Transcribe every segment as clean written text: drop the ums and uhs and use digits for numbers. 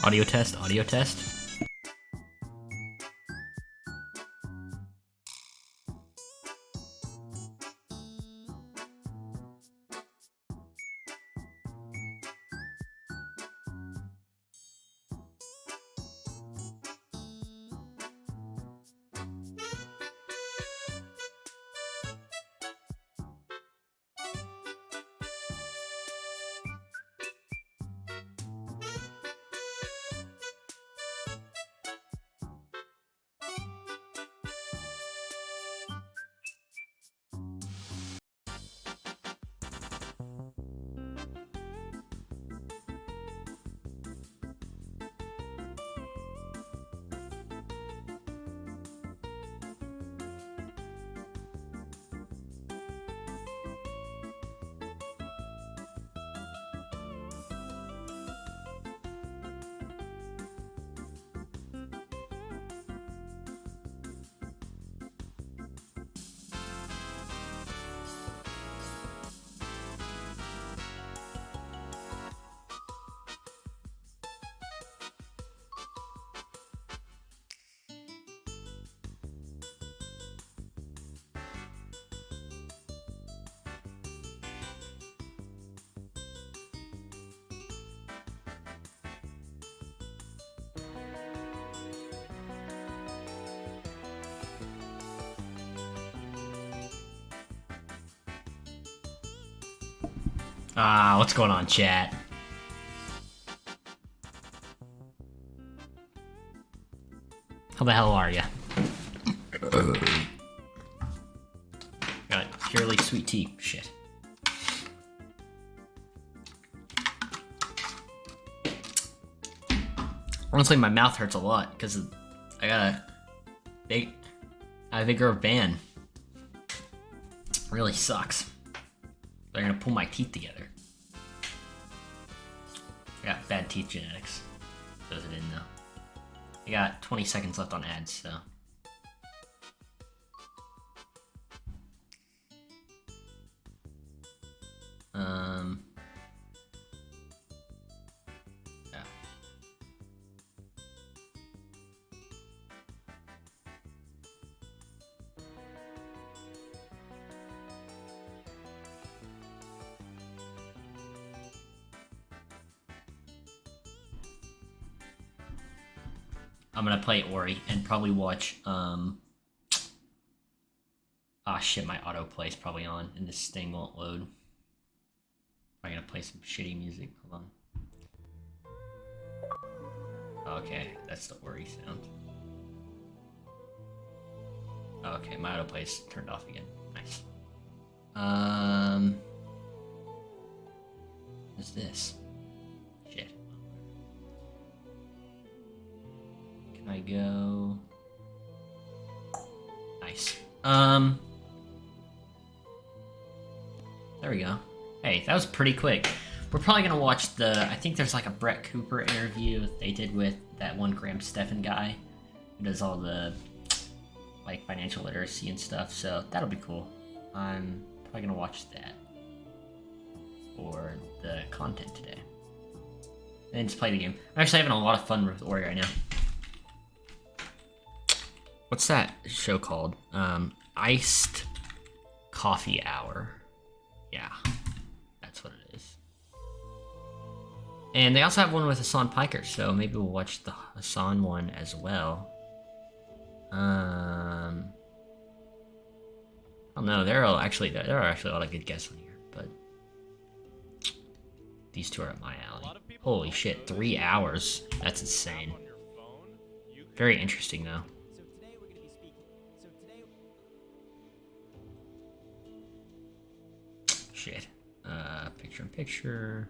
Audio test, audio test. What's going on, chat? How the hell are ya? Got purely sweet tea. Shit. Honestly, my mouth hurts a lot because I got a bigger band. Really sucks. They're gonna pull my teeth together. I got bad teeth genetics. Those I didn't know. I got 20 seconds left on ads, so. Yeah. I'm gonna play Ori and probably watch, ah shit, my autoplay's probably on and this thing won't load. I'm gonna play some shitty music, hold on. Okay, that's the Ori sound. Okay, my autoplay's turned off again, nice. What's this? Shit. Can I go? Nice. There we go. Hey, that was pretty quick. We're probably gonna watch I think there's like a Brett Cooper interview they did with that one Graham Stephan guy who does all the like financial literacy and stuff, so that'll be cool. I'm probably gonna watch that for the content today. And just play the game. I'm actually having a lot of fun with Ori right now. What's that show called? Iced Coffee Hour. Yeah, that's what it is. And they also have one with Hassan Piker, so maybe we'll watch the Hassan one as well. I don't know. There are actually a lot of good guests on here, but these two are up my alley. Holy shit, 3 hours. That's insane. Very interesting though. Shit. Picture in picture.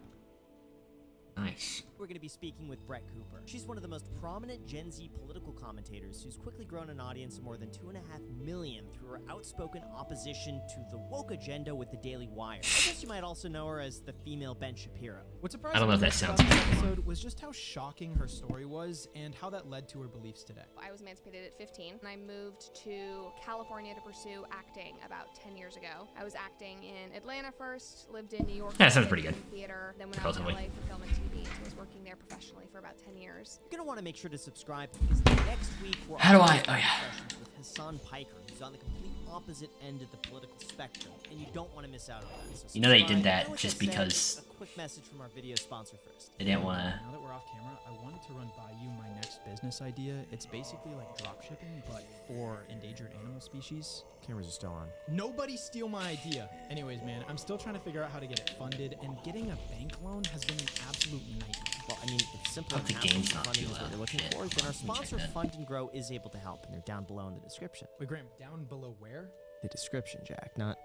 Nice. We're going to be speaking with Brett Cooper. She's one of the most prominent Gen Z political commentators who's quickly grown an audience of more than 2.5 million through her outspoken opposition to the woke agenda with the Daily Wire. I guess you might also know her as the female Ben Shapiro. What surprised I don't know if me that sounds about good. this episode was just how shocking her story was and how that led to her beliefs today. I was emancipated at 15, and I moved to California to pursue acting about 10 years ago. I was acting in Atlanta first, lived in New York. Yeah, that sounds pretty good. Theater. Then when Supposedly. I was in LA for film and TV, I was working there professionally for for about 10 years. You're gonna want to make sure to subscribe because next week we're How do I- on oh, yeah. sessions with Hassan Piker, who's on the complete opposite end of the political spectrum, and you don't want to miss out on that. So You know they did subscribe. that And with just that said, because a quick message from our video sponsor first. they didn't want to. Now that we're off camera, I wanted to run by you my next business idea. It's basically like drop shipping, but for endangered animal species. Cameras are still on. Nobody steal my idea. Anyways, man, I'm still trying to figure out how to get it funded, and getting a bank loan has been an absolute nightmare. Well, I mean, if simple Hope the and game's hassle-free not funding too is what loud. you're looking Shit. for, then our Let me check sponsor that. Fund and Grow is able to help, and they're down below in the description. Wait, Graham, down below where? The description, Jack, not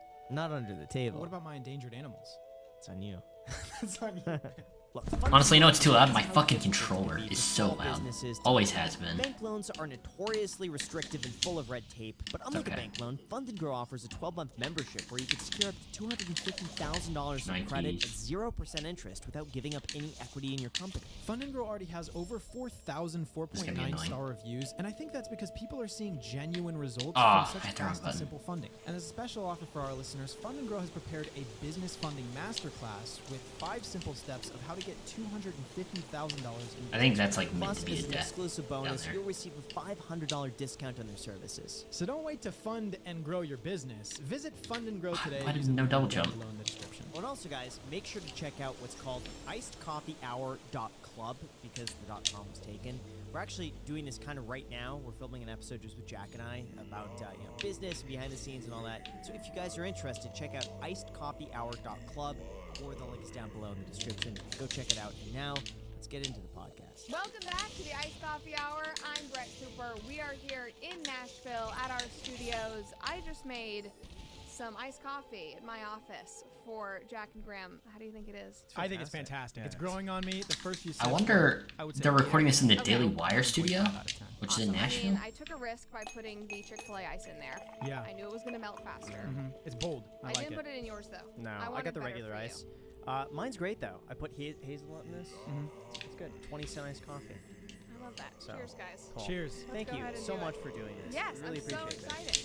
under the table. What about my endangered animals? It's on you. That's on you. Look, Honestly, you know it's too loud? My Funding fucking Grow is controller helping is small so loud. businesses to Always thrive. has been. Bank loans are notoriously restrictive and full of red tape, but unlike okay. a bank loan, Fund and Grow offers a 12-month membership where you can secure up to $250,000 in credit at Nikes. 0% interest without giving up any equity in your company. Fund and Grow already has over 4,000 This is gonna be 4.9 annoying. star reviews, and I think that's because people are seeing genuine results Ah, from I such hit the wrong fast and button. simple funding. And as a special offer for our listeners, Fund and Grow has prepared a business funding masterclass with 5 simple steps of how to get $250,000 in I think that's like meant Plus, to be as a an death. exclusive down bonus, there. you'll receive a $500 discount on their services. So don't wait to fund and grow your business. Visit Fund and Grow today. Why did using no the double link down jump? below in the description. Well, and also, guys, make sure to check out what's called icedcoffeehour.club because the .com was taken. We're actually doing this kind of right now. We're filming an episode just with Jack and I about business, behind the scenes, and all that. So if you guys are interested, check out icedcoffeehour.club or the link is down below in the description. Go check it out. And now, let's get into the podcast. Welcome back to the Iced Coffee Hour. I'm Brett Cooper. We are here in Nashville at our studios. I just made some iced coffee in my office for Jack and Graham. How do you think it is? I think it's fantastic. Yeah, It's it's- growing on me. The first few I steps wonder were, I would say, they're recording this in the Okay. Daily Wire studio, 0.5 out of 10. which is Awesome. in I Nashville. mean, I took a risk by putting the Chick-fil-A ice in there. Yeah. I knew it was going to melt faster. It's bold. I like didn't it. put it in yours, though. No, I wanted got the better regular for you. ice. Mine's great, though. I put hazelnut in this. It's good. 20-cent iced coffee. I love that. So, Cheers, guys. Cool. Cheers. Thank go you ahead and so do it. much for doing this. Yes, really I'm so appreciate it. excited.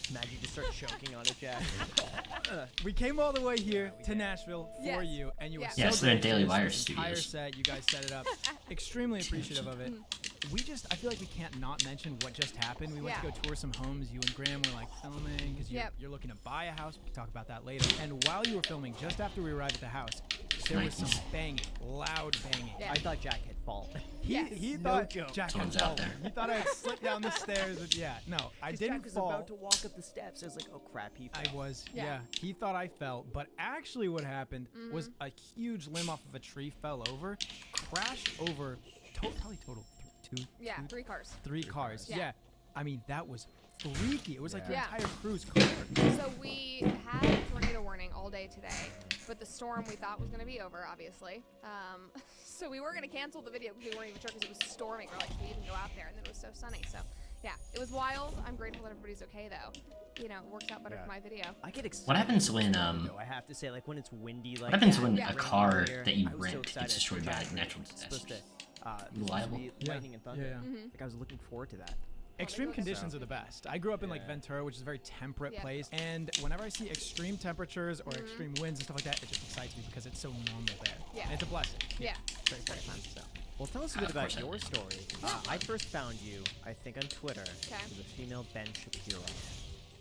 Imagine you just start choking on it, Jack. We came all the way here we to did. Nashville for Yes. you, and you were Yes. so Yes, they're in gracious. Daily Wire This entire studios. set, you guys set it up. Extremely appreciative of it. I feel like we can't not mention what just happened. We went to Yeah. go tour some homes. You and Graham were like filming because Yep. you're looking to buy a house. We can talk about that later. And while you were filming, just after we arrived at the house, there was some Nice. banging, loud banging. Yeah. I thought Jack had fallen. He No thought joke. Jack Someone's had out fallen. there. He thought I had slipped down the stairs. But yeah, no, I didn't Jack was fall. about to walk up the steps. I was like, oh crap, he fell. I was, Yeah. yeah. He thought I fell, but actually, what happened was Mm-hmm. a huge limb off of a tree fell over, crashed over, probably total Yeah, 3 cars. three cars. Yeah. Yeah. I mean, that was freaky. It was like your Yeah. entire crew's covered. So we had a tornado warning all day today, but the storm we thought was going to be over, obviously. So we were going to cancel the video because we weren't even sure because it was storming. We're like, should we even go out there? And then it was so sunny. So yeah, it was wild. I'm grateful that everybody's okay though. You know, it works out better Yeah. for my video. I get excited. What happens when though, I have to say, like when it's windy, like what happens that, when Yeah. a rain car here, that you I was so rent excited gets destroyed for by Jack. natural It's supposed disasters? to, You liable? be Yeah. lightning and thunder. Yeah, yeah. Like I was looking forward to that. Extreme go get conditions some. are the best. I grew up in like Yeah. Ventura, which is a very temperate Yeah. place, and whenever I see extreme temperatures or extreme winds and stuff like that, it just excites me because it's so normal there. Yeah. And it's a blessing. Yeah. Very, very fun. So. Well, tell us a Ah, bit of about course I your would. story. I first found you, I think, on Twitter Okay. with a female Ben Shapiro.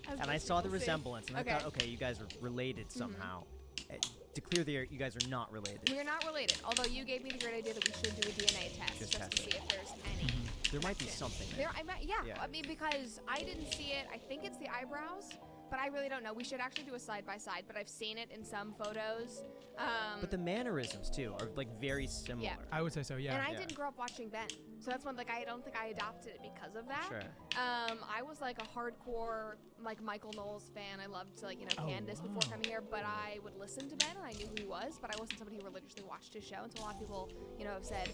As And I most saw the people see. resemblance, and Okay. I thought, okay, you guys are related somehow. To clear the air, you guys are not related. We're not related, although you gave me the great idea that we should do a DNA test Just just test to see it. if there's any. There might be something there. Yeah, Yeah. I mean, because I didn't see it. I think it's the eyebrows, but I really don't know. We should actually do a side by side, but I've seen it in some photos. But the mannerisms too are like very similar. Yeah. I would say so, yeah. And I Yeah. didn't grow up watching Ben, so that's one. Like, I don't think I adopted it because of that. Sure. I was like a hardcore like Michael Knowles fan. I loved like Oh, Candace before wow. coming here, but I would listen to Ben and I knew who he was, but I wasn't somebody who religiously watched his show. And so a lot of people, have said,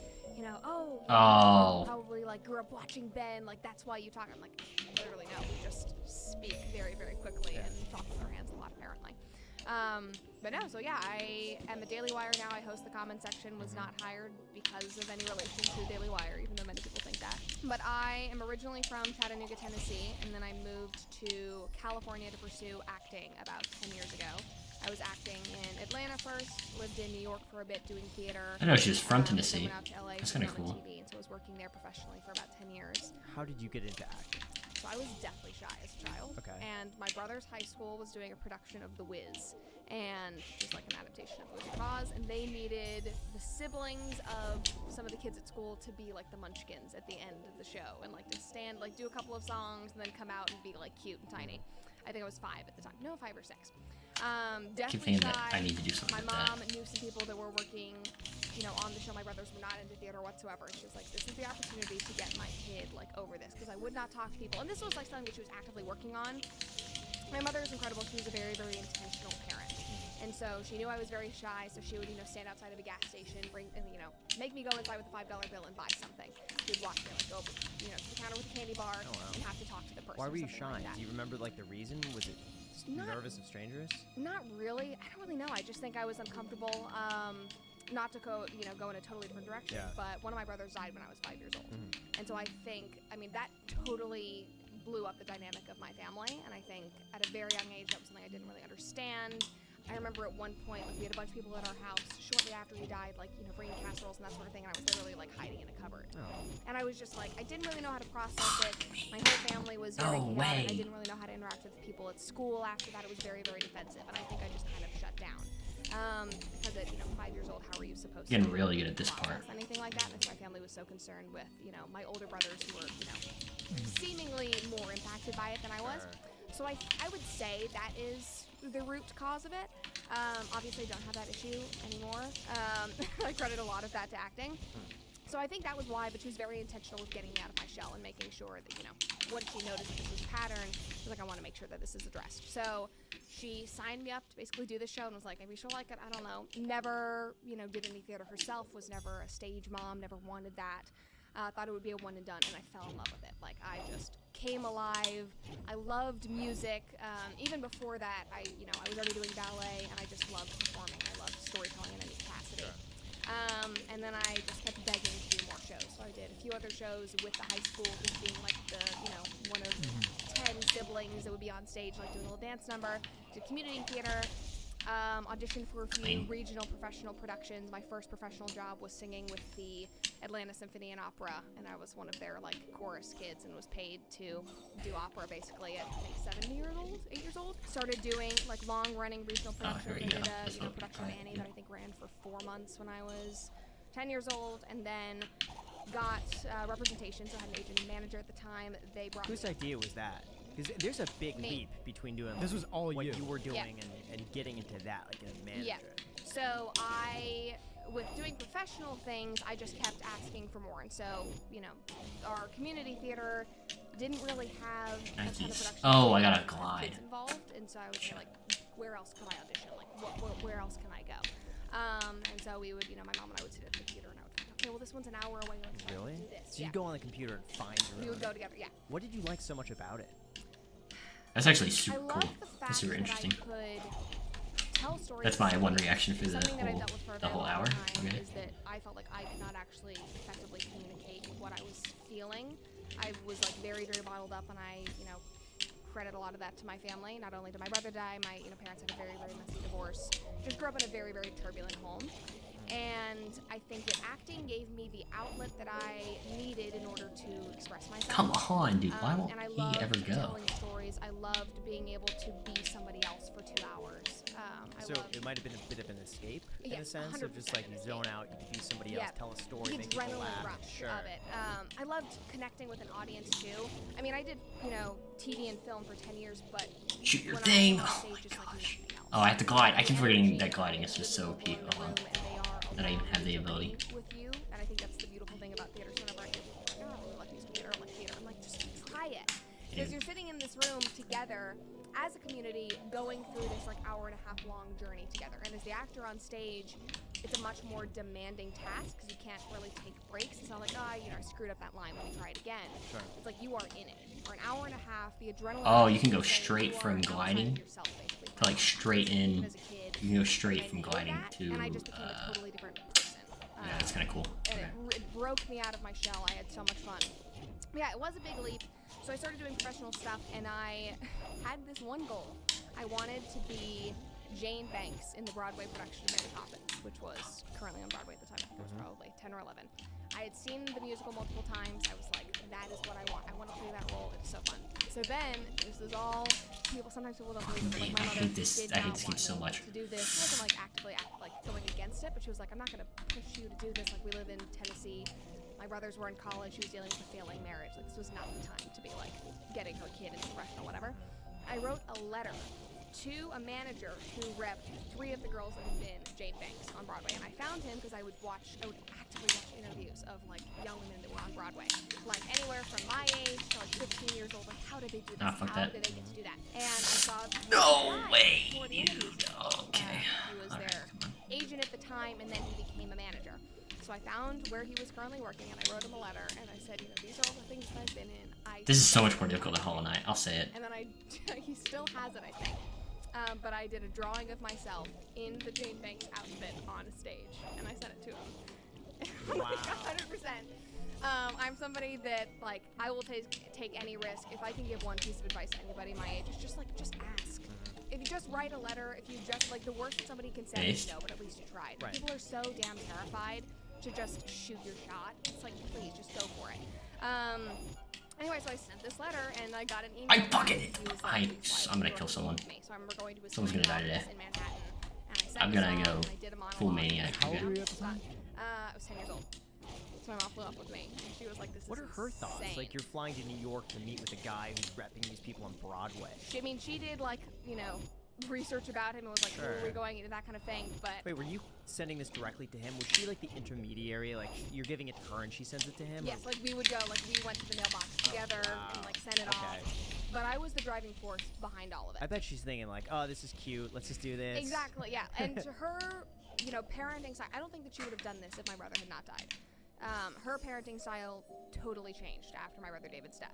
oh, Oh. you probably like grew up watching Ben, like that's why you talk. I'm like, literally no, we just speak very, very quickly and talk with our hands a lot apparently. But no, so yeah, I am a Daily Wire now. I host the comment section. Was not hired because of any relation to Daily Wire, even though many people think that. But I am originally from Chattanooga, Tennessee, and then I moved to California to pursue acting about 10 years ago. I was acting in Atlanta first, lived in New York for a bit doing theater. I know she was from Then Tennessee. went out to LA That's to kind of film cool. on TV, and so I was working there professionally for about 10 years. How did you get into acting? So I was deathly shy as a child. Okay. And my brother's high school was doing a production of The Wiz, and just like an adaptation of The Wizard of Oz, and they needed the siblings of some of the kids at school to be like the munchkins at the end of the show, and like to stand, like do a couple of songs, and then come out and be like cute and tiny. I think I was 5 at the time. No, 5 or 6. Keep Deathly thinking shy. that I need to do something My like mom that. knew some people that were working, you know, on the show. My brothers were not into theater whatsoever. She was like, this is the opportunity to get my kid, like, over this. Because I would not talk to people. And this was, like, something that she was actively working on. My mother is incredible. She was a very, very intentional parent. And so she knew I was very shy, so she would, you know, stand outside of a gas station, make me go inside with a $5 bill and buy something. She would watch me, like, go over, you know, to the counter with a candy bar and have to talk to the person. Why were you something shy? like that. Do you remember like the reason? Was it nervous of strangers? Not really. I don't really know. I just think I was uncomfortable. Not to go in a totally different direction, Yeah. but one of my brothers died when I was 5 years old. And so I think, that totally blew up the dynamic of my family, and I think at a very young age that was something I didn't really understand. I remember at one point, like, we had a bunch of people at our house shortly after he died, like, you know, bringing casseroles and that sort of thing, and I was literally, like, hiding in a cupboard. And I was just, like, I didn't really know how to process it. My whole family was very No chaotic. I way. didn't really know how to interact with people at school. After that, it was very, very defensive, and I think I just kind of shut down. Because at, 5 years old, how are you supposed to Getting really good at this process part. anything like that? And my family was so concerned with, my older brothers who were, seemingly more impacted by it than I was. So I would say that is the root cause of it. Obviously, I don't have that issue anymore. I credit a lot of that to acting. So I think that was why, but she was very intentional with getting me out of my shell and making sure that, once she noticed that this was a pattern, she was like, I want to make sure that this is addressed. So she signed me up to basically do this show and was like, maybe she'll like it, I don't know. Never, did any theater herself, was never a stage mom, never wanted that. Thought it would be a one and done, and I fell in love with it. Like, I just came alive. I loved music. Even before that, I was already doing ballet, and I just loved performing. I loved storytelling in any capacity. And then I just kept begging to do more shows. So I did a few other shows with the high school, just being like the, one of 10 siblings that would be on stage, like doing a little dance number. Did community theater. Auditioned for a few regional professional productions. My first professional job was singing with the Atlanta Symphony and Opera, and I was one of their chorus kids and was paid to do opera basically at 8 years old. Started doing long-running regional productions. here we I did go. a This one. production of Annie that I think ran for 4 months when I was 10 years old, and then got representation. So I had an agent and manager at the time. They brought Whose me. idea was that? Because there's a big Me. leap between doing This was all what you. you were doing and getting into that, like a manager. Yeah. So with doing professional things, I just kept asking for more. And so, our community theater didn't really have a ton of Nikes. production. Oh, I got a kids glide. involved, and so I would say, where else could I audition? Where else can I go? And so we would, my mom and I would sit at the computer, and I would think, okay, well, this one's an hour away. Let's try to Really? do this. So Yeah. you go on the computer and find your We own. would go together. Yeah. What did you like so much about it? That's actually I super love cool. the fact That's super that interesting. I could tell stories. That's my one reaction for the Something that I've whole dealt with for a the very whole long hour. time Okay. is that I felt like I could not actually effectively communicate what I was feeling. I was very, very bottled up, and I, credit a lot of that to my family. Not only did my brother die, my parents had a very, very messy divorce. Just grew up in a very, very turbulent home. And I think that acting gave me the outlet that I needed in order to express myself. Come on, dude. Why won't and I he loved ever go? telling stories. I loved being able to be somebody else for 2 hours. So it might have been a bit of an escape in a Yes, sense, of just 100% you zone out, you could be somebody else, tell a story, the make people adrenaline laugh. rush Sure. of it. I loved connecting with an audience too. I mean, I did, TV and film for 10 years, but Shoot your when thing. I was on Oh stage, my just like gosh. nothing else. Oh, I have to glide. I keep forgetting Energy that gliding is of just so people in OP. the Hold on. room, and they are That I even have the aligned ability. with you, and I think that's the beautiful thing about theater. So whenever I hear people like, oh, I really like musical theater, I like theater, I'm like, just try it. Because you're sitting in this room together as a community going through this hour and a half long journey together. And as the actor on stage, it's a much more demanding task because you can't really take breaks. It's not like, I screwed up that line, let me try it again. Sure. It's like you are in it. For an hour and a half, the adrenaline. Oh, rush you can is go insane. straight You are from outside of gliding yourself, basically. to, straight in. As a kid, You can go straight and from I did gliding that, to. and I just became a totally different person. Yeah, that's kind of cool. And it broke me out of my shell. I had so much fun. Yeah, it was a big leap. So I started doing professional stuff, and I had this one goal. I wanted to be Jane Banks in the Broadway production of Mary Poppins, which was currently on Broadway at the time. I think it was probably 10 or 11. I had seen the musical multiple times. I was like, that is what I want. I want to play that role. It's so fun. So then, this is all people. Sometimes people don't believe it. Like, my mother did I hate not this game want so me much. to do this. She wasn't like actively going against it, but she was like, I'm not going to push you to do this. Like, we live in Tennessee. My brothers were in college. She was dealing with a failing marriage. Like, this was not the time to be like getting her kid into Russian or whatever. I wrote a letter to a manager who repped 3 of the girls that had been Jane Banks on Broadway, and I found him because I would actively watch interviews of like young women that were on Broadway, like anywhere from my age to like 15 years old. Like, how did they do this? Ah, fuck How that. did they get to do that? And I saw No way, for the dude. interviews. Okay. He was Alright, their come on. agent at the time, and then he became a manager. So I found where he was currently working, and I wrote him a letter, and I said, you know, these are all the things that I've been in. This is so much more difficult than Hollow Knight. I'll say it. And then he still has it, I think. But I did a drawing of myself in the Jane Banks outfit on a stage, and I sent it to him. Wow. 100%. I'm somebody that, like, I will take any risk. If I can give one piece of advice to anybody my age, it's just ask. If you just write a letter, if you just, like, the worst that somebody can say is no, but at least you tried. Right. People are so damn terrified to just shoot your shot. It's like, please, just go for it. Anyway, so I sent this letter, and I got an email. I fucking- He was I'm gonna kill someone. Me. So I remember going to his Someone's gonna die office today. in Manhattan, and I sent I'm this gonna off, go and I did a monologue. full maniac. How old were you at the Done. time? I was 10 years old. So my mom flew up with me, and she was like, "This What is are her thoughts? insane." Like, you're flying to New York to meet with a guy who's repping these people on Broadway. She did, like, you know, research about him and was like, Sure. "Oh, we're going into that kind of thing." But Wait, were you sending this directly to him? Was she like the intermediary? Like, you're giving it to her and she sends it to him? yes, like we would go, like we went to the mailbox together and like sent it Okay. off. But I was the driving force behind all of it. I bet she's thinking like, oh, this is cute. Let's just do this. Exactly, yeah. And to her, you know, parenting style, I don't think that she would have done this if my brother had not died. Her parenting style totally changed after my brother David's death.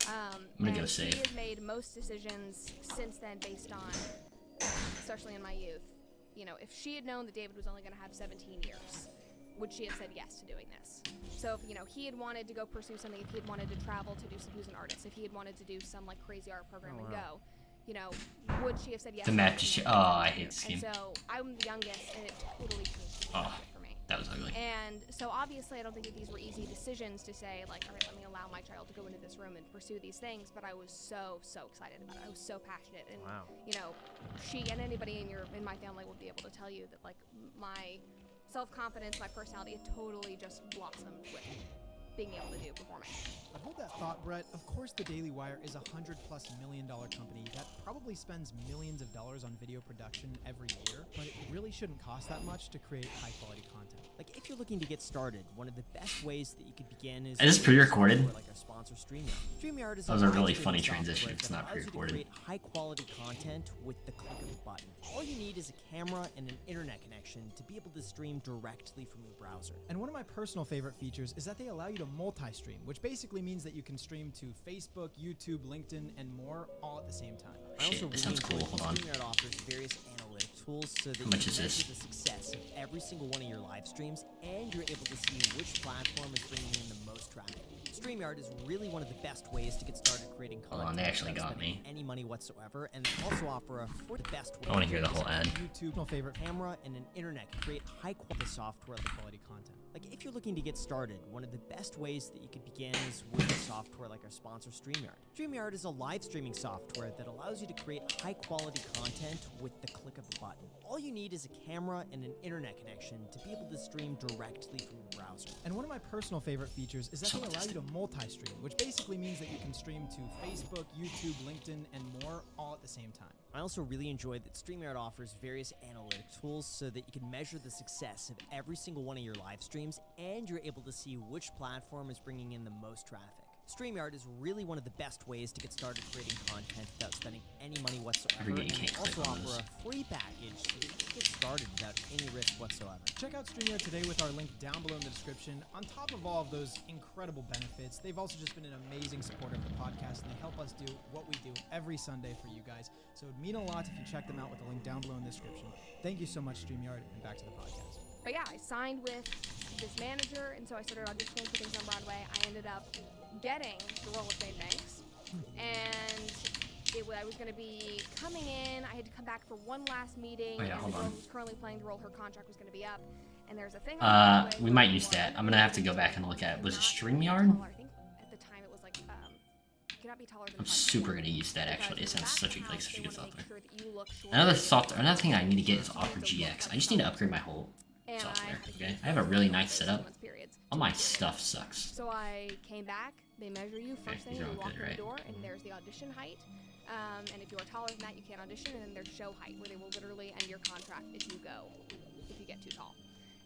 I'm gonna go and safe. She has made most decisions since then based on, especially in my youth, you know, if she had known that David was only going to have 17 years, would she have said yes to doing this? So if, you know, he had wanted to go pursue something, if he had wanted to travel to do some, he was an artist, if he had wanted to do some, like, crazy art program and go, you know, would she have said yes? The map just. Oh, I hate this And game. so I'm the youngest, and it totally changed Oh. for me. That was ugly. And so obviously I don't think that these were easy decisions to say, like, all right, let me allow my child to go into this room and pursue these things, but I was so excited about it. I was so passionate. And, Wow. you know, she and anybody in my family would be able to tell you that, like, my self-confidence, my personality, it totally just blossomed with being able to do performing. I hold that thought, Brett. Of course, the Daily Wire is a $100+ million company that probably spends millions of dollars on video production every year, but it really shouldn't cost that much to create high-quality content. Like, if you're looking to get started, one of the best ways that you could begin is... Is this pre-recorded? Like our sponsor, StreamYard. StreamYard is That was a really live funny streaming transition. software It's that not allows you to pre-recorded. create high-quality content with the click of a button. All you need is a camera and an internet connection to be able to stream directly from your browser. And one of my personal favorite features is that they allow you to multi-stream, which basically means that you can stream to Facebook, YouTube, LinkedIn, and more all at the same time. I also Shit, this really sounds cool. enjoy Hold on. StreamYard offers various analytic tools so that How you much can is measure this? the success of every single one of your live streams, and you're able to see which platform is bringing in the most traffic. StreamYard is really one of the best ways to get started creating content. Hold on, they actually without got spending me. any money whatsoever, and they also offer for the best way I wanna hear the whole ad. YouTube, my favorite camera and an internet can create high quality software. quality content. Like, if you're looking to get started, one of the best ways that you could begin is with software like our sponsor, StreamYard. StreamYard is a live streaming software that allows you to create high-quality content with the click of a button. All you need is a camera and an internet connection to be able to stream directly from your browser. And one of my personal favorite features is that they allow you to multi-stream, which basically means that you can stream to Facebook, YouTube, LinkedIn, and more all at the same time. I also really enjoy that StreamYard offers various analytic tools so that you can measure the success of every single one of your live streams, and you're able to see which platform is bringing in the most traffic. StreamYard is really one of the best ways to get started creating content without spending any money whatsoever, forget you and can't they also click on offer those. a free package so that you can get started without any risk whatsoever. Check out StreamYard today with our link down below in the description. On top of all of those incredible benefits, they've also just been an amazing supporter of the podcast, and they help us do what we do every Sunday for you guys. So it would mean a lot if you check them out with the link down below in the description. Thank you so much, StreamYard, and back to the podcast. But yeah, I signed with this manager, and so I started auditioning for things on Broadway. I ended up getting the role of Jane Banks, and I was going to be coming in. I had to come back for one last meeting. Oh, yeah, and hold the girl on. who's currently playing the role, her contract was going to be up. And there's a thing. We might use that. I'm gonna have to go back and look at. Was it StreamYard? I think at the time it was like you cannot be taller than I'm 5'4". super gonna use that actually. It Because sounds such a that's like how such a they good wanna make software. sure that you look shorter. Another thing I need to get is Opera GX. I just need to upgrade my whole And software. had to Okay, keep I have a really nice those setup. 2 month periods All to my do it. stuff sucks. So I came back. They measure you first thing these are when you all walk good, in right? the door, and there's the audition height. And if you are taller than that, you can't audition. And then there's show height, where they will literally end your contract if you get too tall.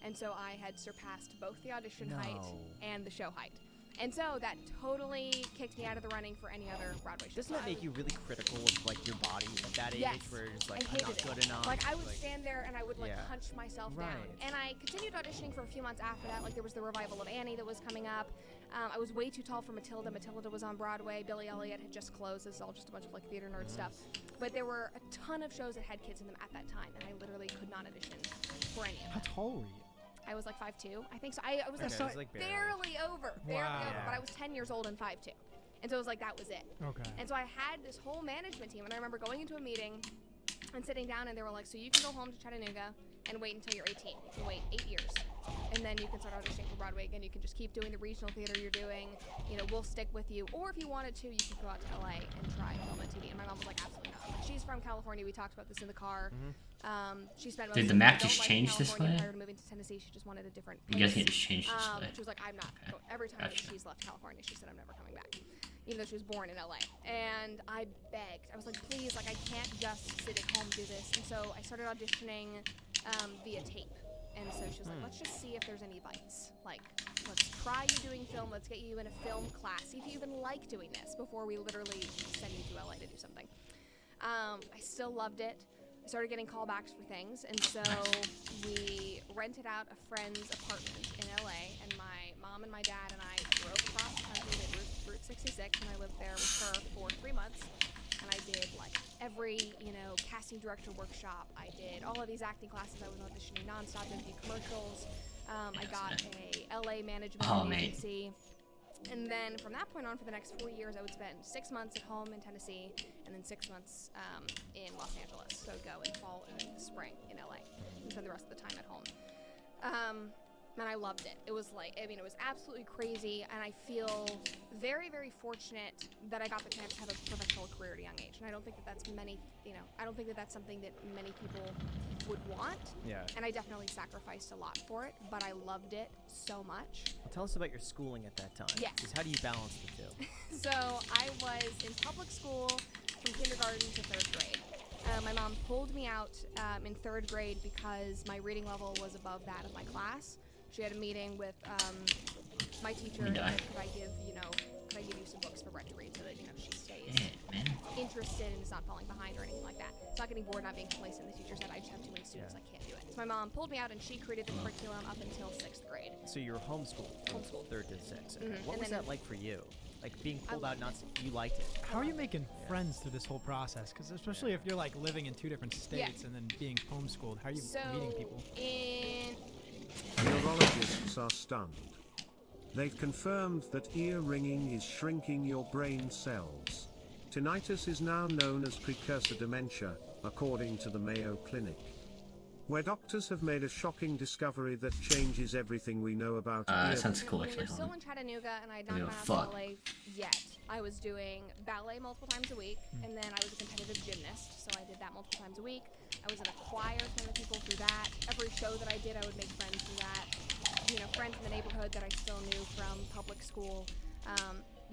And so I had surpassed both the audition height and the show height. And so that totally kicked me out of the running for any other Broadway show. Doesn't that make you really critical of like your body at that age, Yes, where you're just like, I I'm hated not it. good enough? Like I would stand there and I would like Yeah. punch myself down. Right. And I continued auditioning for a few months after that. Like there was the revival of Annie that was coming up. I was way too tall for Matilda. Matilda was on Broadway. Billy Elliot had just closed. This is all just a bunch of like theater nerd stuff. But there were a ton of shows that had kids in them at that time, and I literally could not audition for any of How them. tall were you? I was like 5'2". I think so. I was Okay, like, it was, like, barely over, Wow. but I was 10 years old and 5'2". And so it was like, that was it. Okay. And so I had this whole management team, and I remember going into a meeting and sitting down, and they were like, so you can go home to Chattanooga and wait until you're 18. You can wait 8 years. And then you can start auditioning for Broadway again. You can just keep doing the regional theater you're doing. You know, we'll stick with you. Or if you wanted to, you could go out to LA and try film and TV. And my mom was like, absolutely not. Like, she's from California. We talked about this in the car. She spent most Did of the her map adult just life change in this California way? prior to moving to Tennessee. She just wanted a different I'm place. guessing it just changed this way. She was like, I'm not. Okay. Every time that Gotcha. she's left California, she said, I'm never coming back. Even though she was born in LA. And I begged. I was like, please, like, I can't just sit at home and do this. And so I started auditioning via tape. And so she was like, let's just see if there's any bites. Like, let's try you doing film. Let's get you in a film class. See if you even like doing this before we literally send you to LA to do something. I still loved it. I started getting callbacks for things, and so we rented out a friend's apartment in LA, and my mom and my dad and I drove across the country to Route 66, and I lived there with her for 3 months. And I did like every, casting director workshop. I did all of these acting classes. I was auditioning nonstop, doing commercials. I got a LA management agency. And then from that point on, for the next 4 years, I would spend 6 months at home in Tennessee, and then 6 months in Los Angeles. So I'd go in fall and spring in LA, and spend the rest of the time at home. And I loved it. It was like, it was absolutely crazy, and I feel very, very fortunate that I got the chance to have a professional career at a young age. And I don't think that that's I don't think that that's something that many people would want. Yeah. And I definitely sacrificed a lot for it, but I loved it so much. Well, tell us about your schooling at that time. Yes. 'Cause how do you balance the two? So I was in public school from kindergarten to 3rd grade. My mom pulled me out in 3rd grade because my reading level was above that of my class. She had a meeting with my teacher and said, could I give you some books for Brett to read so that, she stays interested and is not falling behind or anything like that. It's not getting bored, not being complacent. The teacher said, I just have too many students, I can't do it. So my mom pulled me out and she created the curriculum up until 6th grade. So you were homeschooled from Homeschooled. 3rd to 6th. Okay. Mhm. What And was then- that like for you? Like being pulled out, loved you liked it? How are you making friends through this whole process? Because especially if you're like living in 2 different states and then being homeschooled, how are you meeting people? Neurologists are stunned. They've confirmed that ear ringing is shrinking your brain cells. Tinnitus is now known as precursor dementia, according to the Mayo Clinic, where doctors have made a shocking discovery that changes everything we know about ear. Sounds cool, When actually. you're still in Chattanooga, and I had not Give me gone a out fuck. to LA yet. I was doing ballet multiple times a week, and then I was a competitive gymnast, so I did that multiple times a week. I was in a choir, telling people through that. Every show that I did, I would make friends through that. Friends in the neighborhood that I still knew from public school.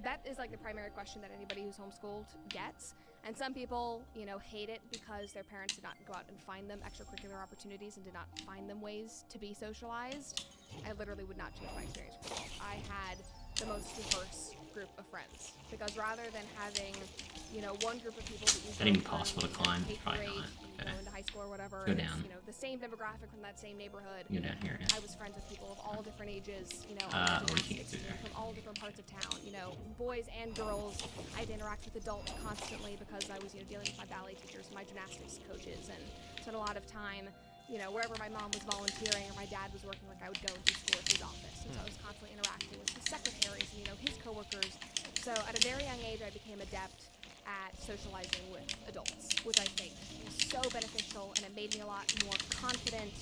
That is like the primary question that anybody who's homeschooled gets. And some people, hate it because their parents did not go out and find them extracurricular opportunities and did not find them ways to be socialized. I literally would not change my experience for the world. I had the most diverse group of friends because rather than having, one group of people that you Is that even possible to climb? Probably not. Okay. into high school or whatever, Go and down. it's, the same demographic from that same neighborhood. Go down here. I was friends with people of all different ages, we can't get through there. from all different parts of town, boys and girls. I had to interact with adults constantly because I was, dealing with my ballet teachers and my gymnastics coaches, and spent a lot of time, wherever my mom was volunteering or my dad was working, like I would go and do school at his office. And so I was constantly interacting with his secretaries and, his coworkers. So at a very young age, I became adept at socializing with adults, which I think is so beneficial, and it made me a lot more confident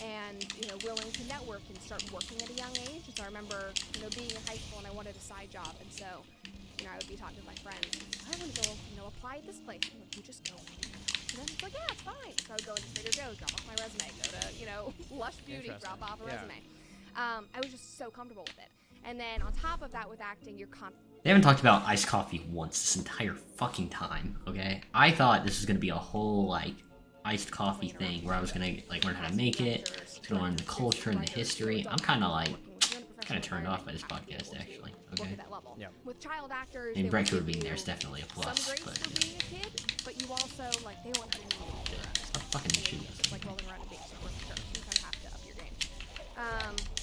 and, you know, willing to network and start working at a young age. And so I remember, you know, being in high school and I wanted a side job, and so, you know, I would be talking to my friends, I want to go, you know, apply at this place. I'm like, you just go. And then it's like, yeah, it's fine. So I would go into Trader Joe's, drop off my resume, go to, you know, Lush Beauty, drop off a resume. I was just so comfortable with it. And then on top of that, with acting, you're They haven't talked about iced coffee once this entire fucking time, okay? I thought this was gonna be a whole, like, iced coffee thing where I was gonna, like, learn how to make it, to learn the culture and the history. I'm kinda, like, turned off by this podcast, actually, okay? Yeah. With child actors, I mean, they Brett will Cooper being give there is you definitely a some plus, grace but, for you know. being a kid, but you also, like, they don't have to do Stop fucking shooting us. like rolling around in big super church. You kind of have to up your game.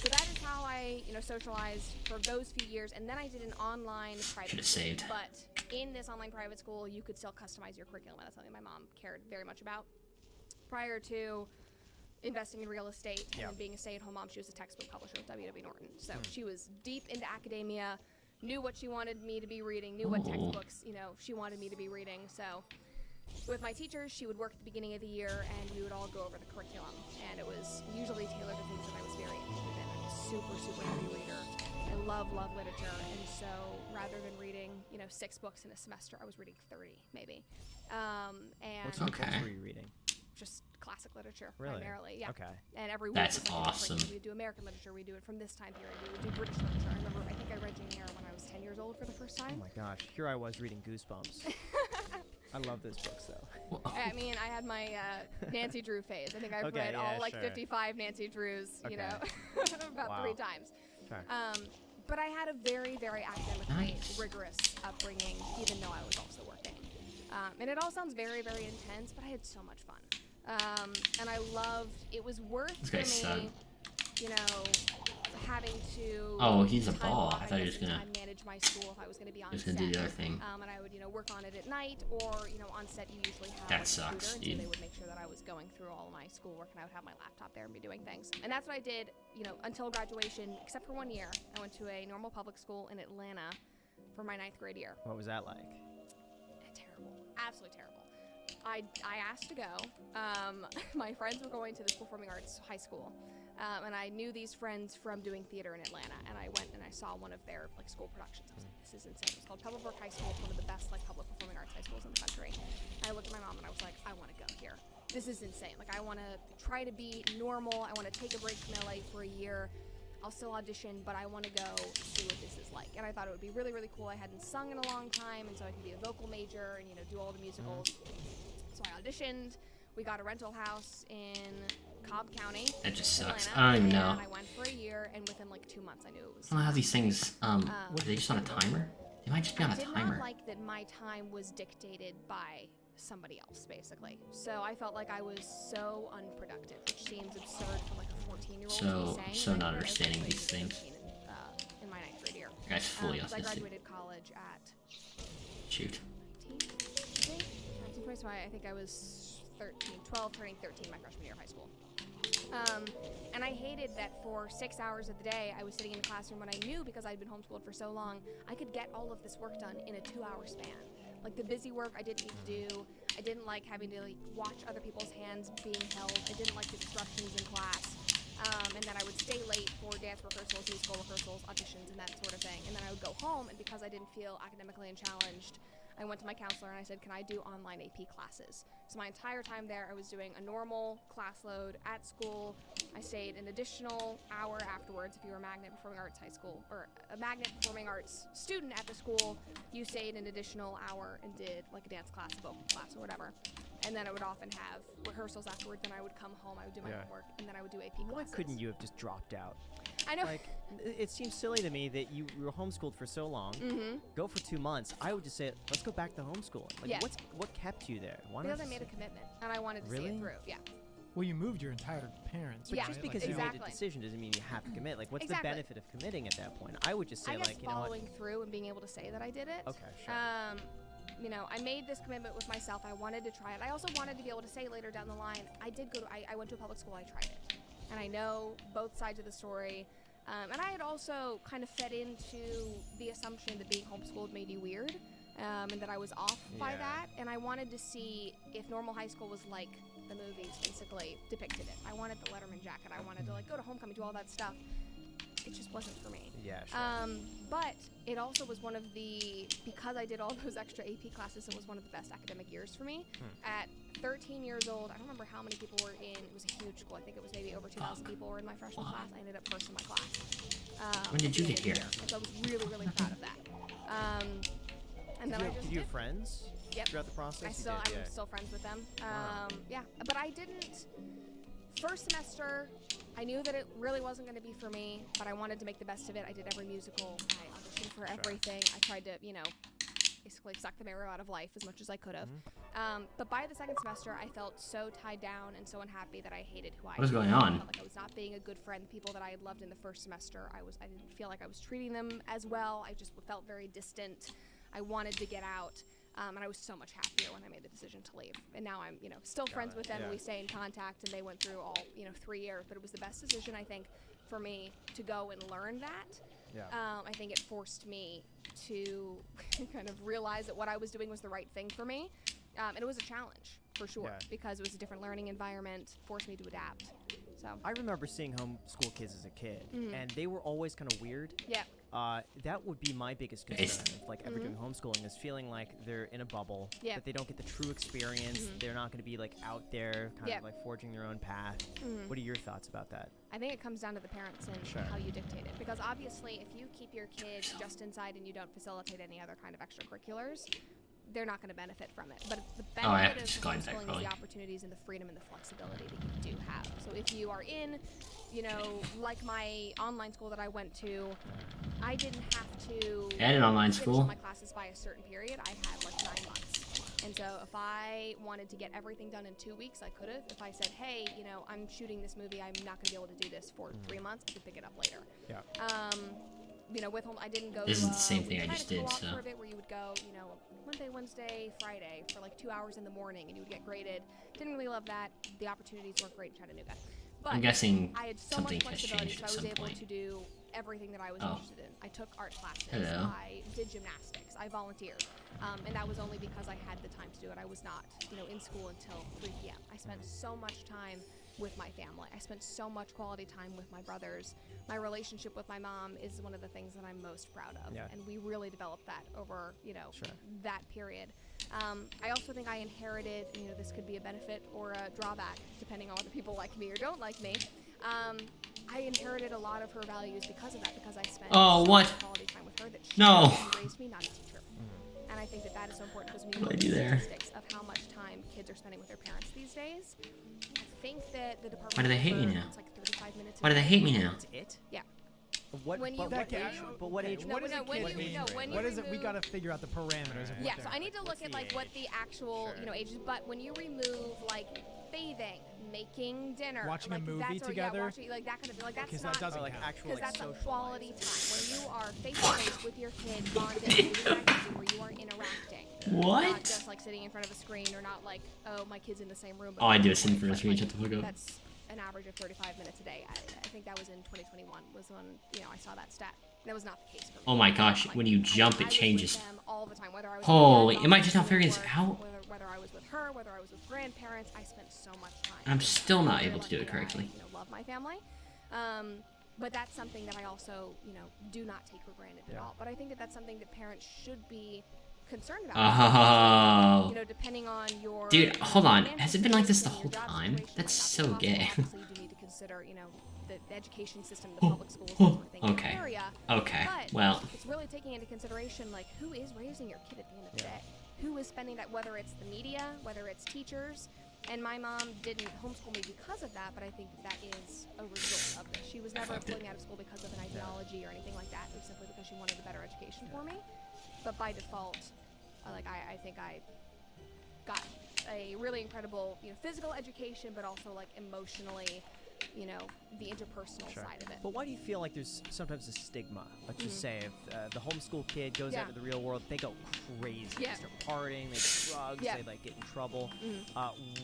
So that is how I, you know, socialized for those few years, and then I did an online private Should've school. saved. But in this online private school, you could still customize your curriculum, and that's something my mom cared very much about. Prior to investing in real estate and then being a stay-at-home mom, she was a textbook publisher with W.W. Norton. So she was deep into academia, knew what she wanted me to be reading, knew what textbooks, you know, she wanted me to be reading. So with my teachers, she would work at the beginning of the year, and we would all go over the curriculum. And it was usually tailored to things that I was very interested in. I'm a super, super heavy reader. I love literature. And so rather than reading, you know, 6 books in a semester, I was reading 30, maybe. And What sort of books were you reading? just classic literature Really? primarily. Yeah. Okay. And every week That's was like a different- awesome. We would do American literature. We do it from this time period. We would do British literature. I remember. I think I read Jane Eyre when I was 10 years old for the first Oh time. my gosh, here I was reading Goosebumps. I love those books though. I mean, I had my Nancy Drew phase. I think I've Okay, read all yeah, like sure. 55 Nancy Drews, you know, about Wow. 3 times. Sure. But I had a very, very academically Nice. rigorous upbringing, even though I was also working. And it all sounds very, very intense, but I had so much fun. And I loved, it was worth This for guy's son. me, you know, having to. Oh, he's a time ball. off, I thought he guess, was gonna- time manage my school if I was going to be on Just set. gonna do the other thing. And I would, you know, work on it at night, or, you know, on set you usually have That like, sucks, a tutor, and dude. so they would make sure that I was going through all of my schoolwork, and I would have my laptop there and be doing things. And that's what I did, you know, until graduation, except for 1 year. I went to a normal public school in Atlanta for my 9th grade year. What was that like? Terrible, absolutely terrible. I asked to go. My friends were going to this performing arts high school, and I knew these friends from doing theater in Atlanta. And I went and I saw one of their like school productions. I was like, this is insane. It was called Pebblebrook High School. It's one of the best like public performing arts high schools in the country. And I looked at my mom and I was like, I want to go here. This is insane. Like I want to try to be normal. I want to take a break from LA for a year. I'll still audition, but I want to go see what this is like. And I thought it would be really, really cool. I hadn't sung in a long time, and so I could be a vocal major and, you know, do all the musicals. So I auditioned. We got a rental house in Cobb County. That just sucks. Atlanta, I don't even know. And I went for a year, and within like 2 months, I knew it was. I don't know how these things, are they just on a timer? They might just be on I a did timer. not like that my time was dictated by somebody else, basically. So I felt like I was so unproductive, which seems absurd for like a 14-year-old to be saying. So but not I did understanding everything these things. in my 9th grade year. That guy's fully So I autistic. graduated college at Shoot. 19, I think. 19, so I think I was 12, turning 13 my freshman year of high school. And I hated that for 6 hours of the day, I was sitting in a classroom when I knew, because I'd been homeschooled for so long, I could get all of this work done in a 2-hour span. Like the busy work I didn't need to do. I didn't like having to like watch other people's hands being held. I didn't like the disruptions in class. And then I would stay late for dance rehearsals, musical rehearsals, auditions, and that sort of thing. And then I would go home, and because I didn't feel academically challenged, I went to my counselor and I said, can I do online AP classes? So my entire time there, I was doing a normal class load at school. I stayed an additional hour afterwards. If you were a Magnet Performing Arts high school, or a Magnet Performing Arts student at the school, you stayed an additional hour and did like a dance class, vocal class, or whatever. And then I would often have rehearsals afterwards, then I would come home, I would do my homework, and then I would do AP Why classes. couldn't you have just dropped out? I know. Like, it seems silly to me that you were homeschooled for so long. Go for 2 months. I would just say, let's go back to homeschooling. Like, Yes. what kept you there? Why Because not I made a just- commitment, and I wanted to see Really? it through. Yeah. Well, you moved your entire parents. Yeah. right? Just Like, because they you all- made a Exactly. decision doesn't mean you have to commit. Like, what's Exactly. the benefit of committing at that point? I would just say, I guess like, you know what? following through and being able to say that I did it. Okay, sure. You know, I made this commitment with myself. I wanted to try it. I also wanted to be able to say later down the line, I went to a public school, I tried it. And I know both sides of the story. And I had also kind of fed into the assumption that being homeschooled made you weird. and that I was off by Yeah. that. And I wanted to see if normal high school was like the movies basically depicted it. I wanted the Letterman jacket. I wanted to like go to homecoming, do all that stuff. It just wasn't for me. Yeah, sure. But it also was one of the, because I did all those extra AP classes, it was one of the best academic years for me. At 13 years old, I don't remember how many people were in, it was a huge school, I think it was maybe over 2,000 people were in my freshman class. I ended up first in my class. When did you get here? And so I was really, really proud of that. And then I just Did you have friends Yep. throughout the process? You I'm did, yeah. still friends with them. Wow. Yeah, but I didn't. First semester, I knew that it really wasn't going to be for me, but I wanted to make the best of it. I did every musical. I auditioned for everything. I tried to, basically suck the marrow out of life as much as I could have. But by the second semester, I felt so tied down and so unhappy that I hated who I was. What is going on? I felt like I was not being a good friend. The people that I had loved in the first semester, I didn't feel like I was treating them as well. I just felt very distant. I wanted to get out. And I was so much happier when I made the decision to leave. And now I'm, still friends with them. yeah. We stay in contact, and they went through all, 3 years. But it was the best decision, I think, for me to go and learn that. Yeah. I think it forced me to kind of realize that what I was doing was the right thing for me. And it was a challenge, for sure, Yeah. because it was a different learning environment, forced me to adapt. So, I remember seeing homeschool kids as a kid, and they were always kind of weird. yeah. That would be my biggest concern, if, like, ever doing homeschooling, is feeling like they're in a bubble, Yeah. that they don't get the true experience, they're not going to be, like, out there, kind Yeah. of, like, forging their own path. What are your thoughts about that? I think it comes down to the parents and Sure. how you dictate it. Because obviously, if you keep your kids just inside and you don't facilitate any other kind of extracurriculars, they're not going to benefit from it. But the Oh, I have benefit to of just go inside, homeschooling is probably. the opportunities and the freedom and the flexibility that you do have. So if you are in, like my online school that I went to, I didn't have to And an online finish school. all my classes by a certain period. I had like 9 months. And so if I wanted to get everything done in 2 weeks, I could have. If I said, hey, I'm shooting this movie, I'm not going to be able to do this for 3 months, I could pick it up later. Yeah. With home, I didn't go. This is the same thing I kind just of did, co-op so. for a bit where you would go, Monday, Wednesday, Friday for like 2 hours in the morning, and you would get graded. Didn't really love that. The opportunities weren't great in Chattanooga. But I'm guessing I had so something much has flexibility, changed so at I was some able point. to do everything that I was Oh. interested in. I took art classes. Hello. I did gymnastics. I volunteered. And that was only because I had the time to do it. I was not, in school until 3 p.m. I spent so much time with my family. I spent so much quality time with my brothers. My relationship with my mom is one of the things that I'm most proud of. Yeah. And we really developed that over, Sure. that period. I also think I inherited, this could be a benefit or a drawback, depending on whether people like me or don't like me. I inherited a lot of her values because of that, because I spent Oh, so what? much quality time with her that she No. raised me, not a teacher. And I think that is so important because we What look did I at do there? statistics of how much time kids are spending with their parents these days. I think that the department. Why do they hate me over, now? It's like 35 minutes. Why do they hate me now? That's it? Yeah. What, When you- but when what you- age? But what age? No, What does no, a when kid you- mean? no, when you What is it? We remove- gotta figure out the parameters of what Yeah, they're so I need to look What's at the like what the actual, Sure. ages. But when you remove like bathing, making dinner, Watching a like, movie that's, or, together? Yeah, watching like that kind of like that's Okay, so not that doesn't Or like count. actual because like that's a social quality life. time when you are face to face with your kid, bonding, doing activity where you are interacting. Not What? just like sitting in front of a screen, or not like, oh, my kid's in the same room. but Oh, I do we're sit in front of a screen. like, Shut the fuck up. That's an average of 35 minutes a day. I think that was in 2021 was when I saw that stat. That was not the case for me. Oh my gosh, Like, when you jump, I it was changes. With them all the time, whether I was Holy, with my am I dad, just not doctor, figuring this or out? Whether I was with her, whether I was with grandparents, I spent so much time. I'm with still them. not Very able to do it lucky that correctly. I, love my family. But that's something that I also, do not take for granted at Yeah. all. But I think that that's something that parents should be concerned about. Oh. Depending on your Dude, hold on. financial Has it been like this the situation, your whole job time? situation That's might so not be gay. possible. Obviously, you do need to consider, the education system, the public schools, that sort of thing in Okay. the area. Okay, But well. it's really taking into consideration, like, who is raising your kid at the end of the day? Who is spending that, whether it's the media, whether it's teachers. And my mom didn't homeschool me because of that, but I think that is a result of this. She was never fucked it. pulling me out of school because of an ideology or anything like that. It was simply because she wanted a better education for me. But by default, I think I got a really incredible, physical education, but also like emotionally you know, the interpersonal side of it. But why do you feel like there's sometimes a stigma? Let's just say if the homeschool kid goes out to the real world, they go crazy. They start partying, they do drugs, they like get in trouble.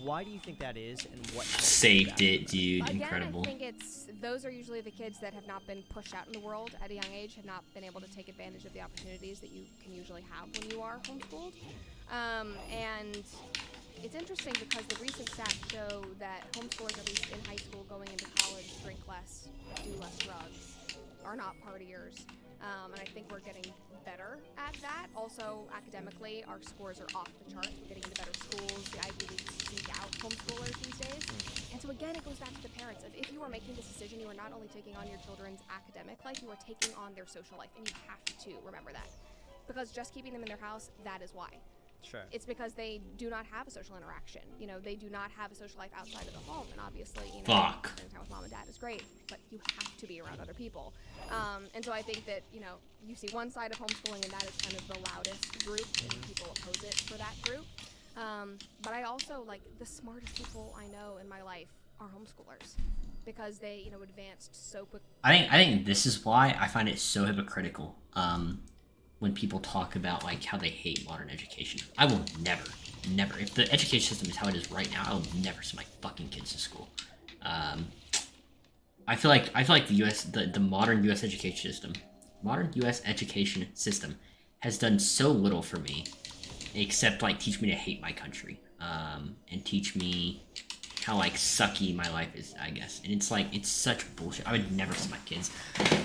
Why do you think that is, and what saved it, dude? Again, Incredible. I think those are usually the kids that have not been pushed out in the world at a young age, have not been able to take advantage of the opportunities that you can usually have when you are homeschooled. And it's interesting because the recent stats show that homeschoolers, at least in high school, going into college, drink less, do less drugs, are not partiers. And I think we're getting better at that. Also, academically, our scores are off the charts. We're getting into better schools. The Ivy Leagues seek out homeschoolers these days. And so again, it goes back to the parents. If you are making this decision, you are not only taking on your children's academic life, you are taking on their social life. And you have to remember that. Because just keeping them in their house, that is why. Sure. It's because they do not have a social interaction. You know, they do not have a social life outside of the home. And obviously, you know, spending time with mom and dad is great, but you have to be around other people. And so I think that, you know, you see one side of homeschooling, and that is kind of the loudest group, and people oppose it for that group. But I also, like, the smartest people I know in my life are homeschoolers because they, you know, advanced so quick. I think this is why I find it so hypocritical. When people talk about like how they hate modern education. I will never, if the education system is how it is right now, I will never send my fucking kids to school. I feel like the modern U.S. education system has done so little for me, except like teach me to hate my country, and teach me how like sucky my life is, I guess. And it's like, it's such bullshit. I would never send my kids.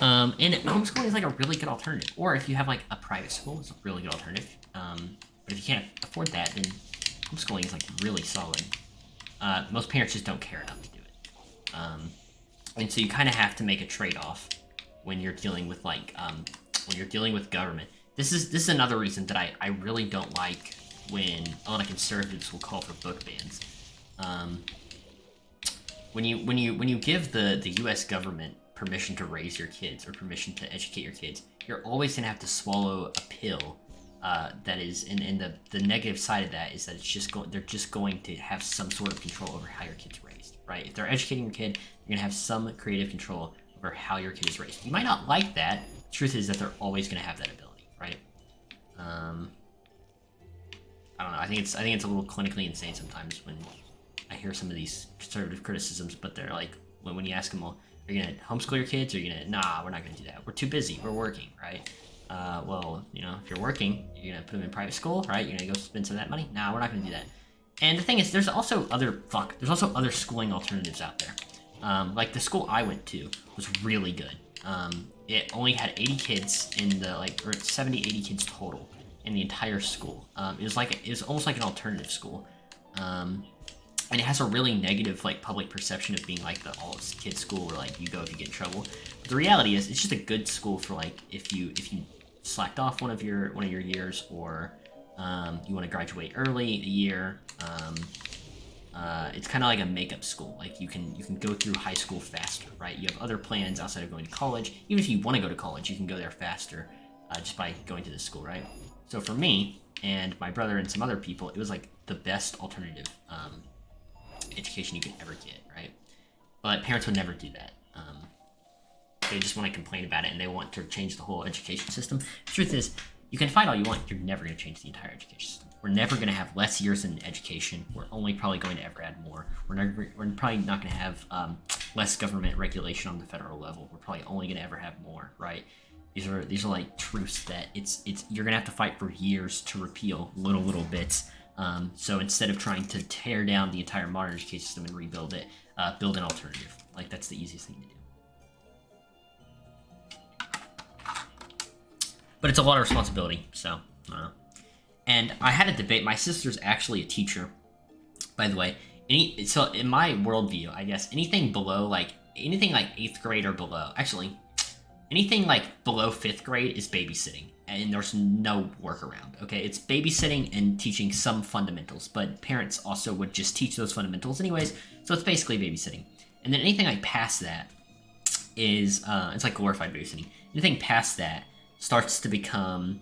And homeschooling is like a really good alternative. Or if you have like a private school, it's a really good alternative. But if you can't afford that, then homeschooling is like really solid. Most parents just don't care enough to do it. And so you kind of have to make a trade-off when you're dealing with like, when you're dealing with government. This is another reason that I really don't like when a lot of conservatives will call for book bans. When you give the U.S. government permission to raise your kids or permission to educate your kids, you're always gonna have to swallow a pill. That is, and the negative side of that is that they're just going to have some sort of control over how your kid's raised, right? If they're educating your kid, you're gonna have some creative control over how your kid is raised. You might not like that. The truth is that they're always gonna have that ability, right? I don't know. I think it's a little clinically insane sometimes when I hear some of these conservative criticisms, but they're like, when you ask them, well, are you gonna homeschool your kids, or are you gonna, nah, we're not gonna do that. We're too busy. We're working, right? Well, you know, if you're working, you're gonna put them in private school, right? You're gonna go spend some of that money. Nah, we're not gonna do that. And the thing is, there's also other schooling alternatives out there. Like the school I went to was really good. It only had 80 kids in the or 70, 80 kids total in the entire school. It was almost like an alternative school. And it has a really negative like public perception of being like the all kids school where like you go if you get in trouble. But the reality is it's just a good school for like if you slacked off one of your years, or you want to graduate early a year. It's kind of like a makeup school. Like you can go through high school faster, right? You have other plans outside of going to college. Even if you want to go to college, you can go there faster just by going to this school, right? So for me and my brother and some other people, it was like the best alternative education you could ever get, right? But parents would never do that. They just want to complain about it, and they want to change the whole education system. The truth is, you can fight all you want, you're never going to change the entire education system. We're never going to have less years in education. We're only probably going to ever add more. We're probably not going to have less government regulation on the federal level. We're probably only going to ever have more, right? These are like truths that you're going to have to fight for years to repeal little bits. So instead of trying to tear down the entire modern education system and rebuild it, build an alternative. Like, that's the easiest thing to do. But it's a lot of responsibility, so, I don't know. And I had a debate. My sister's actually a teacher, by the way. So in my worldview, I guess, anything like 8th grade or below, actually, anything like below 5th grade is babysitting. And there's no workaround, okay? It's babysitting and teaching some fundamentals, but parents also would just teach those fundamentals anyways, so it's basically babysitting. And then anything like past that is, it's like glorified babysitting. Anything past that starts to become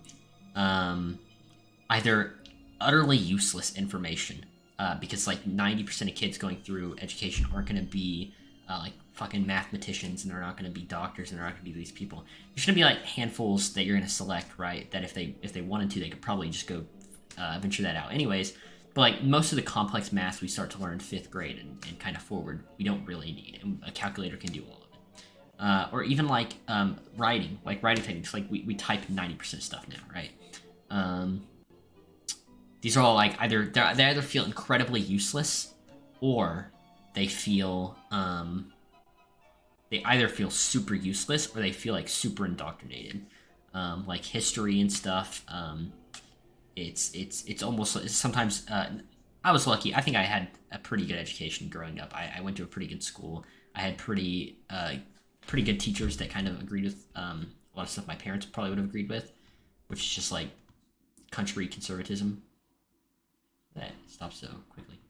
either utterly useless information, because like 90% of kids going through education aren't going to be like fucking mathematicians, and they're not going to be doctors, and they're not going to be these people. There's going to be like handfuls that you're going to select, right? That if they wanted to, they could probably just go venture that out anyways. But like most of the complex math we start to learn in 5th grade and kind of forward, we don't really need, and a calculator can do all of it. Or even like writing techniques. Like we type 90% of stuff now, right? These are all like they either feel incredibly useless, or they feel they either feel super useless or they feel like super indoctrinated. Like history and stuff. It's almost sometimes. I was lucky. I think I had a pretty good education growing up. I went to a pretty good school. I had pretty good teachers that kind of agreed with a lot of stuff my parents probably would have agreed with, which is just like country conservatism. That stops so quickly.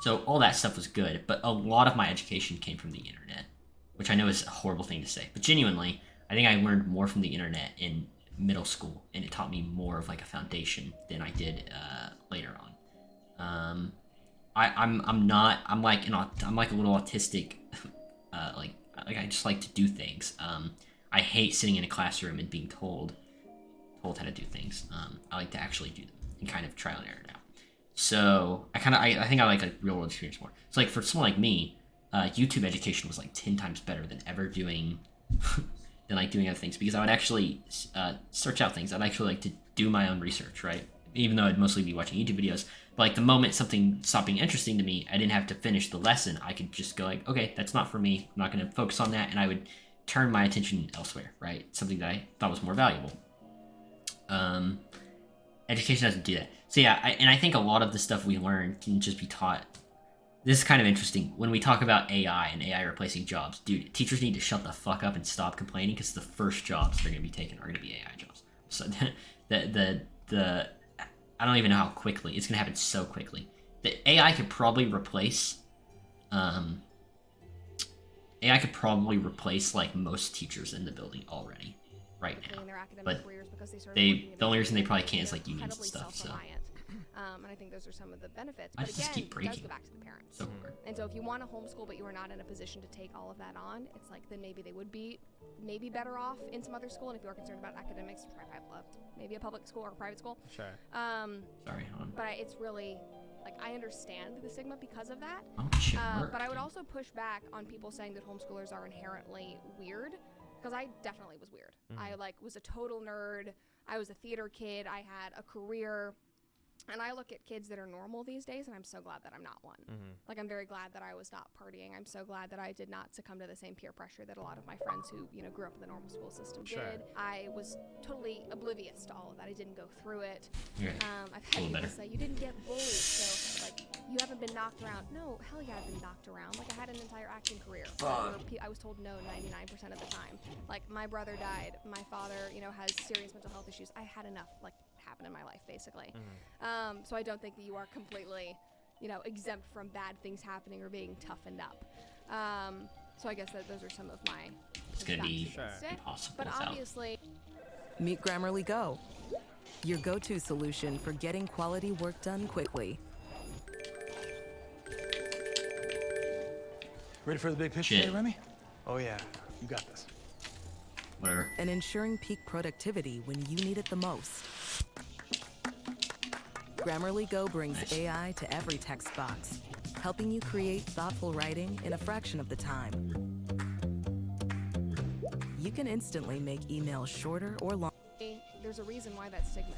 So all that stuff was good, but a lot of my education came from the internet, which I know is a horrible thing to say, but genuinely, I think I learned more from the internet in middle school, and it taught me more of like a foundation than I did later on. I'm like a little autistic, like I just like to do things. I hate sitting in a classroom and being told how to do things. I like to actually do them and kind of trial and error now. So I think I like a real world experience more. So like for someone like me, YouTube education was like 10 times better than ever doing than like doing other things, because I would actually search out things. I'd actually like to do my own research, right? Even though I'd mostly be watching YouTube videos. But like the moment something stopped being interesting to me, I didn't have to finish the lesson. I could just go like, okay, that's not for me. I'm not going to focus on that, and I would turn my attention elsewhere, right? Something that I thought was more valuable. Education doesn't do that. So yeah, I think a lot of the stuff we learn can just be taught. This is kind of interesting. When we talk about AI and AI replacing jobs, dude, teachers need to shut the fuck up and stop complaining, because the first jobs they're going to be taking are going to be AI jobs. So the I don't even know how quickly. It's going to happen so quickly. The AI could probably replace like most teachers in the building already right now. In their academic But careers, because they started the working only reason they independently, probably can't is they're like unions and totally stuff. So self-reliant. And I think those are some of the benefits. I But just again, keep it does breaking. go back to the parents. so hard. And so if you want to homeschool but you are not in a position to take all of that on, it's like then maybe they would be better off in some other school. And if you are concerned about academics, try maybe a public school or a private school. Sure. Sorry, hon. But it's really, like, I understand the stigma because of that. Oh, shit, work. But I would also push back on people saying that homeschoolers are inherently weird, because I definitely was weird. I was a total nerd. I was a theater kid. I had a career. And I look at kids that are normal these days, and I'm so glad that I'm not one. Like, I'm very glad that I was not partying. I'm so glad that I did not succumb to the same peer pressure that a lot of my friends who, grew up in the normal school system did. I was totally oblivious to all of that. I didn't go through it. Yeah. I've had people say, you didn't get bullied, so, like, you haven't been knocked around. No, hell yeah, I've been knocked around. Like, I had an entire acting career. I was told no 99% of the time. Like, my brother died. My father, has serious mental health issues. I had enough, like, happen in my life, basically. So I don't think that you are completely, exempt from bad things happening or being toughened up. So I guess that those are some of my. It's gonna be pushbacks. impossible But without. obviously, Meet Grammarly Go, your go-to solution for getting quality work done quickly. Ready for the big picture, Shit. today, Remy? Oh yeah, you got this. Whatever. And ensuring peak productivity when you need it the most. Grammarly Go brings Nice. AI to every text box, helping you create thoughtful writing in a fraction of the time. You can instantly make emails shorter or longer. there's a reason why that stigma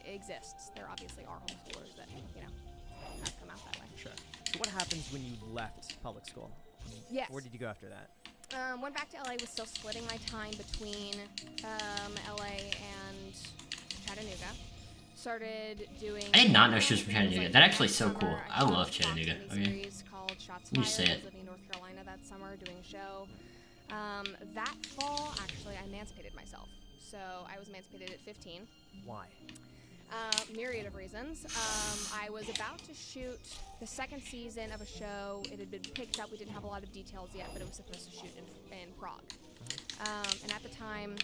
exists. There obviously are homeschoolers that, have come out that way. Sure. So what happens when you left public school? Yes. Where did you go after that? Went back to LA, was still splitting my time between LA and Chattanooga. Started doing. I did not know she was from Chattanooga. like That actually is so last cool. summer, I love shot a Chattanooga. Okay. miniseries called Shots You Fired. say I it. was living in North Carolina that summer doing a show. That fall, actually, I emancipated myself. So I was emancipated at 15. Why? Myriad of reasons. I was about to shoot the second season of a show. It had been picked up. We didn't have a lot of details yet, but it was supposed to shoot in Prague. And at the time,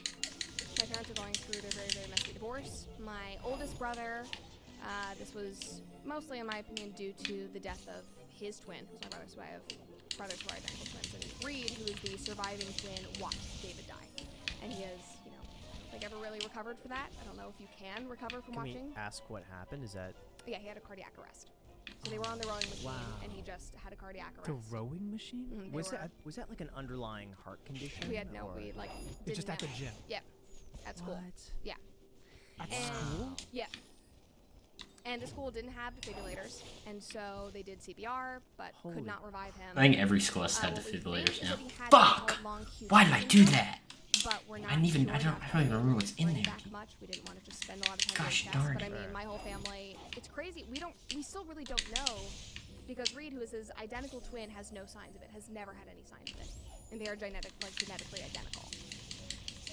my parents were going through their very, very messy divorce. My oldest brother, this was mostly, in my opinion, due to the death of his twin, who's my brother, so I have brothers who are identical twins. And Reed, who is the surviving twin, watched David die. And he has, ever really recovered for that. I don't know if you can recover from Can watching. we ask what happened? Is that... Yeah, he had a cardiac arrest. So they were on the rowing machine, and he just had a cardiac arrest. The rowing machine? Mhm, Was that like an underlying heart condition? We had no, or- we, It's didn't just at the have- gym. Yep, at school. What? Yeah. At And- school? Yeah. And the school didn't have defibrillators, and so they did CPR, but Holy could not revive him. I think every school has to have What we think defibrillators is now. that he had Fuck! something called long Q Why did I do syndrome, that? But we're not I don't even sure remember what's in running there. back much. We didn't want to just spend a lot of time Gosh doing tests, darn. but I mean, my whole family, it's crazy. We still really don't know, because Reed, who is his identical twin, has no signs of it, has never had any signs of it, and they are genetically identical.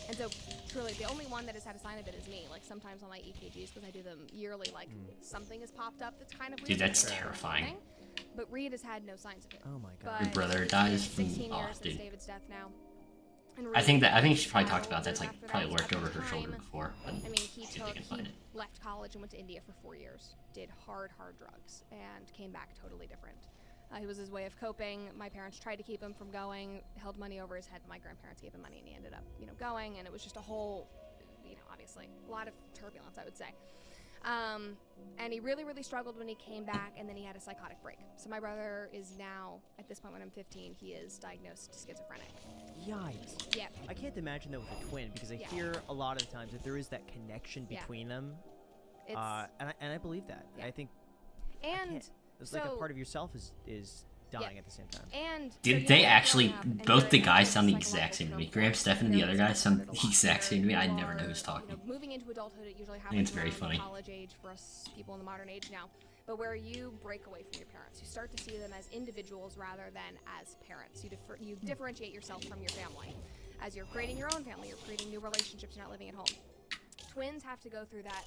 And so, truly, the only one that has had a sign of it is me. Like, sometimes on my EKGs, because I do them yearly, something has popped up that's kind of weird. Dude, that's like, terrifying. something. But Reed has had no signs of it. Oh my But god. Your brother it's dies been from- 16 oh, years since dude. David's death now. And I think Reed she probably had talked about that's older like after that. probably At worked the over her shoulder time, before. But I mean, he see if they can find it. left college and went to India for 4 years, did hard drugs, and came back totally different. It was his way of coping. My parents tried to keep him from going, held money over his head. My grandparents gave him money, and he ended up, going. And it was just a whole, obviously, a lot of turbulence, I would say. And he really, really struggled when he came back, and then he had a psychotic break. So my brother is now, at this point when I'm 15, he is diagnosed schizophrenic. Yikes. Yep. I can't imagine that with a twin, because I Yeah. hear a lot of the times that there is that connection Yeah. between them. It's, And I believe that. Yeah. I think and it's like a so- part of yourself is dying Yeah. at the same time. And Dude, so, they growing actually, up and both the hearing guys about sound the psychological exact same to me. trauma, Graham Stephan and the other guy parents sound started a the lot exact same to me. I where never know you who's are, talking. moving into adulthood, it usually think it's happens very around funny. the college age for us people in the modern age now. But where you break away from your parents, you start to see them as individuals rather than as parents. You differentiate yourself from your family. As you're creating your own family, you're creating new relationships, you're not living at home. Twins have to go through that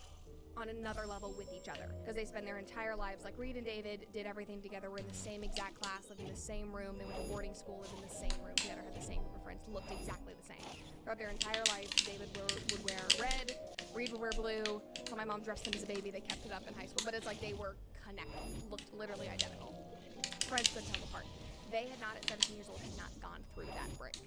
on another level with each other, because they spend their entire lives, like Reed and David did everything together, were in the same exact class, lived in the same room, they went to boarding school, lived in the same room together, had the same group of friends, looked exactly the same. Throughout their entire life, David would wear red, Reed would wear blue. So my mom dressed him as a baby, they kept it up in high school, but it's like they were connected, looked literally identical. Friends couldn't tell them apart. They had not, at 17 years old, had not gone through that break.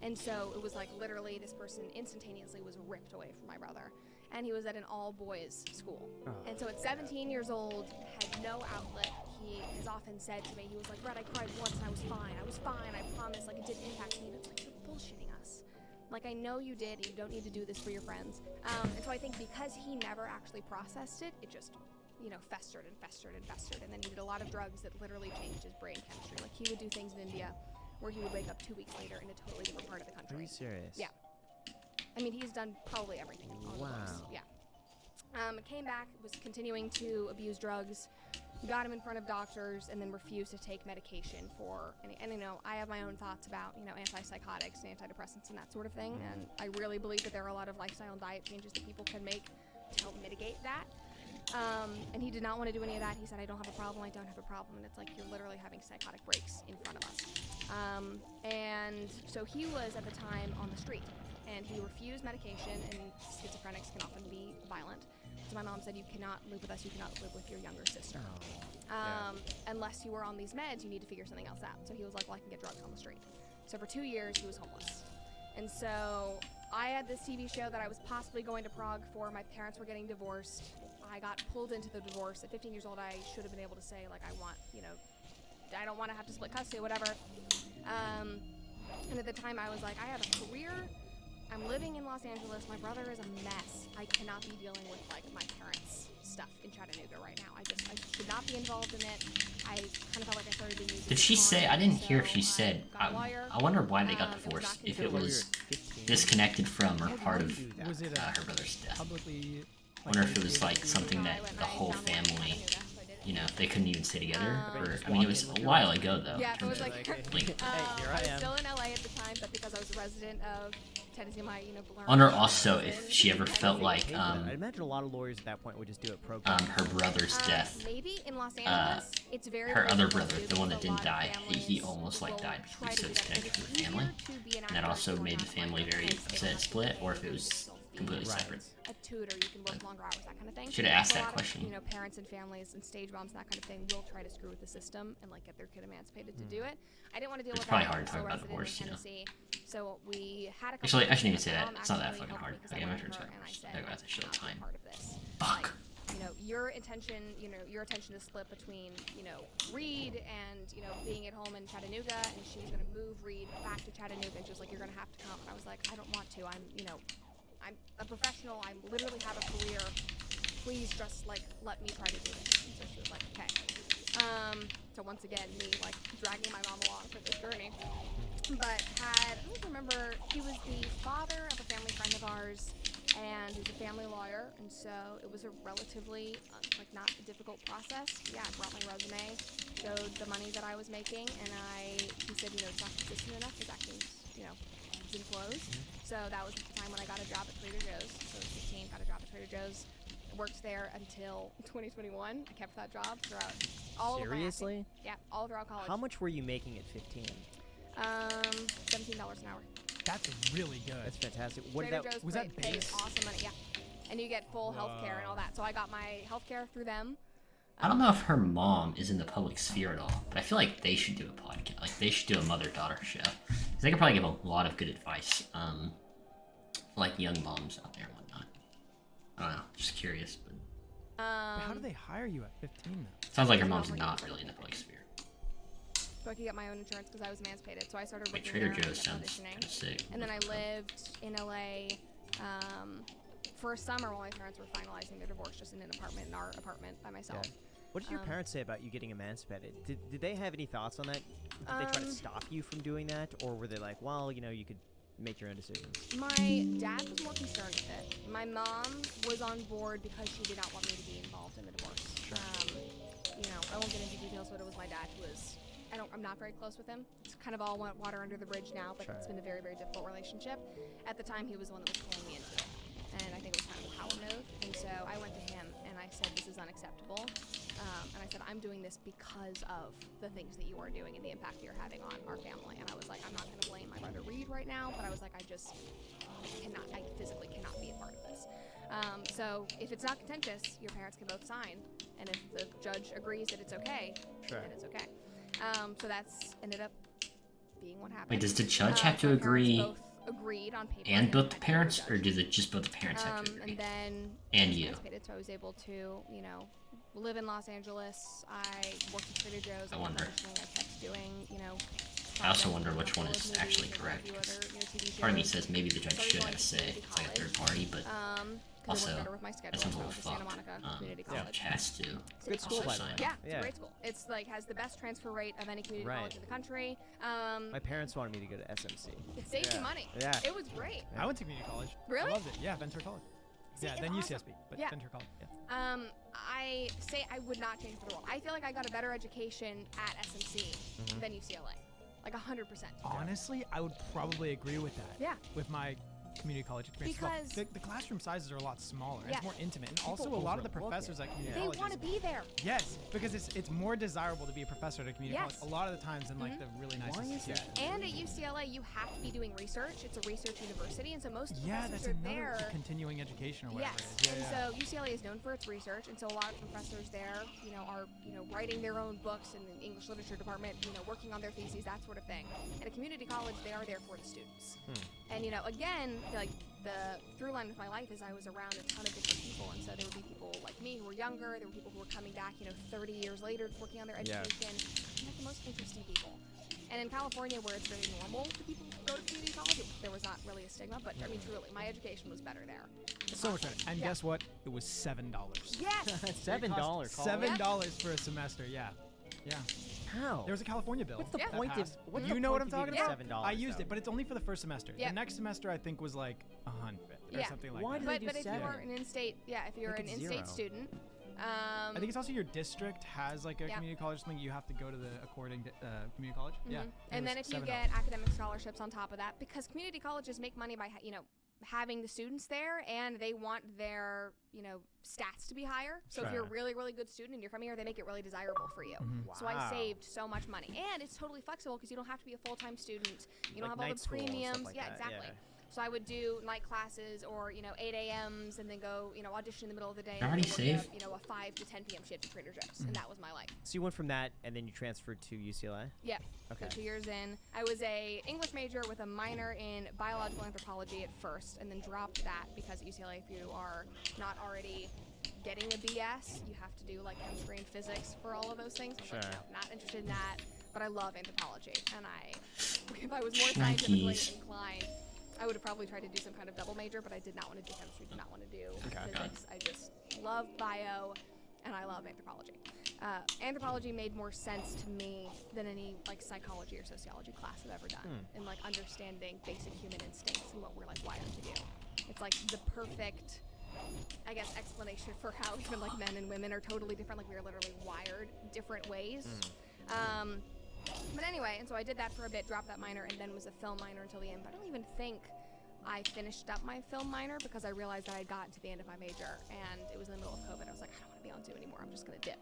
And so it was like literally this person instantaneously was ripped away from my brother. And he was at an all-boys school. And so at 17 years old, had no outlet. He has often said to me, he was like, Brett, I cried once and I was fine. I was fine, I promise. Like, it didn't impact me. And it's like, you're bullshitting us. Like, I know you did, and you don't need to do this for your friends. And so I think because he never actually processed it, it just, festered and festered and festered. And then he did a lot of drugs that literally changed his brain chemistry. Like, he would do things in India where he would wake up 2 weeks later in a totally different part of the country. Are you serious? Yeah. I mean, he's done probably everything on the books. Wow. Yeah. Came back, was continuing to abuse drugs, got him in front of doctors, and then refused to take medication for. And I have my own thoughts about antipsychotics and antidepressants and that sort of thing. And I really believe that there are a lot of lifestyle and diet changes that people can make to help mitigate that. And he did not want to do any of that. He said, I don't have a problem, I don't have a problem. And it's like, you're literally having psychotic breaks in front of us. And so he was at the time on the street, and he refused medication, and schizophrenics can often be violent. So my mom said, you cannot live with us, you cannot live with your younger sister. Unless you were on these meds, you need to figure something else out. So he was like, well, I can get drugs on the street. So for 2 years, he was homeless. And so I had this TV show that I was possibly going to Prague for. My parents were getting divorced. I got pulled into the divorce. At 15 years old, I should have been able to say, like, I don't want to have to split custody, whatever. And at the time, I was like, I have a career. I'm living in Los Angeles. My brother is a mess. I cannot be dealing with, like, my parents' stuff in Chattanooga right now. I should not be involved in it. I kind of felt like I started being used. Did she say? I didn't hear if she said. I wonder why they got divorced. If it was disconnected from or part of Was it her brother's death. publicly? I wonder if it was like something that the whole family, they couldn't even stay together. Or I mean, it was a while ago though. Yeah, in it was terms like, of, like here I I was am. still in LA at the time, but because I was a resident of Tennessee, my, wonder also if she ever felt like I imagine a lot of lawyers at that point would just do it pro. her brother's death. Maybe in Los Angeles, it's very Her other difficult brother, to the one that because a didn't lot of die, he families almost like will died because try he was to so do that. disconnected It's from the family. easier to be an And that actor also or made the not family like very because they upset don't split, or if have it was to completely Right. separate. a tutor, you can work longer hours, that kind of thing. Should have asked So a that lot question. Of, parents and families and stage moms and that kind of thing will try to screw with the system and like get their kid emancipated to do it. I didn't want to deal It's with probably that. hard to I'm talk still about resident divorce, in Tennessee. So we had a couple Actually, I shouldn't even meetings. say My that. mom It's not that actually fucking helped hard. me 'cause Okay, I I'm went not to sure her and I it's said, talk about this shit all the "I'm not time. part of this. Fuck. Like, your attention, your attention is split between, Reed and, being at home in Chattanooga, and she was going to move Reed back to Chattanooga, and she was like, you're going to have to come. And I was like, I don't want to. I'm a professional. I literally have a career. Please just, let me try to do this. And so she was like, okay. So once again, me, dragging my mom along for this journey. But I don't remember, he was the father of a family friend of ours, and he's a family lawyer, and so it was a relatively, not a difficult process. Yeah, I brought my resume, showed the money that I was making, and he said, it's not consistent enough, his actions, ebbs and flows. So that was the time when I got a job at Trader Joe's. So I was 15, got a job at Trader Joe's. Worked there until 2021. I kept that job throughout all of my Seriously? acting. Yeah, all throughout college. How much were you making at 15? $17 an hour. That's really good. That's fantastic. What Trader did Joe's was that pays base? awesome money, yeah. And you get full health care and all that. So I got my health care through them. I don't know if her mom is in the public sphere at all, but I feel like they should do a podcast. Like, they should do a mother-daughter show. 'Cause they could probably give a lot of good advice, for, young moms out there and whatnot. I don't know, just curious, but... But how do they hire you at 15 though? Sounds like her mom's not really in the public sphere. So I could get my own insurance because I was emancipated. So I started Like, working Trader there Joe's and sounds auditioning. kind of sick. And then I lived in LA for a summer while my parents were finalizing their divorce, just in an apartment, in our apartment by myself. Yeah. What did your parents say about you getting emancipated? Did they have any thoughts on that? Did they try to stop you from doing that? Or were they like, well, you could make your own decisions? My dad was more concerned with it. My mom was on board because she did not want me to be involved in the divorce. Sure. I won't get into details, but it was my dad who was... I'm not very close with him. It's kind of all went water under the bridge now, but it's been a very, very difficult relationship. At the time, he was the one that was pulling me into it. And I think it was kind of a power move. And so I went to him and I said, this is unacceptable. And I said, I'm doing this because of the things that you are doing and the impact that you're having on our family. And I was like, I'm not going to blame my brother Reed right now, but I was like, I physically cannot be a part of this. So if it's not contentious, your parents can both sign. And if the judge agrees that it's okay, then it's okay. So that's ended up being what happened. Wait, does the judge have to my parents agree both agreed on paper and both the I parents, judge. or just both the parents have to agree? And then And I was you. emancipated, so I was able to, live in Los Angeles. I worked at Trader Joe's. I kept wonder. auditioning, I kept doing, I also projects wonder for a which one couple is of actually movies and a correct. few 'Cause other, TV part of me shows. says maybe the judge Started should going have to say community it's like a third college. party, but 'Cause it also worked better with my schedule. that sounds a so I little went to Santa fucked. Monica Community The College. judge has to. City Good school, also by the sign. way. Yeah, it's Yeah. a great school. It's has the best transfer rate of any community Right. college in the country. My parents wanted me to go to SMC. It saved Yeah. you money. Yeah. It was great. I went to community college. Really? I loved it. Yeah, Ventura College. See, Yeah, it's then awesome. UCSB, but Yeah. Ventura College. Yeah. I say I would not change for the world. I feel like I got a better education at SMC than UCLA. Like 100%. Honestly, I would probably agree with that. Yeah. With my community college experience. Well, Because- the classroom sizes are a lot smaller. Yeah. It's more intimate. And also, a lot of the professors at community They colleges. want to be there. Yes, because it's more desirable to be a professor at a community Yes. college a lot of the times than the really nice Why is institutions. that? And at UCLA, you have to be doing research. It's a research university, and so most Yeah, professors that's are another there. continuing education or whatever Yes, it is. and Yeah, so UCLA is known for its research, and so a lot of professors there, are, writing their own books in the English literature department, working on their theses, that sort of thing. At a community college, they are there for the students. And again, like the through line of my life is I was around a ton of different people, and so there would be people like me who were younger. There were people who were coming back, 30 years later, working on their Yeah. education. And like the most interesting people. And in California, where it's very normal for people to go to community college, there was not really a stigma. But I mean, truly, my education was better there. So much better. And Yeah. guess what? It was $7. Yes. $7. $7 for a semester. Yeah. Yeah. How? There was a California bill. What's the that point of passed. what's You the know what point I'm of talking even about? $7? I used though? it, but it's only for the first semester. Yeah. The next semester I think was like 100 or Yeah. something like Why that. do they But if you seven? were an in-state, if you're Make an it in-state zero. student, I think it's also your district has like a Yeah. community college thing. You have to go to the according to community college. Yeah. and then if you get academic scholarships on top of that, because community colleges make money by having the students there, and they want their stats to be higher. So if you're a Sure. really, really good student and you're from here, they make it really desirable for you. So I Wow. saved so much money, and it's totally flexible because you don't have to be a full-time student. You don't Like have all night the school and stuff premiums. like Yeah, that, exactly. yeah. So I would do night classes or, 8 a.m.s and then go, audition in the middle of the day. Already and then work saved? a 5 to 10 p.m. shift at Trader Joe's, and that was my life. So you went from that, and then you transferred to UCLA? Yeah. Okay. So 2 years in, I was a English major with a minor in biological anthropology at first, and then dropped that because at UCLA, if you are not already getting a BS, you have to do like chemistry and physics for all of those things. I was like, Sure. no, not interested in that, but I love anthropology, and if I was more scientifically inclined, I would have probably tried to do some kind of double major, but I did not want to do chemistry, did not want to do physics. I just love bio, and I love anthropology. Anthropology made more sense to me than any like psychology or sociology class I've ever done, in like understanding basic human instincts and what we're like wired to do. It's like the perfect, I guess, explanation for how even like men and women are totally different. Like we are literally wired different ways. But anyway, and so I did that for a bit, dropped that minor, and then was a film minor until the end. But I don't even think I finished up my film minor because I realized that I'd gotten to the end of my major, and it was in the middle of COVID. I was like, I don't want to be on Zoom anymore. I'm just going to dip.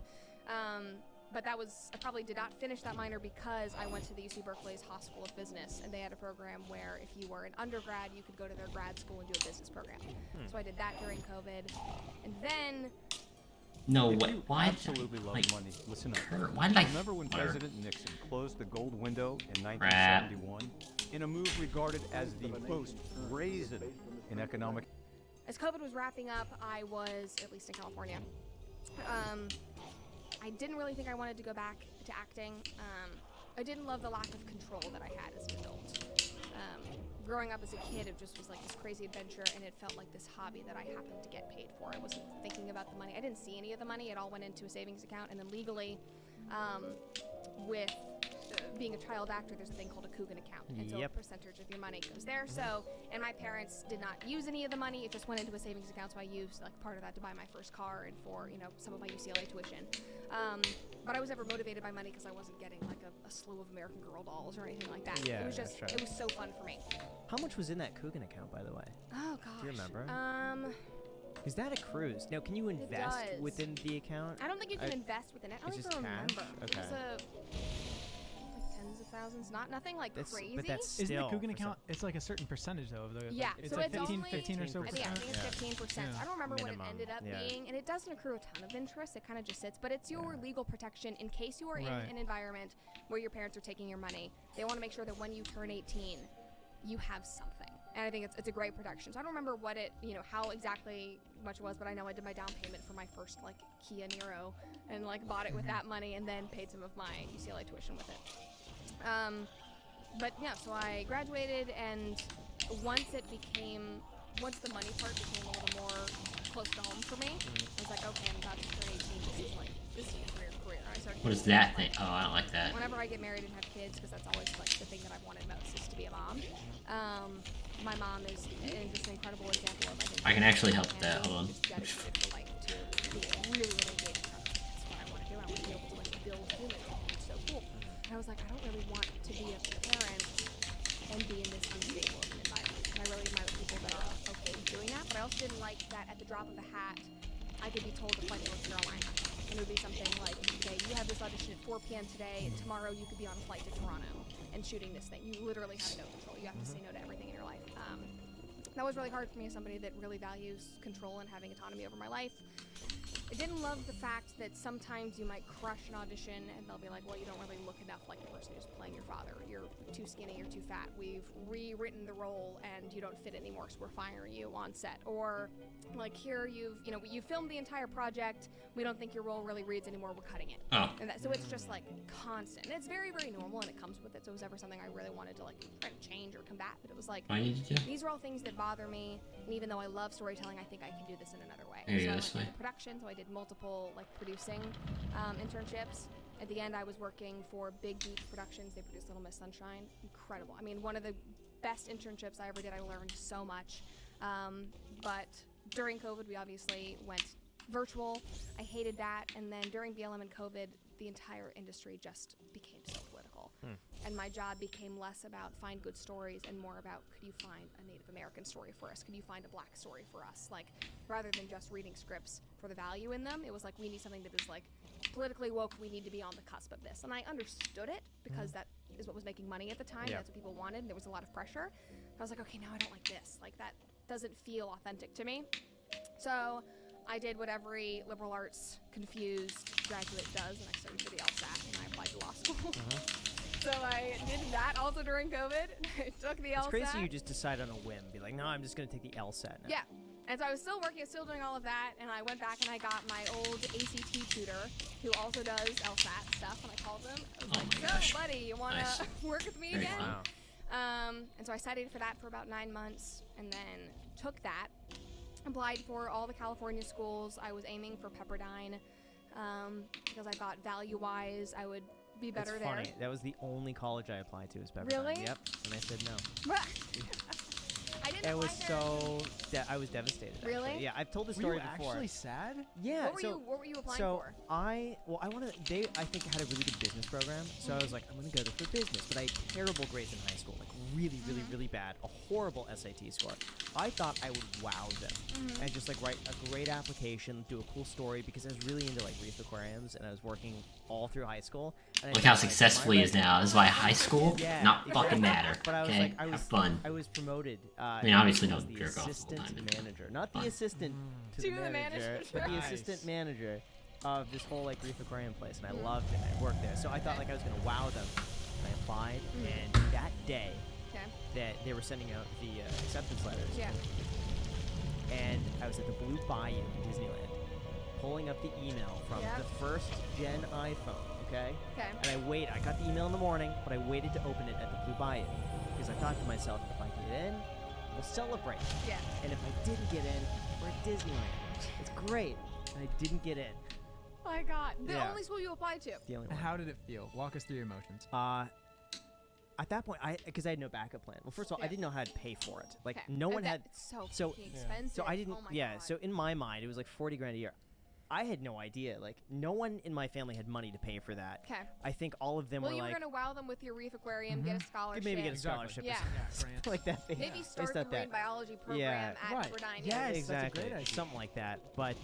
But I probably did not finish that minor because I went to the UC Berkeley's Haas School of Business, and they had a program where if you were an undergrad, you could go to their grad school and do a business program. So I did that during COVID, and then... No, If what? you Why? absolutely love like, money, listen up. Kurt, why did I? Remember when whatever. President Nixon closed the gold window in 1971 in a move regarded as the most brazen in economic... As COVID was wrapping up, I was, at least in California, I didn't really think I wanted to go back to acting. I didn't love the lack of control that I had as an adult. Growing up as a kid, it just was like this crazy adventure, and it felt like this hobby that I happened to get paid for. I wasn't thinking about the money. I didn't see any of the money. It all went into a savings account, and then legally, with being a child actor, there's a thing called a Coogan account, and so a percentage of your money goes there. So, and my parents did not use any of the money. It just went into a savings account, so I used like part of that to buy my first car and for some of my UCLA tuition. But I was never motivated by money because I wasn't getting like a slew of American Girl dolls or anything like that. Yeah, it was just that's right. it was so fun for me. How much was in that Coogan account, by the way? Oh gosh. Do you remember? Is Is that a cruise? Now, can you invest does. within the account? I don't think you can invest within it. I don't it's even just cash? remember. Okay. It was like tens of thousands, nothing like crazy. But that's Isn't still the Coogan for account? It's like a certain percentage though of the. Yeah, It's so like it's 15, only 15 or so I think percent. it's 15%. Yeah. I don't remember Minimum, what it ended up yeah. being, and it doesn't accrue a ton of interest. It kind of just sits, but it's your legal protection in case you are in Right. an environment where your parents are taking your money. They want to make sure that when you turn 18, you have something. And I think it's a great protection. So I don't remember what it, how exactly much it was, but I know I did my down payment for my first like Kia Niro and like bought it with that money and then paid some of my UCLA tuition with it. But yeah, so I graduated, and once the money part became a little more close to home for me, I was like, okay, I'm about to turn 18. This is a career. And I started What is thinking that about, thing? Oh, I don't like that. Whenever I get married and have kids, because that's always like the thing that I've wanted most is to be a mom. My mom is just an incredible example of, I think, I can actually help and that. Hold on. just dedicated for life to being really, really engaged. That's what I want to do. I want to be able to like build humans. It's so cool. And I was like, I don't really want to be a parent and be in this unstable of an environment. And I really admire people that are okay with doing that. But I also didn't like that at the drop of a hat, I could be told to fly to North Carolina. And it would be something like, okay, you have this audition at 4 p.m. today, and tomorrow you could be on a flight to Toronto and shooting this thing. You literally have no control. You have to say no to everything in your life. That was really hard for me as somebody that really values control and having autonomy over my life. I didn't love the fact that sometimes you might crush an audition and they'll be like, well, you don't really look enough like the person who's playing your father. You're too skinny, you're too fat. We've rewritten the role and you don't fit anymore, so we're firing you on set. Or like here you filmed the entire project. We don't think your role really reads anymore. We're cutting it. Oh. And so it's just like constant. And it's very, very normal and it comes with it. So it was ever something I really wanted to like try to change or combat. But it was like, What did you do? these are all things that bother me, and even though I love storytelling, I think I can do this in another way. There you So go, I this went way. into production, so I did multiple like producing internships. At the end, I was working for Big Beach Productions. They produced Little Miss Sunshine. Incredible. I mean, one of the best internships I ever did. I learned so much. But during COVID, we obviously went virtual. I hated that. And then during BLM and COVID, the entire industry just became so political. And my job became less about find good stories and more about could you find a Native American story for us? Could you find a black story for us? Like, rather than just reading scripts for the value in them, it was like, we need something that is like politically woke. We need to be on the cusp of this. And I understood it because is what was making money at the time. Yeah. That's what people wanted. And there was a lot of pressure. I was like, okay, now I don't like this. Like, that doesn't feel authentic to me. So I did what every liberal arts confused graduate does, and I studied for the LSAT, and I applied to law school. So I did that also during COVID. I took the LSAT. It's crazy you just decide on a whim. Be like, no, I'm just going to take the LSAT now. Yeah. And so I was still working, still doing all of that, and I went back and I got my old ACT tutor, who also does LSAT stuff, and I called him. I was like, my gosh. so, buddy, you want to Nice. work with me Very again? fun. And so I studied for that for about 9 months, and then took that, applied for all the California schools. I was aiming for Pepperdine, because I thought value-wise I would be better It's there. funny. That was the only college I applied to was Pepperdine. Really? Yep. And I said no. I didn't It was apply there. so. I was devastated. actually. Really? Yeah, I've told the Were story you before. actually sad? Yeah. What were you applying so for? I wanted. They I think had a really good business program. So I was like, I'm gonna go there for business. But I had terrible grades in high school, like really, really, really bad. A horrible SAT score. I thought I would wow them and just like write a great application, do a cool story because I was really into like reef aquariums and I was working all through high school. And I Look thought, how like, successful he my is now. This is why high school Yeah, not fucking exactly. matter. But I was Okay, like, have fun. I was promoted. I mean, obviously as don't the jerk off the whole assistant time, but manager, not fun. the assistant to To the the manager, manager, but the Nice. assistant manager of this whole like reef aquarium place, and I loved it. I worked there, so I thought like I was gonna wow them. I applied, and that day Okay. that they were sending out the acceptance letters, Yeah. and I was at the Blue Bayou in Disneyland, pulling up the email from Yep. the first gen iPhone. Okay. Okay. And I got the email in the morning, but I waited to open it at the Blue Bayou because I thought to myself, if I get in, we'll celebrate. Yeah. And if I didn't get in, we're at Disneyland. It's great. And I didn't get in. My God. The Yeah. only school you applied to. The only And one. how did it feel? Walk us through your emotions. At that point, because I had no backup plan. Well, first of all, I Yeah. didn't know how to pay for it. Like, Okay. no one had. It's so, so- fucking expensive. So I didn't. Oh my yeah. God. So in my mind, it was like 40 grand a year. I had no idea. Like, no one in my family had money to pay for that. Okay. I think all of them Well, were you were like, gonna wow them with your reef aquarium, get a scholarship. maybe get a Exactly. scholarship Yeah. or something grant. like that. Maybe It's start the not marine that. biology program Yeah, at right. Pepperdine. Yes, that's a exactly. great idea. Something like that. But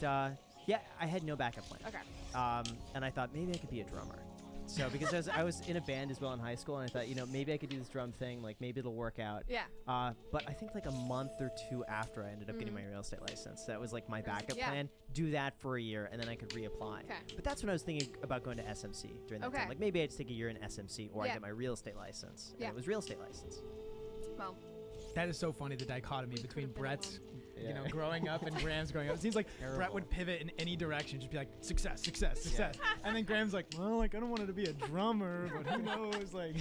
yeah, I had no backup plan. Okay. And I thought maybe I could be a drummer. So because I was in a band as well in high school, and I thought, maybe I could do this drum thing. Like maybe it'll work out. Yeah. But I think like a month or two after I ended up getting my real estate license, that was like my backup Yeah. plan. Do that for a year, and then I could reapply. Okay. But that's when I was thinking about going to SMC during that Okay. time. Like maybe I'd just take a year in SMC, or I Yeah. get my real estate license. Yeah. And it was real estate license. Well, That is so funny, the dichotomy between could've been Brett's, Yeah. growing up and Graham's growing up. It seems like Brett would pivot in any direction, just be like, success, success, success. And then Graham's like, well, like, I don't want it to be a drummer, but who knows? Like,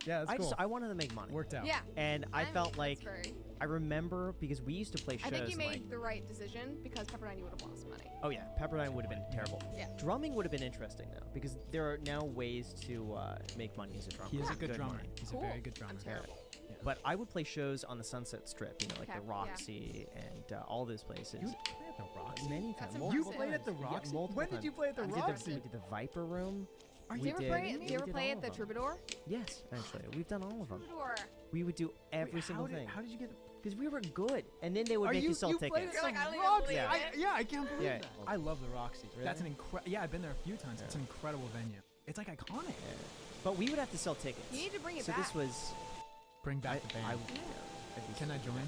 yeah, that's cool. I wanted to make money. Worked out. yeah. And I mean, felt that's like, very- I remember because we used to play shows. I think you made like, the right decision because Pepperdine you would have lost money. oh yeah, Pepperdine would have been terrible. Yeah. Drumming would have been interesting though, because there are now ways to make money as a drummer. He is a good drummer. money. He's Cool. a very good drummer. I'm terrible. But I would play shows on the Sunset Strip, like Okay, the yeah. Roxy and all those places. You played at the Roxy? Many That's times. You impressive. played at the Yeah, Roxy? multiple When did times. you play at the We Roxy? did the Viper Room. Are Do you ever We play? did- Do we you ever did play all at of the them. Troubadour? Yes, actually, we've done all of them. Troubadour. We would do every Wait, single how thing How did you get? because we were good, and then they would Are make you sell played tickets. at You're like, I the don't even Roxy? believe Yeah. it. Yeah, I can't believe Yeah. that. I love the Roxy. That's an yeah, I've been there a few times. It's an incredible venue. It's like iconic. Yeah. But we would have to sell tickets. You need to bring it so back. this was. Bring back the band. I'd be Can I join?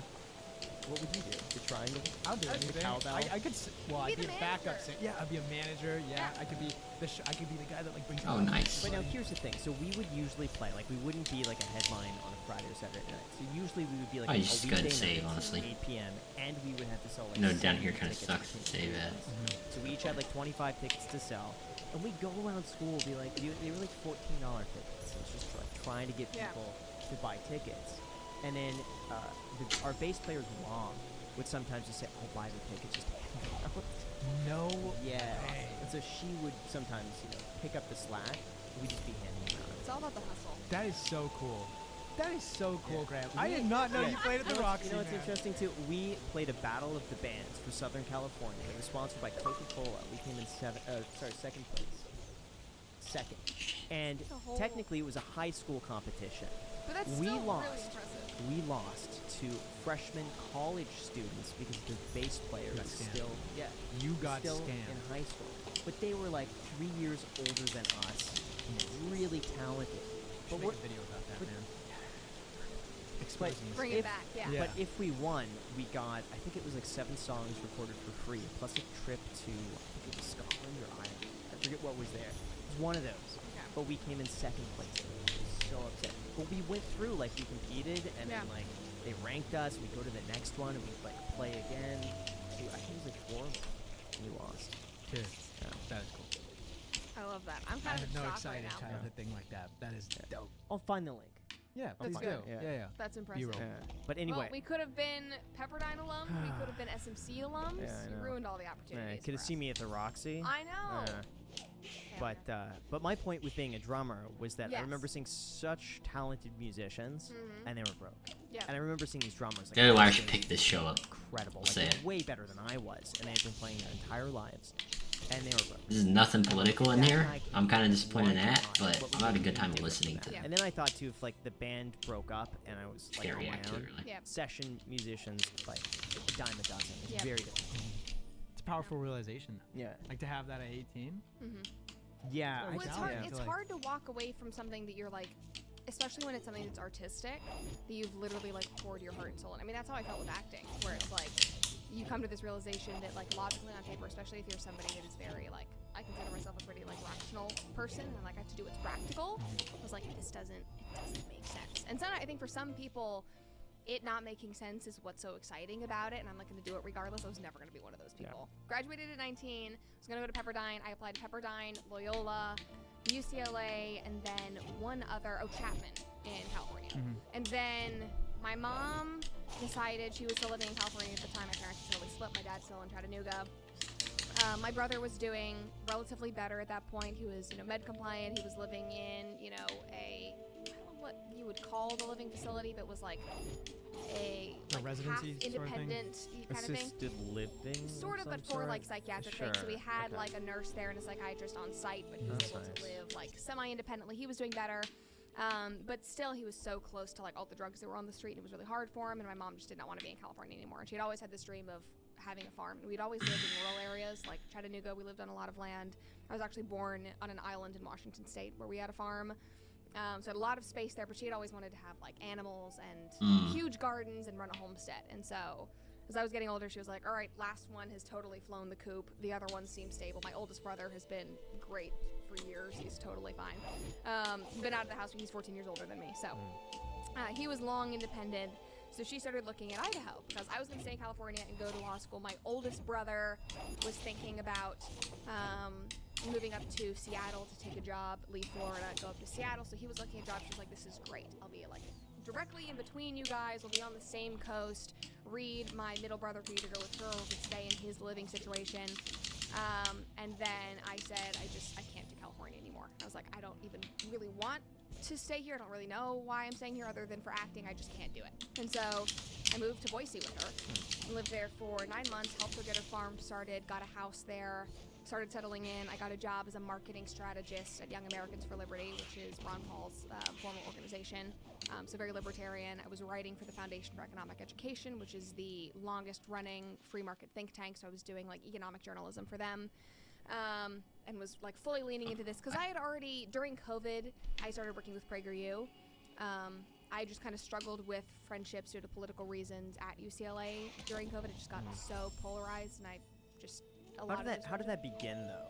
What would you do? The triangle? I'll do anything. cowbell? I could. Well, Be I'd be the a backup manager. singer. Yeah, I'd be a manager. Yeah, I could be I could be the guy that like brings. Oh, the- nice. But now here's the thing. So we would usually play like we wouldn't be like a headline on a Friday or Saturday night. So usually we would be like Oh, a you just go ahead and weekday save, night, honestly. 8 p.m. and we would have to sell like. No, down 70 here kinda tickets sucks between to save two it. days. So we each had like 25 tickets to sell, and we'd go around school be like, they were like $14 tickets. So it's just like trying to get Yeah. people to buy tickets, and then our bass player's mom would sometimes just say, "I'll buy the tickets, just hand them out." No. Yeah. way. And so she would sometimes, pick up the slack. We'd just be handing them out. It's all about the hustle. That is so cool. That is so cool, Graham. I We- did not know yeah. you played at the You know what's- Roxy. You know what's man. interesting too? We played a battle of the bands for Southern California. It was sponsored by Coca-Cola. We came in second place. Second. And It's a whole- technically it was a high school competition. But that's We still lost. really impressive. We lost to freshman college students because the bass player got is scammed. still You got still scammed. in high school. But they were like 3 years older than us and really talented. should make a video about that, man. Exposing this. Bring it back, yeah. But if we won, we got, I think it was like 7 songs recorded for free, plus a trip to, I think it was Scotland or Ireland. I forget what was there. It was one of those. Okay. But we came in 2nd place. I was so upset. But we went through, like, we competed, and then, like, they ranked us. We go to the next one, and we, like, play again. I think it was like 4 of them. And we lost. Dude, Yeah. that is cool. I love that. I'm I kind of have no shocked right excited now. childhood thing like that. That is dope. I'll find the link. Yeah, That's please do. good. Yeah. That's impressive. B-roll. But anyway. Well, we could have been Pepperdine alums. We could have been SMC alums. Yeah, I You know. ruined all the opportunities. Could have for seen us. me at the Roxy. I know. But my point with being a drummer was that I Yes. remember seeing such talented musicians, and they were broke. Yeah. And I remember seeing these drummers. Like, Daily Wire they should were pick this show up. incredible. I'll Like, say they it. were way better than I was, and they had been playing their entire lives, and they were broke. This is nothing political in That's here. like I'm kind of disappointed in one that, time, but what I'm we having a could good time do listening with to that. Yeah. And then I thought too, if like the band broke up and I was like their on my react to own, it. Like, Yeah. session musicians like a dime a dozen. It's Yeah. very different. It's a powerful realization. Yeah. Like to have that at 18. Yeah. Well, Well, it's I hard. feel It's like- hard to walk away from something that you're like, especially when it's something that's artistic, that you've literally like poured your heart and soul in. I mean, that's how I felt with acting, where it's like you come to this realization that like logically on paper, especially if you're somebody that is very like, I consider myself a pretty like rational person and like I have to do what's practical. I was like, it doesn't make sense. And so I think for some people, it not making sense is what's so exciting about it, and I'm like going to do it regardless. I was never going to be one of those people. Graduated at 19, was going to go to Pepperdine. I applied to Pepperdine, Loyola, UCLA, and then one other, Chapman in California. And then my mom decided she was still living in California at the time. My parents totally split. My dad's still in Chattanooga. My brother was doing relatively better at that point. He was, med compliant. He was living in, I don't know what you would call the living facility, but was like a like residency half sort of thing? independent kind of thing. Assisted living. Sort of, some but for sort? like psychiatric things. So we had okay. like a nurse there and a psychiatrist on site, but he was That's able nice. to live like semi-independently. He was doing better, but still he was so close to like all the drugs that were on the street. It was really hard for him, and my mom just did not want to be in California anymore. And she had always had this dream of having a farm. And we'd always lived in rural areas like Chattanooga. We lived on a lot of land. I was actually born on an island in Washington State where we had a farm. So I had a lot of space there, but she had always wanted to have like animals and huge gardens and run a homestead. And so as I was getting older, she was like, all right, last one has totally flown the coop. The other ones seem stable. My oldest brother has been great for years. He's totally fine. Been out of the house when he's 14 years older than me. So he was long independent. So she started looking at Idaho because I was going to stay in California and go to law school. My oldest brother was thinking about moving up to Seattle to take a job, leave Florida, go up to Seattle. So he was looking at jobs. She was like, this is great. I'll be like directly in between you guys. We'll be on the same coast. Reed, my middle brother, could either go with her or could stay in his living situation. And then I said, I can't do California anymore. I was like, I don't even really want to stay here. I don't really know why I'm staying here other than for acting. I just can't do it. And so I moved to Boise with her. Lived there for 9 months, helped her get her farm started, got a house there, started settling in. I got a job as a marketing strategist at Young Americans for Liberty, which is Ron Paul's former organization. So very libertarian. I was writing for the Foundation for Economic Education, which is the longest running free market think tank. So I was doing like economic journalism for them. And was like fully leaning into this because I had already, during COVID, I started working with PragerU. I just kind of struggled with friendships due to political reasons at UCLA during COVID. It just got so polarized, and I just How did that begin though?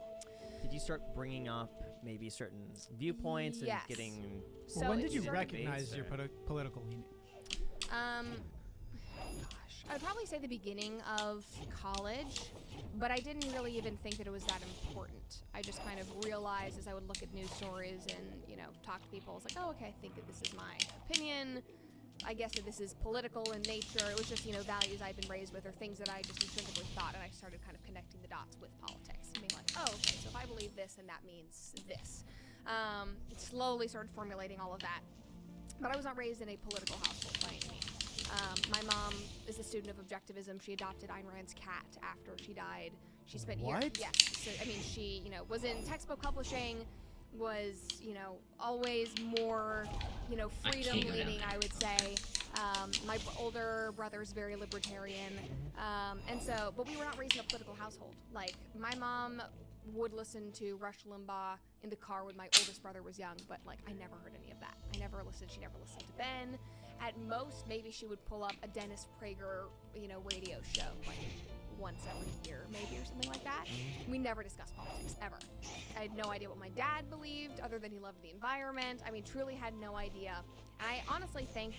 Did you start bringing up maybe certain viewpoints Yes. and getting? So when it did you started- recognize your political leaning? Gosh, I would probably say the beginning of college, but I didn't really even think that it was that important. I just kind of realized as I would look at news stories and, talk to people, I was like, oh, okay, I think that this is my opinion. I guess that this is political in nature. It was just, values I've been raised with or things that I just intrinsically thought, and I started kind of connecting the dots with politics and being like, oh, okay, so if I believe this, then that means this. Slowly started formulating all of that. But I was not raised in a political household by any means. My mom is a student of objectivism. She adopted Ayn Rand's cat after she died. She spent years. What? Yes. So, she, was in textbook publishing, was, always more, freedom can't go down leaning, there. I would say. My older brother's very libertarian. But we were not raised in a political household. Like, my mom would listen to Rush Limbaugh in the car when my oldest brother was young, but like I never heard any of that. I never listened. She never listened to Ben. At most, maybe she would pull up a Dennis Prager, radio show like once every year, maybe, or something like that. We never discussed politics ever. I had no idea what my dad believed, other than he loved the environment. I mean, truly had no idea. And I honestly think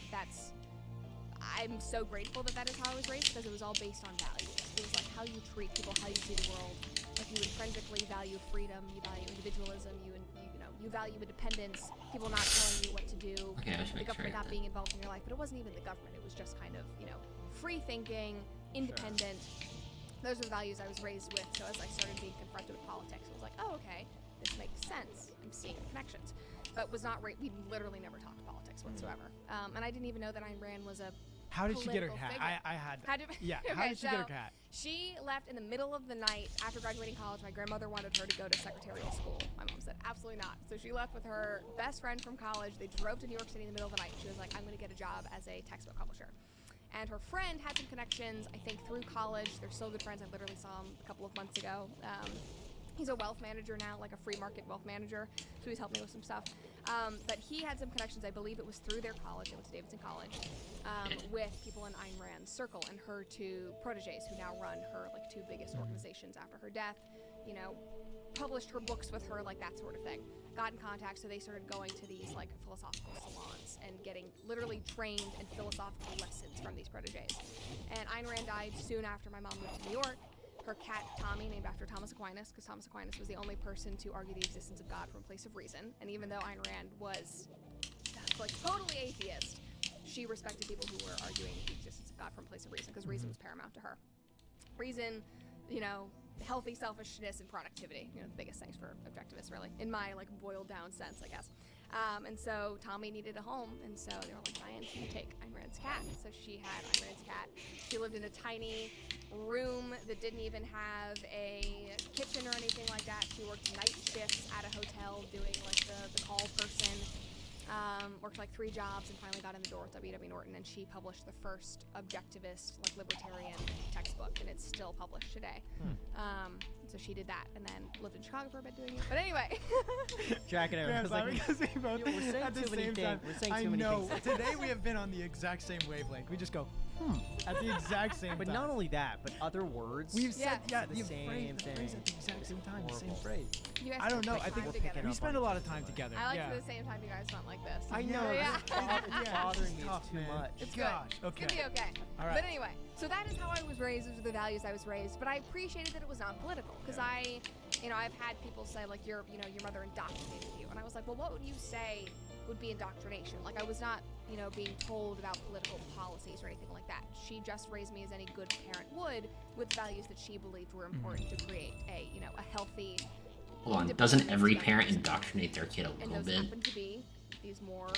I'm so grateful that is how I was raised, because it was all based on values. It was like how you treat people, how you see the world. Like you intrinsically value freedom, you value individualism, you value independence, people not telling you what to do, the government not being involved in your life. But it wasn't even the government, it was just kind of, free thinking, independent. Sure. Those are the values I was raised with. So as I started being confronted with politics, I was like, oh, okay, this makes sense. I'm seeing the connections. But we literally never talked politics whatsoever. And I didn't even know that Ayn Rand was a How did she get her cat? Figure. I had that. How did she get her cat? She left in the middle of the night after graduating college. My grandmother wanted her to go to secretarial school. My mom said, absolutely not. So she left with her best friend from college. They drove to New York City in the middle of the night. She was like, I'm going to get a job as a textbook publisher. And her friend had some connections, I think, through college. They're still good friends. I literally saw him a couple of months ago. He's a wealth manager now, like a free market wealth manager. So he's helped me with some stuff. But he had some connections, I believe it was through their college, it was Davidson College, with people in Ayn Rand's circle, and her two proteges who now run her two biggest organizations after her death, published her books with her, like that sort of thing. Got in contact, so they started going to these philosophical salons and getting literally trained in philosophical lessons from these proteges. And Ayn Rand died soon after my mom moved to New York. Her cat, Tommy, named after Thomas Aquinas, because Thomas Aquinas was the only person to argue the existence of God from a place of reason. And even though Ayn Rand was totally atheist, she respected people who were arguing the existence of God from a place of reason, because reason was paramount to her. Reason, healthy selfishness and productivity, the biggest things for objectivists, really, in my boiled down sense, I guess. And so Tommy needed a home, and so they were like, Diane, can you take Ayn Rand's cat? So she had Ayn Rand's cat. She lived in a tiny room that didn't even have a kitchen or anything like that. She worked night shifts at a hotel doing the call person. Worked 3 jobs and finally got in the door with W.W. Norton, and she published the first objectivist, libertarian textbook, and it's still published today. So she did that, and then lived in Chicago for a bit doing it. But anyway, tracking it. We're saying at the same time. We're saying too many things. Today we have been on the exact same wavelength. We just go, at the exact same But time. not only that, but other words. We've said the same the thing. phrase at the exact same time, the same Horrible. phrase. you guys I don't know. spend I think time together. we spend a lot of time together. I like yeah. at the same time you guys went like this. I know. Yeah. It's bothering me. tough, It's too man. much. It's Gosh, good. okay. It's gonna be okay. All right. But anyway, so that is how I was raised. Those are the values I was raised. But I appreciated that it was not political, because I've had people say your mother indoctrinated you, and I was like, well, what would you say would be indoctrination? I was not, being told about political policies or anything like that. She just raised me as any good parent would, with values that she believed were important to create a healthy. Hold on, doesn't every parent indoctrinate their kid a And little those bit? happen to be these more,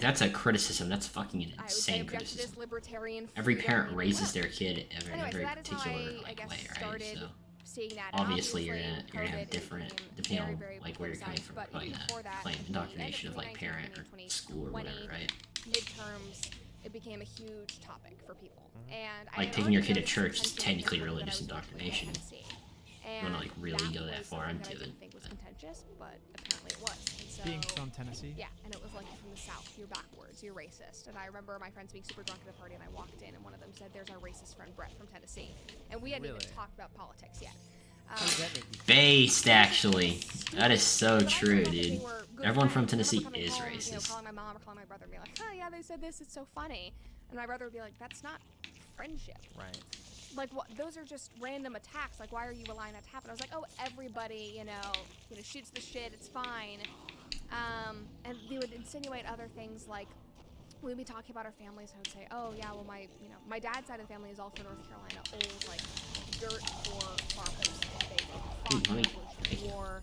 That's a criticism. That's fucking an I would say insane objectivist, criticism. libertarian. Every freedom, parent and raises love. their kid in Anyway, a so very that is how particular I guess way, right? started So seeing that. And obviously you're obviously, gonna have COVID different, became depending on very, very where you're coming politicized, from, but probably even that before that, claim the end of indoctrination of 2019, parent or 2020, school or whatever, right? Midterms, it became a huge topic for people. And I Like had taking your already kid to noticed church is the technically tension religious that I was working with in indoctrination. Tennessee. You wanna, really And go that far was into something that I it, didn't think was but- contentious, but apparently it was. And so, Being from Tennessee. yeah, and it was like, you're from the South, you're backwards, you're racist. And I remember my friends being super drunk at a party, and I walked in, and one of them said, there's our racist friend Brett from Tennessee. And we hadn't even Really? talked about politics yet. How does that make you feel? Based, actually. That is so But I true, thought that they dude. were good Everyone from friends. I Tennessee remember coming is home, racist. calling my mom or calling my brother and be like, oh yeah, they said this, it's so funny. And my brother would be like, that's not friendship. Right. What? Those are just random attacks. Why are you allowing that to happen? I was like, oh, everybody, shoots the shit. It's fine. And they would insinuate other things like, we'd be talking about our families, and I would say, oh yeah, well my dad's side of the family is all from North Carolina, old dirt poor farmers. They fought in the Revolutionary War.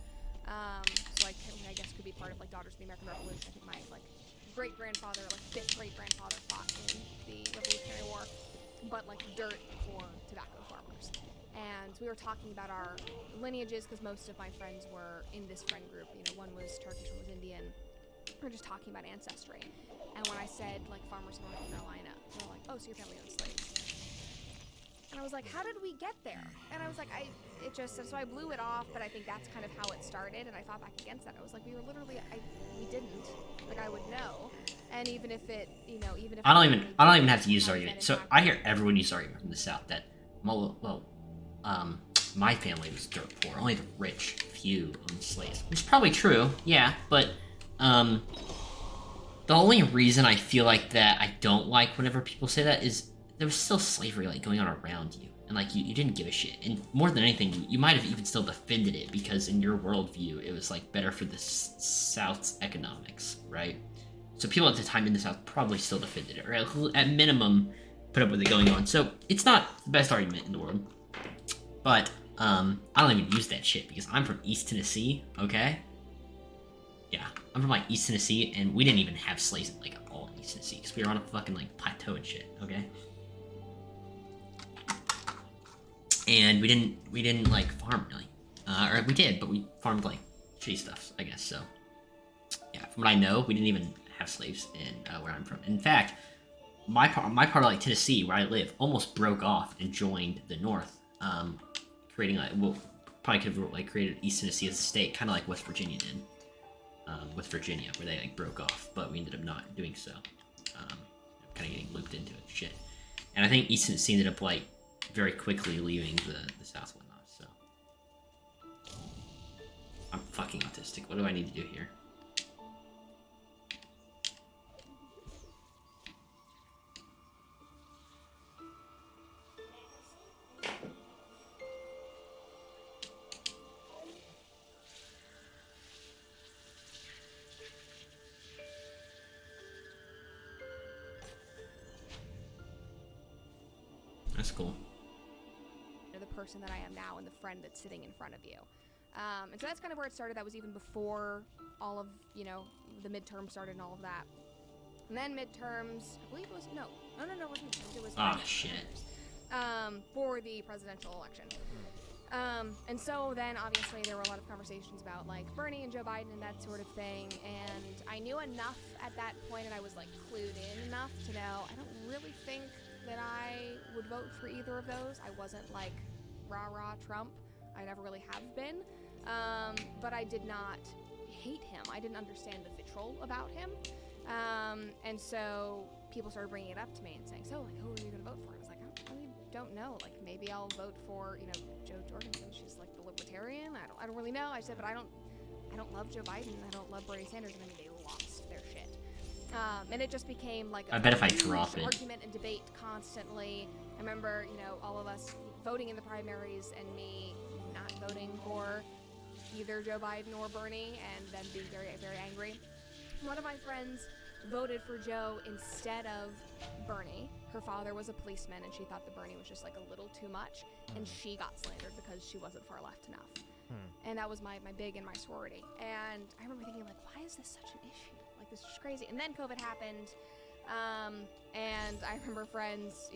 So I guess could be part of Daughters of the American Revolution. I think my great grandfather, fifth great grandfather, fought in the Revolutionary War, but dirt poor tobacco farmers. And we were talking about our lineages because most of my friends were in this friend group. One was Turkish, one was Indian. We were just talking about ancestry. And when I said farmers in North Carolina, they were like, oh, so your family owned slaves. And I was like, how did we get there? And I was like, so I blew it off, but I think that's kind of how it started, and I fought back against that. I was like, we didn't. Like, I would know. And even if it, even if... I don't even have to use argument. So I hear everyone use argument from the South that, my family was dirt poor. Only the rich few owned slaves. Which is probably true, yeah, but, the only reason I feel like that I don't like whenever people say that is there was still slavery, like, going on around you. And, like, you didn't give a shit. And more than anything, you might have even still defended it because in your worldview, it was, like, better for the South's economics, right? So people at the time in the South probably still defended it, or at minimum, put up with it going on. So it's not the best argument in the world. But, I don't even use that shit because I'm from East Tennessee, okay? Yeah, I'm from, like, East Tennessee, and we didn't even have slaves, like, at all in East Tennessee, because we were on a fucking, like, plateau and shit, okay? And we didn't, like, farm, really. Or we did, but we farmed, like, shitty stuff, I guess, so. Yeah, from what I know, we didn't even have slaves in, where I'm from. In fact, my part of, like, Tennessee, where I live, almost broke off and joined the North, creating, like, probably could have, like, created East Tennessee as a state, kind of like West Virginia did. With Virginia, where they, like, broke off, but we ended up not doing so. Kind of getting looped into it, shit. And I think East Tennessee ended up, like, very quickly leaving the South and whatnot, so. I'm fucking autistic. What do I need to do here? That's cool. The person that I am now and the friend that's sitting in front of you. And so that's kind of where it started. That was even before all of, the midterms started and all of that. And then midterms, I believe it was, no, it wasn't midterms, it was Shit. For the presidential election. And so then obviously there were a lot of conversations about like Bernie and Joe Biden and that sort of thing. And I knew enough at that point, and I was like clued in enough to know I don't really think that I would vote for either of those. I wasn't like rah-rah Trump. I never really have been. But I did not hate him. I didn't understand the vitriol about him. And so people started bringing it up to me and saying, so like, who are you going to vote for? I was like, I really don't know. Like maybe I'll vote for, Jo Jorgensen. She's like the libertarian. I don't really know. I said, but I don't love Joe Biden. I don't love Bernie Sanders. And I mean, they lost their shit. And it just became like I bet if I drop it. Argument and debate constantly. I remember, all of us voting in the primaries and me not voting for either Joe Biden or Bernie and then being very, very angry. One of my friends voted for Joe instead of Bernie. Her father was a policeman and she thought that Bernie was just like a little too much, and she got slandered because she wasn't far left enough. And that was my big in my sorority. And I remember thinking like, why is this such an issue? Like, this is crazy. And then COVID happened. And I remember friends,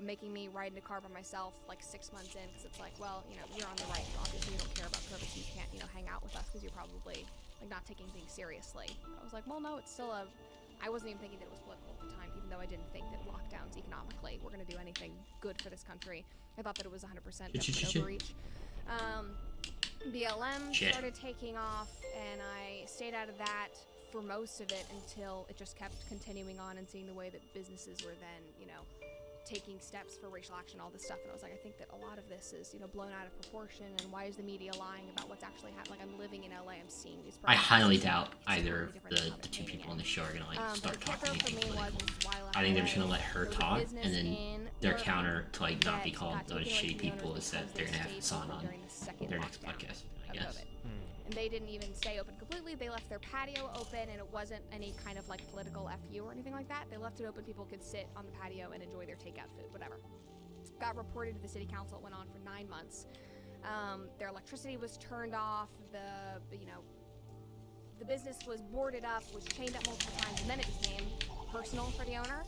making me ride in a car by myself like 6 months in, because it's like, well, you're on the right. Obviously, you don't care about COVID, so you can't, hang out with us because you're probably like not taking things seriously. I was like, well, no, it's still I wasn't even thinking that it was political at the time, even though I didn't think that lockdowns economically were going to do anything good for this country. I thought that it was 100% overreach. BLM started taking off, and I stayed out of that for most of it until it just kept continuing on and seeing the way that businesses were then, taking steps for racial action, all this stuff. And I was like, I think that a lot of this is, blown out of proportion, and why is the media lying about what's actually happening? Like, I'm living in LA, I'm seeing these I highly doubt either of the two people on the show are gonna like start talking anything political. I think they're just gonna let her talk, and then their counter to like not be called those shitty people is that they're gonna have Hassan on their next podcast, I guess. And they didn't even stay open completely. They left their patio open, and it wasn't any kind of like political FU or anything like that. They left it open. People could sit on the patio and enjoy their takeout food, whatever. Got reported to the city council. It went on for 9 months. Their electricity was turned off. The business was boarded up, was chained up multiple times, and then it became personal for the owner.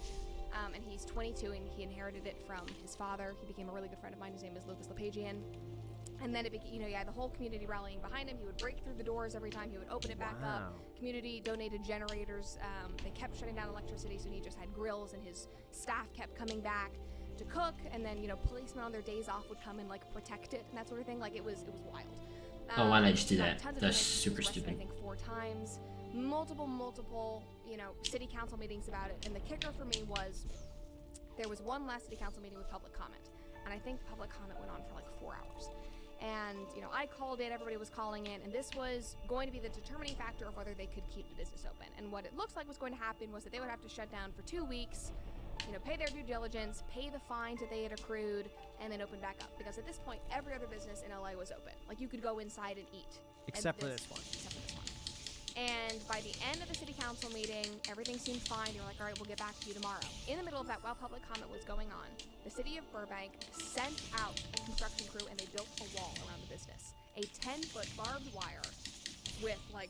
And he's 22, and he inherited it from his father. He became a really good friend of mine. His name is Lucas LePagian. And then it became, the whole community rallying behind him. He would break through the doors every time. He would open it back up. Community donated generators. They kept shutting down electricity, so he just had grills, and his staff kept coming back. to cook, and then policemen on their days off would come and like protect it and that sort of thing. Like it was wild. Oh, why did I just do that? Tons of That's donations, super was arrested, stupid. I think 4 times, multiple city council meetings about it. And the kicker for me was there was one last city council meeting with public comment, and I think public comment went on for like 4 hours. And I called in, everybody was calling in, and this was going to be the determining factor of whether they could keep the business open. And what it looks like was going to happen was that they would have to shut down for 2 weeks, pay their due diligence, pay the fines that they had accrued, and then open back up. Because at this point, every other business in LA was open. Like, you could go inside and eat. Except for this one. Except for this one. And by the end of the city council meeting, everything seemed fine. They were like, all right, we'll get back to you tomorrow. In the middle of that, while public comment was going on, the city of Burbank sent out a construction crew, and they built a wall around the business. A 10-foot barbed wire with like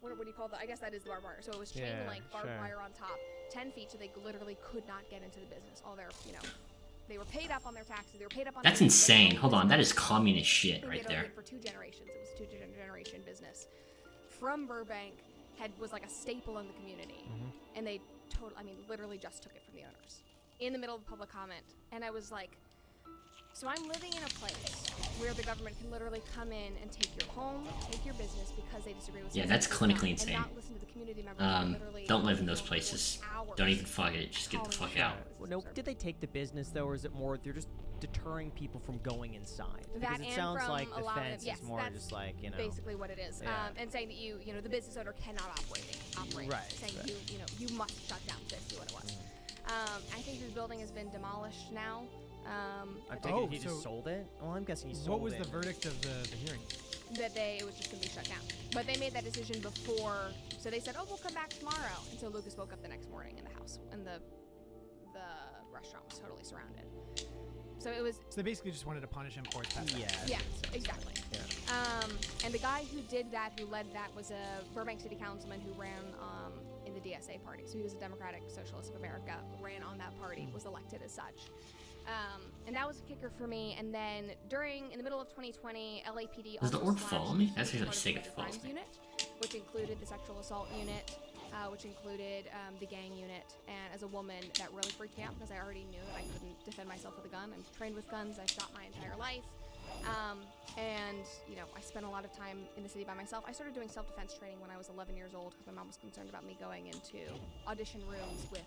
what do you call that? I guess that is the barbed wire. So it was chain link, barbed wire on top, 10 feet, so they literally could not get into the business. All their, they were paid up on their taxes. They were paid up on. That's insane. Hold on, that is communist shit right there. For 2 generations, it was a 2-generation business from Burbank. Was like a staple in the community, and they literally just took it from the owners in the middle of public comment. And I was like, so I'm living in a place where the government can literally come in and take your home, take your business because they disagree with. Yeah, that's clinically insane. And not listen to the community members. Don't live in those places. Don't even fuck it. Just get the fuck out. Well, no, did they take the business though, or is it more they're just deterring people from going inside? Because it sounds like the fence is more just like basically what it is, and saying that the business owner cannot operate. Right. Saying you must shut down. Basically what it was. I think this building has been demolished now. I'm thinking he just sold it. Well, I'm guessing he sold it. What was the verdict of the hearing? That it was just gonna be shut down. But they made that decision before, so they said, "Oh, we'll come back tomorrow." And so Lucas woke up the next morning in the house, and the restaurant was totally surrounded. So it was. So they basically just wanted to punish him for his past. Yeah, exactly. Yeah. And the guy who did that, who led that, was a Burbank City Councilman who ran in the DSA party. So he was a Democratic Socialist of America, ran on that party, was elected as such. And that was a kicker for me. And then in the middle of 2020, LAPD Does the also orb follow me? That's actually sick if it crimes follows me. unit, which included the sexual assault unit, which included the gang unit. And as a woman, that really freaked me out because I already knew that I couldn't defend myself with a gun. I'm trained with guns. I've shot my entire life. And I spent a lot of time in the city by myself. I started doing self-defense training when I was 11 years old because my mom was concerned about me going into audition rooms with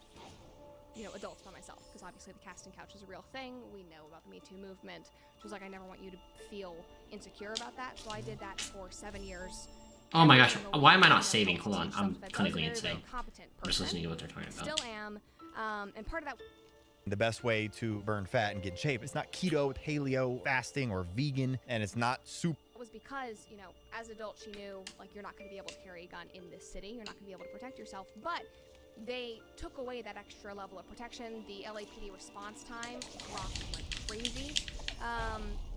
adults by myself, because obviously the casting couch is a real thing. We know about the Me Too movement. She was like, I never want you to feel insecure about that. So I did that for 7 years. Oh my gosh, why am I not saving? Hold on, I'm clinically insane. I'm just listening to what they're talking about. Still am, and part of that. The best way to burn fat and get in shape, it's not keto, paleo, fasting, or vegan, and it's not soup. Was because, as an adult, she knew, like, you're not going to be able to carry a gun in this city. You're not going to be able to protect yourself. But they took away that extra level of protection. The LAPD response time dropped like crazy.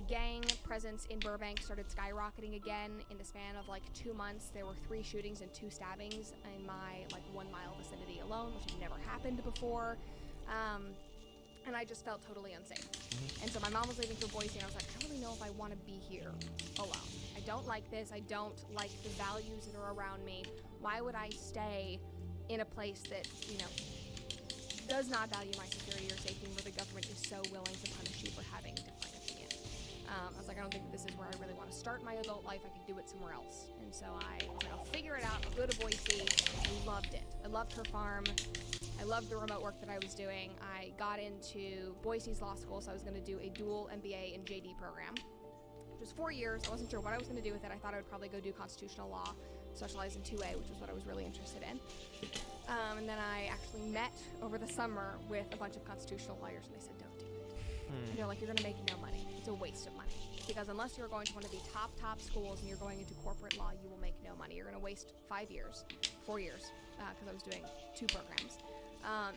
Gang presence in Burbank started skyrocketing again. In the span of like 2 months, there were 3 shootings and 2 stabbings in my 1 mile vicinity alone, which had never happened before. And I just felt totally unsafe. And so my mom was leaving for Boise, and I was like, I don't really know if I want to be here alone. I don't like this. I don't like the values that are around me. Why would I stay in a place that, does not value my security or safety, where the government is so willing to punish you for having a different opinion? I was like, I don't think this is where I really want to start my adult life. I could do it somewhere else. And so I was like, I'll figure it out. I'll go to Boise. I loved it. I loved her farm. I loved the remote work that I was doing. I got into Boise's law school, so I was going to do a dual MBA and JD program, which was 4 years. I wasn't sure what I was going to do with it. I thought I would probably go do constitutional law, specialize in 2A, which was what I was really interested in. And then I actually met over the summer with a bunch of constitutional lawyers, and they said, don't do it. They're like, you're going to make no money. It's a waste of money. Because unless you're going to one of the top schools and you're going into corporate law, you will make no money. You're going to waste 4 years, because I was doing 2 programs.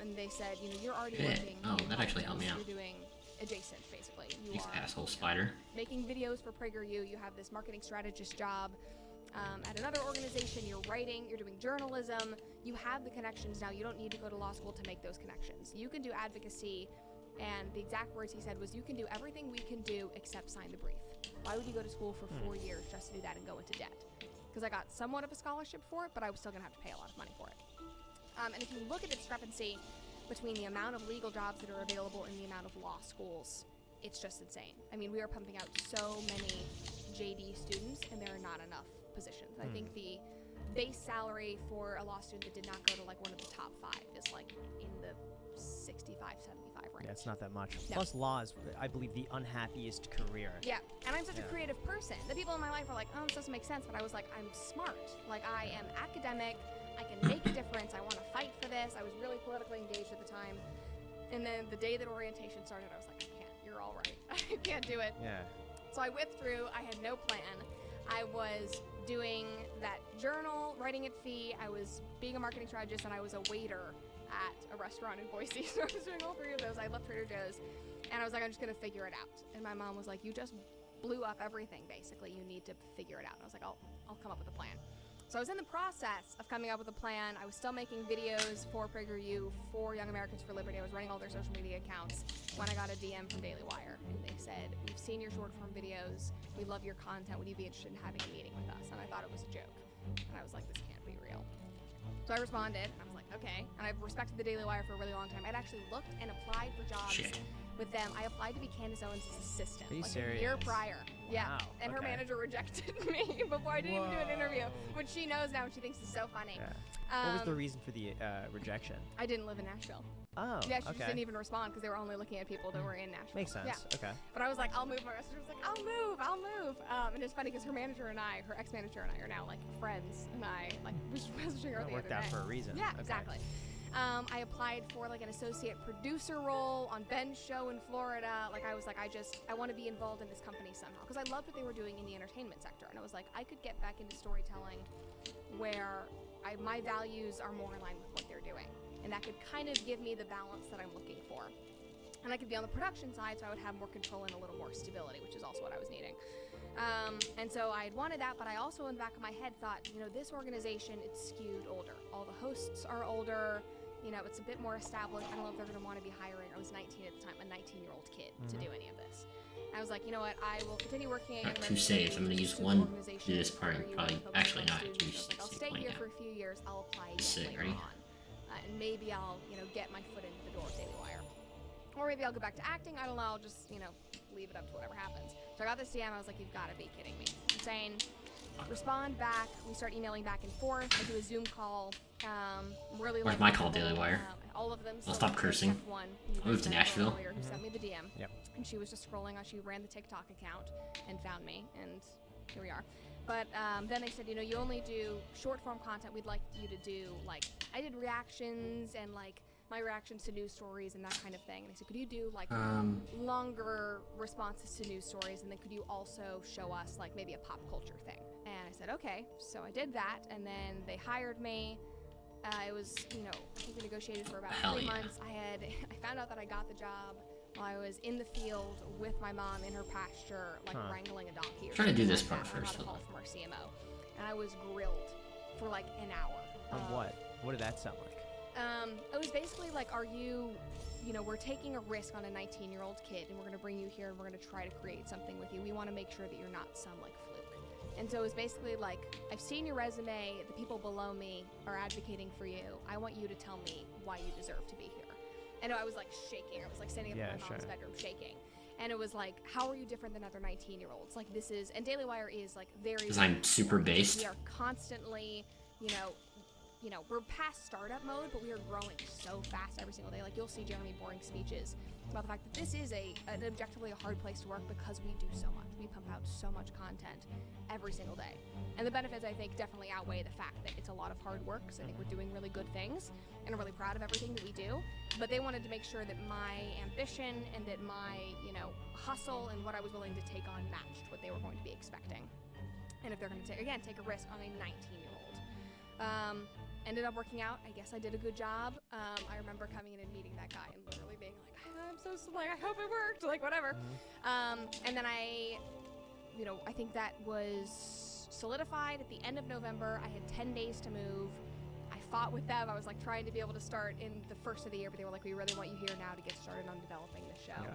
And they said, you're already working. Oh, that actually helped me out. You're doing adjacent, basically. You Thanks, are asshole spider. making videos for PragerU. You have this marketing strategist job at another organization. You're writing. You're doing journalism. You have the connections now. You don't need to go to law school to make those connections. You can do advocacy. And the exact words he said was, you can do everything we can do except sign the brief. Why would you go to school for 4 years just to do that and go into debt? Because I got somewhat of a scholarship for it, but I was still going to have to pay a lot of money for it. And if you look at the discrepancy between the amount of legal jobs that are available and the amount of law schools, it's just insane. I mean, we are pumping out so many JD students, and there are not enough positions. I think the base salary for a law student that did not go to like one of the top 5 is like in the 65, 75 range. Yeah, it's not that much. No. Plus, law is, I believe, the unhappiest career. Yeah, and I'm such a creative person. The people in my life are like, oh, this doesn't make sense, but I was like, I'm smart. Like, I am academic. I can make a difference. I want to fight for this. I was really politically engaged at the time. And then the day that orientation started, I was like, I can't. You're all right. I can't do it. Yeah. So I withdrew. I had no plan. I was doing that journal, writing at fee. I was being a marketing strategist, and I was a waiter at a restaurant in Boise. So I was doing all 3 of those. I left Trader Joe's, and I was like, I'm just going to figure it out. And my mom was like, you just blew up everything, basically. You need to figure it out. And I was like, I'll come up with a plan. So I was in the process of coming up with a plan. I was still making videos for PragerU, for Young Americans for Liberty. I was running all their social media accounts when I got a DM from Daily Wire. And they said, we've seen your short form videos. We love your content. Would you be interested in having a meeting with us? And I thought it was a joke. And I was like, this can't be real. So I responded, and I was like, okay. And I've respected the Daily Wire for a really long time. I'd actually looked and applied for jobs with them. I applied to be Candace Owens' assistant. Are you like serious? a year prior. Yeah. Wow, And her okay. manager rejected me before I didn't even do an interview, which she knows now and she thinks is so funny. Yeah. What was the reason for the rejection? I didn't live in Nashville. Oh, Yeah, she just okay. didn't even respond because they were only looking at people that were in Nashville. Makes sense. Yeah. Okay. But I was like, I'll move. My manager was like, I'll move. And it's funny because her manager and I, her ex-manager and I are now like friends, and I like was messaging her That the worked other out day. for a reason. Yeah, Okay. exactly. I applied for like an associate producer role on Ben's show in Florida. Like I was like, I want to be involved in this company somehow because I loved what they were doing in the entertainment sector, and I was like, I could get back into storytelling where my values are more in line with what they're doing, and that could kind of give me the balance that I'm looking for. And I could be on the production side, so I would have more control and a little more stability, which is also what I was needing. And so I had wanted that, but I also, in the back of my head, thought, you know, this organization, it's skewed older. All the hosts are older. You know, it's a bit more established. I don't know if they're going to want to be hiring, I was 19 at the time, a 19-year-old kid to do any of this. And I was like, you know what, I will continue working at Alright, 2 saves. I'm going to use one to do this part. Probably, actually not. 2 saves. I'll stay here for a few years. I'll apply Sick, again later ready? on. And maybe I'll, you know, get my foot into the door of Daily Wire. Or maybe I'll go back to acting. I don't know. I'll just, you know, leave it up to whatever happens. So I got this DM. I was like, you've got to be kidding me. Insane. Respond back. We start emailing back and forth. I do a Zoom call. Really Where's like my call, Daily Wire? all of them. I'll stop cursing. I'll move to Nashville. Who sent me the DM. Yep. And she was just scrolling on. She ran the TikTok account and found me, and here we are. But then they said, you know, you only do short form content. We'd like you to do like I did reactions and like my reactions to news stories and that kind of thing. And they said, could you do like longer responses to news stories, and then could you also show us like maybe a pop culture thing? And I said, okay. So I did that, and then they hired me. It was, you know, I think we negotiated for about Hell 3 yeah. months. I found out that I got the job while I was in the field with my mom in her pasture, like wrangling a donkey. Or Trying to do something this like part that. I got first, a call hold from our CMO, and I was grilled for like an hour. On what? What did that sound like? It was basically like, are you, you know, we're taking a risk on a 19-year-old kid, and we're going to bring you here, and we're going to try to create something with you. We want to make sure that you're not some like fluke. And so it was basically like, I've seen your resume, the people below me are advocating for you. I want you to tell me why you deserve to be here. And I was like shaking. I was like standing up in my mom's bedroom shaking. And it was like, how are you different than other 19-year-olds? Like this is, and Daily Wire is like very, Because I'm super based. we are constantly, you know, we're past startup mode, but we are growing so fast every single day. Like you'll see Jeremy Boring speeches about the fact that this is an objectively a hard place to work because we do so much. We pump out so much content every single day. And the benefits, I think, definitely outweigh the fact that it's a lot of hard work, because I think we're doing really good things, and I'm really proud of everything that we do. But they wanted to make sure that my ambition and that my, you know, hustle and what I was willing to take on matched what they were going to be expecting. And if they're going to take a risk on a 19-year-old. Ended up working out. I guess I did a good job. I remember coming in and meeting that guy and literally being like, I'm so like, I hope it worked, like whatever. And then I think that was solidified at the end of November. I had 10 days to move. I fought with them. I was like trying to be able to start in the first of the year, but they were like, we really want you here now to get started on developing the show. Yeah.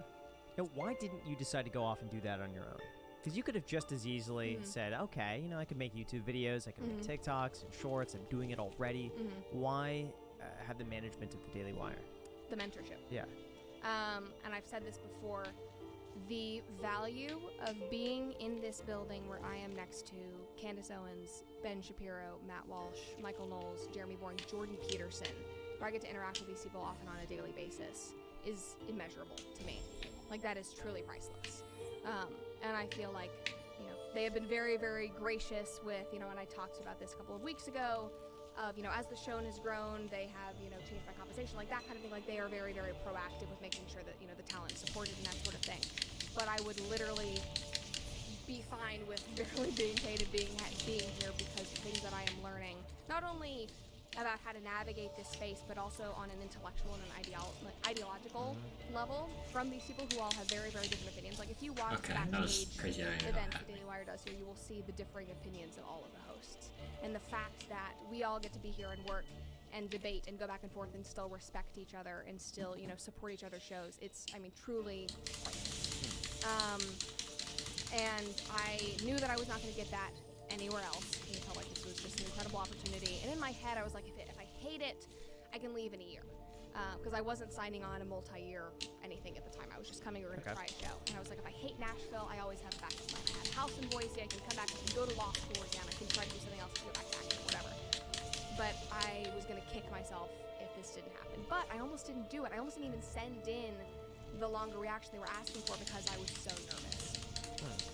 Now, why didn't you decide to go off and do that on your own? Because you could have just as easily said, okay, you know, I could make YouTube videos, I can make TikToks and shorts, I'm doing it already. Why have the management of the Daily Wire? the mentorship. Yeah. And I've said this before, the value of being in this building where I am next to Candace Owens, Ben Shapiro, Matt Walsh, Michael Knowles, Jeremy Bourne, Jordan Peterson, where I get to interact with these people often on a daily basis, is immeasurable to me. Like, that is truly priceless. And I feel like, you know, they have been very, very gracious with, you know, and I talked about this a couple of weeks ago, of, you know, as the show has grown, they have, you know, changed my compensation, like that kind of thing. Like, they are very, very proactive with making sure that, you know, the talent is supported and that sort of thing. But I would literally be fine with barely being paid and being here, because the things that I am learning, not only about how to navigate this space, but also on an intellectual and an ideological level from these people who all have very, very different opinions. Like, if you watch backstage events that Daily Wire does here, you will see the differing opinions of all of the hosts. And the fact that we all get to be here and work and debate and go back and forth and still respect each other and still, you know, support each other's shows, it's, I mean, truly and I knew that I was not going to get that anywhere else. And I felt like this was just an incredible opportunity. And in my head, I was like, if I hate it, I can leave in a year. Because I wasn't signing on a multi-year anything at the time. I was just coming over to try a show. And I was like, if I hate Nashville, I always have back to plan. I had a house in Boise. I can come back. I can go to law school again. I can try to do something else, go back to acting, whatever. But I was going to kick myself if this didn't happen. But I almost didn't do it. I almost didn't even send in the longer reaction they were asking for because I was so nervous.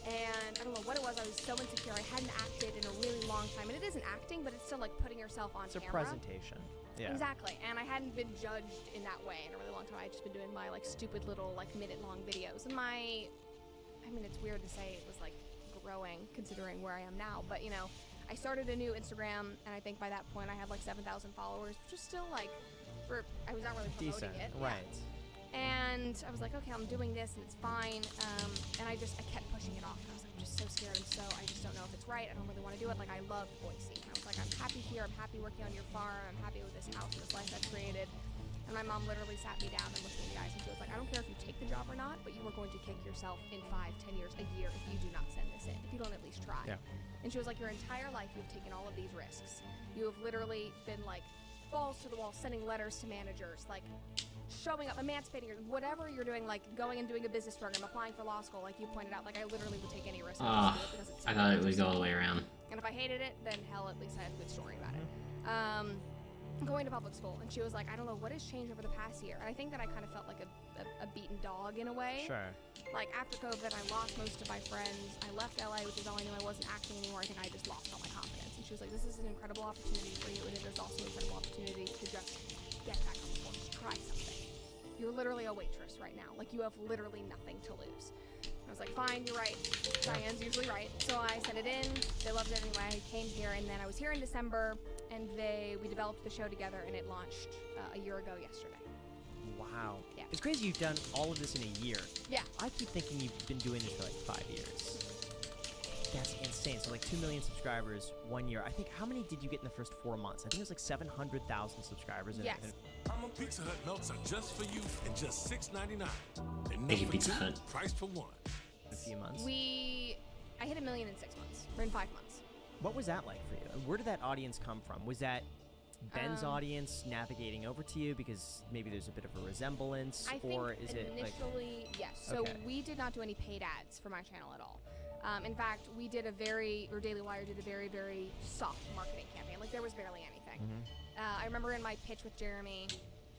And I don't know what it was. I was so insecure. I hadn't acted in a really long time. And it isn't acting, but it's still like putting yourself on camera. It's a presentation. Yeah. Exactly. And I hadn't been judged in that way in a really long time. I'd just been doing my like stupid little like minute-long videos. And I mean, it's weird to say it was like growing considering where I am now. But, you know, I started a new Instagram, and I think by that point I had like 7,000 followers, which is still like, I was not really promoting it. Right. Yeah. And I was like, okay, I'm doing this and it's fine. And I kept pushing it off. And I was like, I'm just so scared. I just don't know if it's right. I don't really want to do it. Like, I love Boise. And I was like, I'm happy here. I'm happy working on your farm. I'm happy with this house and this life I've created. And my mom literally sat me down and looked me in the eyes, and she was like, I don't care if you take the job or not, but you are going to kick yourself in 5, 10 years, a year if you do not send this in, if you don't at least try. Yeah. And she was like, your entire life you've taken all of these risks. You have literally been like balls to the wall, sending letters to managers, like showing up, emancipating, whatever you're doing, like going and doing a business program, applying for law school, like you pointed out. Like, I literally would take any risk. I thought it would go all the way around. And if I hated it, then hell, at least I had a good story about it. Going to public school, and she was like, I don't know what has changed over the past year. And I think that I kind of felt like a beaten dog in a way. Sure. Like, after COVID, I lost most of my friends. I left LA, which is all I knew. I wasn't acting anymore. I think I just lost all my confidence. And she was like, this is an incredible opportunity for you, and it is also an incredible opportunity to just get back on the floor, just try something. You're literally a waitress right now. Like, you have literally nothing to lose. I was like, fine, you're right. Diane's usually right. So I sent it in. They loved it anyway. I came here, and then I was here in December, and we developed the show together, and it launched a year ago yesterday. Wow. Yeah. It's crazy you've done all of this in a year. Yeah. I keep thinking you've been doing this for like 5 years. That's insane. So like 2 million subscribers 1 year. I think, how many did you get in the first 4 months? I think it was like 700,000 subscribers. Yes. I'm a Pizza Hut melts are just for you and just $6.99. And Thank you, Pizza Hut. Price for one. A few months. I hit 1 million in 6 months, or in 5 months. What was that like for you? Where did that audience come from? Was that Ben's audience navigating over to you because maybe there's a bit of a resemblance, I think or is it like initially, yes. So we did not do any paid ads for my channel at all. In fact, Daily Wire did a very, very soft marketing campaign. Like, there was barely anything. I remember in my pitch with Jeremy,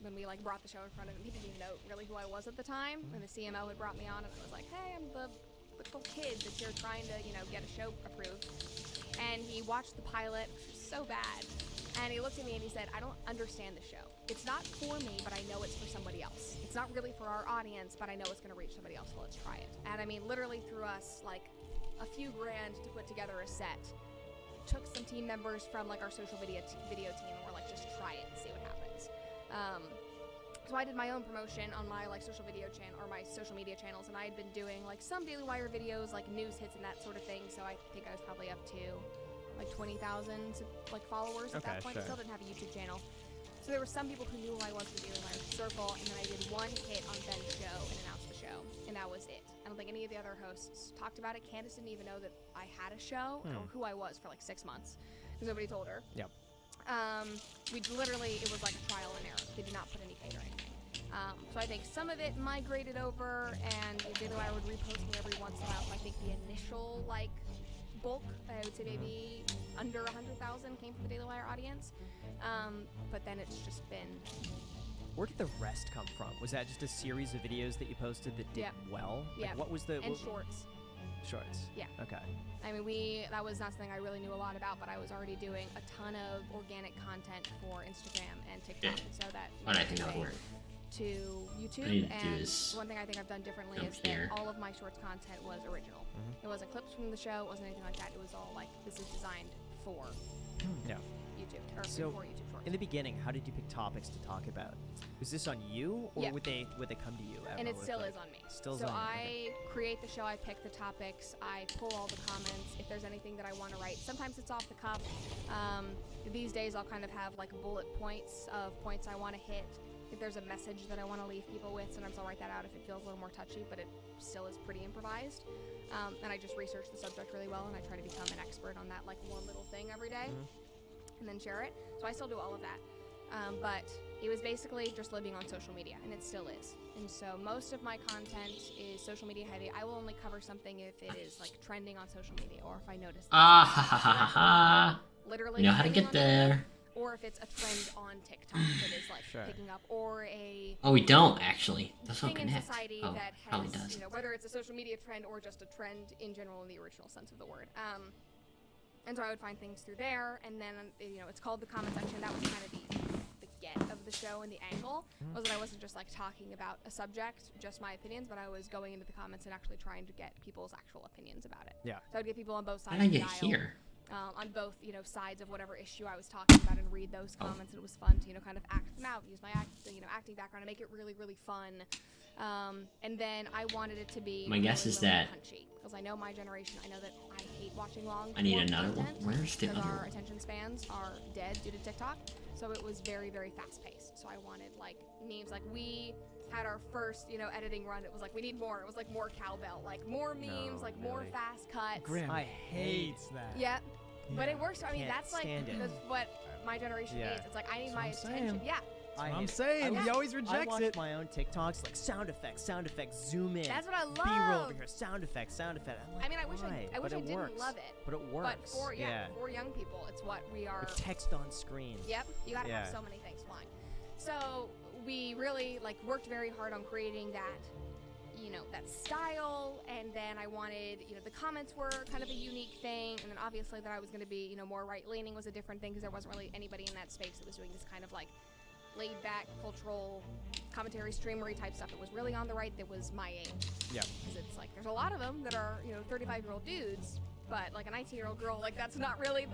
when we like brought the show in front of him, he didn't even know really who I was at the time. And the CMO had brought me on, and I was like, hey, I'm the little kid that's here trying to, you know, get a show approved. And he watched the pilot, which was so bad. And he looked at me and he said, I don't understand the show. It's not for me, but I know it's for somebody else. It's not really for our audience, but I know it's going to reach somebody else, so let's try it. And I mean, literally threw us like a few grand to put together a set. Took some team members from like our social video team, and we're like, just try it and see what happens. So I did my own promotion on my like social media channels, and I had been doing like some Daily Wire videos, like news hits and that sort of thing. So I think I was probably up to like 20,000 like followers at that point. Sure. I still didn't have a YouTube channel. So there were some people who knew who I was in the Daily Wire circle, and then I did one hit on Ben's show and announced the show, and that was it. I don't think any of the other hosts talked about it. Candace didn't even know that I had a show or who I was for like 6 months because nobody told her. Yep. It was like a trial and error. They did not put any paid or anything. So I think some of it migrated over, and the Daily Wire would repost me every once in a while. So I think the initial like bulk, I would say maybe under 100,000 came from the Daily Wire audience. But then it's just been. Where did the rest come from? Was that just a series of videos that you posted that did well? Yeah. Like, what was the and shorts? Shorts. Yeah. Okay. I mean, that was not something I really knew a lot about, but I was already doing a ton of organic content for Instagram and TikTok, so that But I think that would work. to YouTube. What I need to do And is one thing I think I've done differently jump is here. that all of my shorts content was original. It wasn't clips from the show, it wasn't anything like that. It was all like, this is designed for Yeah. YouTube, or So, for YouTube shorts. in the beginning, how did you pick topics to talk about? Was this on you, or Yeah. would they come to you? And ever it with, still like- is on me. Still is so on you, I create the show, I pick the topics, I pull all the comments. If there's anything that I want to write, sometimes it's off the cuff. These days I'll kind of have like bullet points of points I want to hit. If there's a message that I want to leave people with, sometimes I'll write that out if it feels a little more touchy, but it still is pretty improvised. And I just research the subject really well, and I try to become an expert on that like one little thing every day, and then share it. So I still do all of that. But it was basically just living on social media, and it still is. And so most of my content is social media heavy. I will only cover something if it is like trending on social media, or if I notice literally We know how to trending get on Twitter, there. or if it's a trend on TikTok that is like picking up, or a Oh, we don't actually. Those don't thing in connect. society Oh, that probably has, does. you know, whether it's a social media trend or just a trend in general in the original sense of the word. And so I would find things through there, and then, you know, it's called the comment section. That was kind of the get of the show and the angle, was that I wasn't just like talking about a subject, just my opinions, but I was going into the comments and actually trying to get people's actual opinions about it. Yeah. So I would get people on both sides How of did the I get aisle, here? on both, you know, sides of whatever issue I was talking about, and read those comments. And it was fun to, you know, kind of act them out, use my acting background, and make it really, really fun. And then I wanted it to be My guess really, is really that- punchy, because I know my generation. I know that I hate watching long. I need form another one. content, Where's the because other our one? attention spans are dead due to TikTok. So it was very, very fast paced. So I wanted like memes. Like we had our first, you know, editing run. It was like we need more. It was like more cowbell, like more memes, like more really? fast cuts. Grim I hates that. Yeah. But it works. I mean, Can't that's like stand it. that's what my generation Yeah. needs. It's like I need That's my what I'm attention. saying. Yeah. I I'm hate it. saying, I he watch- always I rejects watch it. my own TikToks, like sound effects, zoom in. That's what I B-roll love. over here, sound effects. I'm like, I mean, I wish why? I wish But I it didn't works. love it. But it works. But for for young people, it's what we are. The text on screen. Yep, you gotta have Yeah. so many things flying. So we really like worked very hard on creating that, you know, that style. And then I wanted, you know, the comments were kind of a unique thing. And then obviously that I was going to be, you know, more right-leaning was a different thing, because there wasn't really anybody in that space that was doing this kind of like laid-back cultural commentary streamery type stuff. It was really on the right that was my age. Yeah. Because it's like there's a lot of them that are, you know, 35-year-old dudes, but like a 19-year-old girl, like that's not really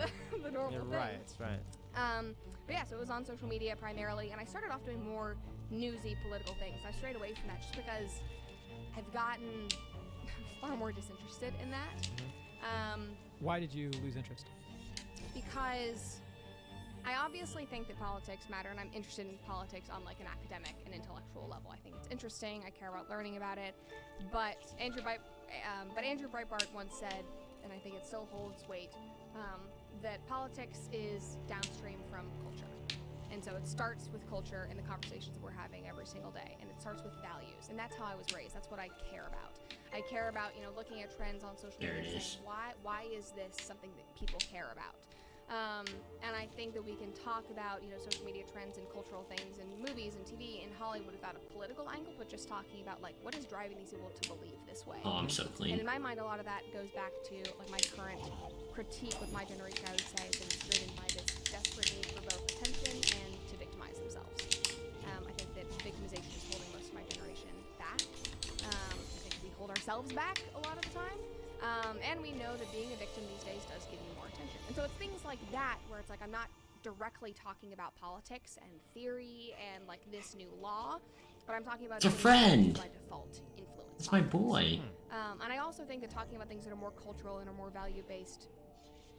the normal You're thing. right. That's right. But yeah, so it was on social media primarily, and I started off doing more newsy political things. I strayed away from that just because I've gotten far more disinterested in that. Why did you lose interest? Because I obviously think that politics matter, and I'm interested in politics on like an academic and intellectual level. I think it's interesting. I care about learning about it. But Andrew Breitbart once said, and I think it still holds weight, that politics is downstream from culture. And so it starts with culture and the conversations that we're having every single day, and it starts with values. And that's how I was raised. That's what I care about. I care about, you know, looking at trends on social There media it and is. saying, why is this something that people care about? And I think that we can talk about, you know, social media trends and cultural things and movies and TV in Hollywood without a political angle, but just talking about like what is driving these people to believe this way. Oh, I'm so And clean. in my mind, a lot of that goes back to like my current critique with my generation. I would say has been driven by this desperate need for both attention and to victimize themselves. I think that victimization is holding most of my generation back. I think we hold ourselves back a lot of the time. And we know that being a victim these days does give you more attention. And so it's things like that where it's like I'm not directly talking about politics and theory and like this new law, but I'm talking about It's a things friend. that by default influence. That's my boy. And I also think that talking about things that are more cultural and are more value-based,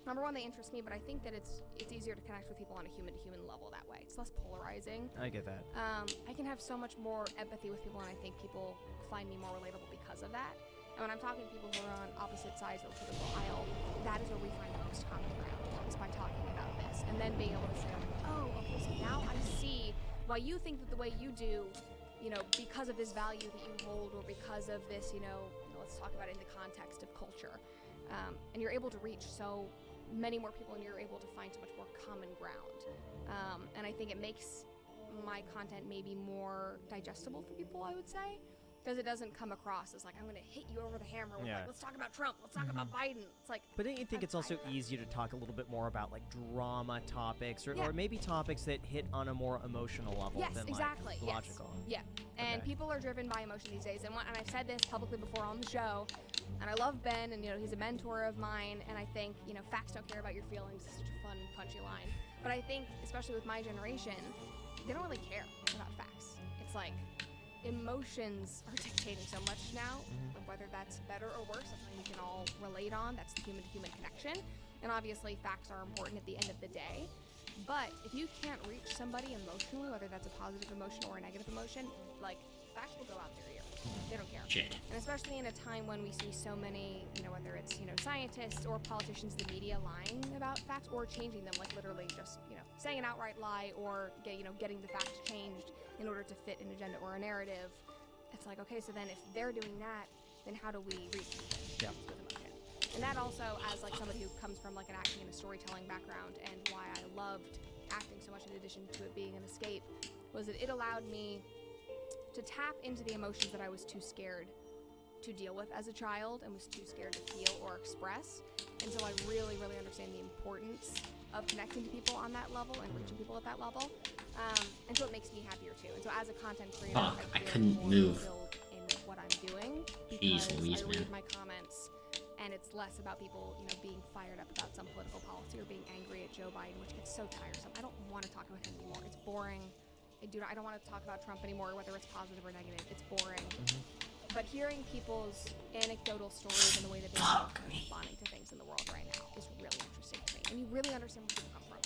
number one, they interest me, but I think that it's easier to connect with people on a human-to-human level that way. It's less polarizing. I get that. I can have so much more empathy with people, and I think people find me more relatable because of that. And when I'm talking to people who are on opposite sides of the political aisle, that is where we find the most common ground, is by talking about this. And then being able to say, like, oh, okay, so now I see why you think that the way you do, because of this value that you hold, or because of this, let's talk about it in the context of culture. And you're able to reach so many more people, and you're able to find so much more common ground. And I think it makes my content maybe more digestible for people, I would say. Because it doesn't come across as like, I'm going to hit you over the hammer with like, let's talk about Trump, let's talk about Biden. It's like, but don't you think it's also easier to talk a little bit more about like drama topics, or maybe topics that hit on a more emotional level than exactly. like logical? Yeah, and people are driven by emotion these days. And I've said this publicly before on the show, and I love Ben, and he's a mentor of mine, and I think facts don't care about your feelings. It's such a fun, punchy line. But I think, especially with my generation, they don't really care about facts. It's like, emotions are dictating so much now, whether that's better or worse, that's something we can all relate on. That's the human-to-human connection. And obviously, facts are important at the end of the day. But if you can't reach somebody emotionally, whether that's a positive emotion or a negative emotion, like, facts will go out their ear. They don't care. Shit. And especially in a time when we see so many, whether it's, scientists or politicians, the media lying about facts or changing them, like literally just, saying an outright lie or, getting the facts changed in order to fit an agenda or a narrative. It's like, okay, so then if they're doing that, then how do we reach people with emotion? And that also, as like somebody who comes from like an acting and a storytelling background, and why I loved acting so much in addition to it being an escape, was that it allowed me to tap into the emotions that I was too scared to deal with as a child and was too scared to feel or express. And so I really, really understand the importance of connecting to people on that level and reaching people at that level. And so it makes me happier too. And so as a content creator, I couldn't move. In what I'm doing, Jeez because Louise, I read man. my comments, and it's less about people, being fired up about some political policy or being angry at Joe Biden, which gets so tiresome. I don't want to talk about him anymore. It's boring. I don't want to talk about Trump anymore, whether it's positive or negative. It's boring. But hearing people's anecdotal stories and the way that they're responding to things in the world right now is really interesting to me. And you really understand where people come from.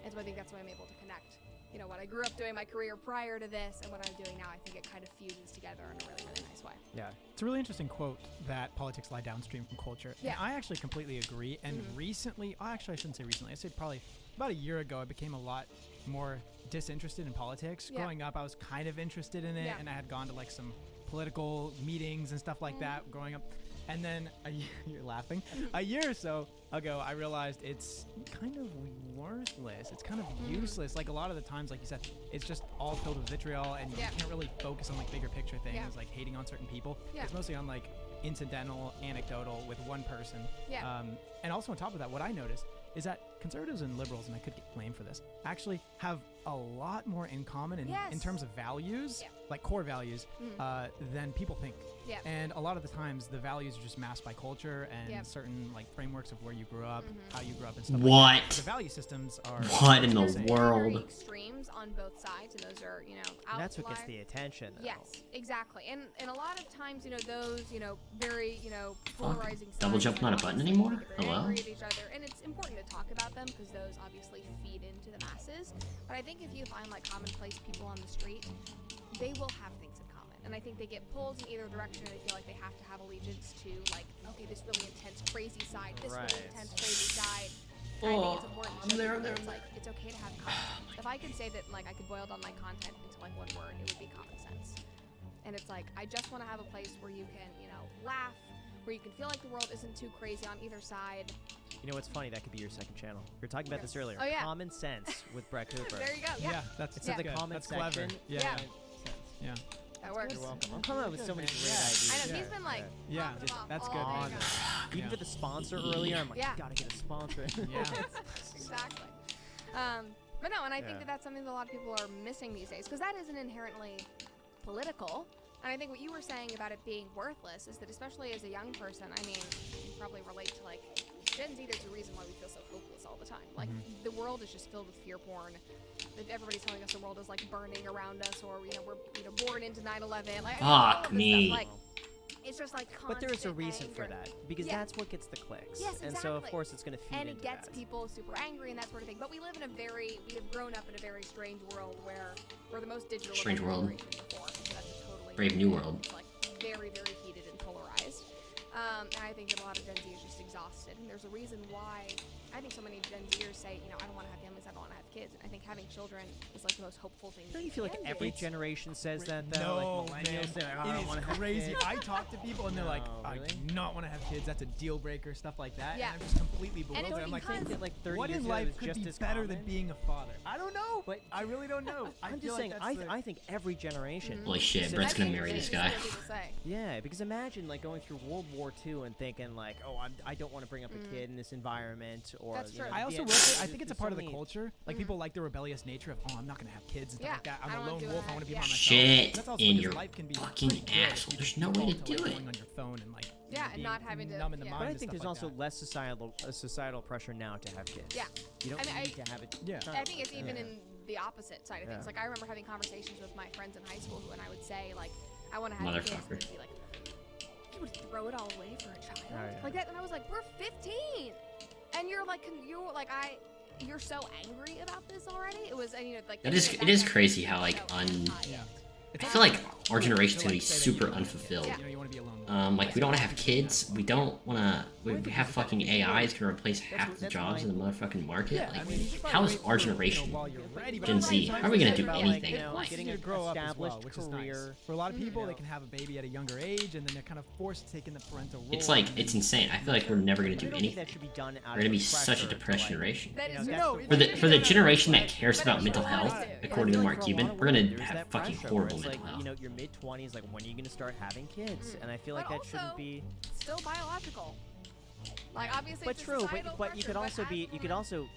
And so I think that's why I'm able to connect. What I grew up doing my career prior to this and what I'm doing now, I think it kind of fuses together in a really, really nice way. Yeah. It's a really interesting quote that politics lie downstream from culture. Yeah. And I actually completely agree. And recently, actually I shouldn't say recently, I'd say probably about a year ago, I became a lot more disinterested in politics. Yeah. Growing up, I was kind of interested in it, and I had gone to like some political meetings and stuff like that growing up. And then you're laughing. A year or so ago, I realized it's kind of worthless. It's kind of useless. Like a lot of the times, like you said, it's just all filled with vitriol, and you can't really focus on like bigger picture things, like hating on certain people. It's mostly on like incidental, anecdotal with one person. And also on top of that, what I noticed is that conservatives and liberals, and I could get blamed for this, actually have a lot more in common in terms of values, like core values, than people think. And a lot of the times, the values are just masked by culture and certain like frameworks of where you grew up, how you grew up, and stuff like that. The value systems are in the There's world? very extremes on both sides, and those are, outliers. That's what gets the attention, though. Yes, exactly. And a lot of times, those, very, polarizing sides. Double jump not a button anymore? Hello? Angry at each other, and it's important to talk about them because those obviously feed into the masses. But I think if you find like commonplace people on the street, they will have things in common. And I think they get pulled in either direction, and they feel like they have to have allegiance to like, okay, this really intense, crazy side, this really intense, crazy side. And I think it's important to show people that it's like, it's okay to have common sense. If I could say that like I could boil down my content into like one word, it would be common sense. And it's like, I just want to have a place where you can, laugh, where you can feel like the world isn't too crazy on either side. You know what's funny? That could be your second channel. We were talking about this earlier. Oh, yeah. Common Sense with Brett Cooper. There you go. Yeah, that's It's in the good. comment That's clever. section. Yeah. That works. You're welcome. I'm coming up with so many great ideas. I know, he's been like, Yeah, popping off that's all good. day On. long. Even for the sponsor earlier, I'm like, Yeah. gotta get a sponsor. Exactly. But no, and I think that that's something that a lot of people are missing these days, because that isn't inherently political. And I think what you were saying about it being worthless is that, especially as a young person, I mean, you probably relate to like Gen Z. There's a reason why we feel so hopeless all the time. Like the world is just filled with fear porn. That everybody's telling us the world is like burning around us, or we're born into 9/11. Like, Fuck me. Like, it's just like constant But there is a reason anger. for that, because that's what gets the clicks. Yes, And so, of exactly. course, it's going to feed and into it gets that. people super angry and that sort of thing. But we have grown up in a very strange world where we're the most digital. Strange world. Before, so that's a totally Brave new world. It's like very, very heated and polarized. And I think that a lot of Gen Z is just exhausted. And there's a reason why I think so many Gen Zers say, I don't want to have families, I don't want to have kids. And I think having children is like the most hopeful thing. Don't you feel like can do. every generation says that though? No, like man, millennials say, "Oh, I don't wanna it have is crazy. kids." I talk to people and they're like, No, I really? do not want to have kids. That's a deal breaker, stuff like that. Yeah. And I'm just completely And bewildered. it's I'm like, because- That, like 30 what years in ago life was could just be as better than common? being a father? I don't know. But I really don't know. I I'm feel just like saying, that's the- I think every generation. Holy shit, So Brett's that's gonna the marry this thing. guy. That's what people say. Yeah, because imagine like going through World War II and thinking like, oh, I don't want to bring up a kid in this environment, or That's you know, true. I also yeah, will say, I there's- think it's a there's part so of the many- culture. Like people like the rebellious nature of, oh, I'm not gonna have kids and stuff Yeah, like that. I'm I a don't wanna lone do wolf. that. I want to be Yeah. by myself. Shit That's also in because your life can be fucking pretty good if asshole. you There's just no way to default do like it. going on your phone and like Yeah, and being not having to- numb in the yeah. mind. But I and think stuff there's like also that. less societal pressure now to have kids. Yeah. You don't I mean, need to have it. Yeah. I think it's even Yeah. in the opposite side of things. Yeah. Like I remember having conversations with my friends in high school who, and I would say like, I want to have kids, and Motherfucker. they'd be like, you would throw it all away for a child yeah. like that, and I was like, we're 15, and you're like, you're so angry about this already. It was, and you know, like It is crazy how like Yeah. I feel like our generation's To, gonna be like, say that super you want kids. unfulfilled. You know, you want to be alone. Like we don't want to have kids. We don't want to. We have fucking AIs gonna replace half the jobs in the motherfucking market. Yeah, Like, I mean, you should how is probably our wait for, generation, while you're ready, but Gen at the Z, same time, how are we gonna it's do about, anything you in know, life? getting You an to grow up as well, established which is career. nice. For a lot of people, you they know. can have a baby at a younger age, and then they're kind of forced to take in the parental role. It's like and it's then- insane. I feel like we're never gonna I do don't think that anything. should be done out We're gonna be of such a pressure to, depressed like, generation. That you know, is that's No, the it- For the point. for the generation that cares But about it's mental not health, to. Yeah, according to I feel Mark like for a lot Cuban, of we're women, gonna there's have that fucking pressure where horrible it's mental like, health. you know, your mid 20s, like when are you gonna start having kids? And I feel like But that shouldn't also, be. still biological. Like obviously, But it's a true, societal but you pressure, could also as be. a You could woman- also.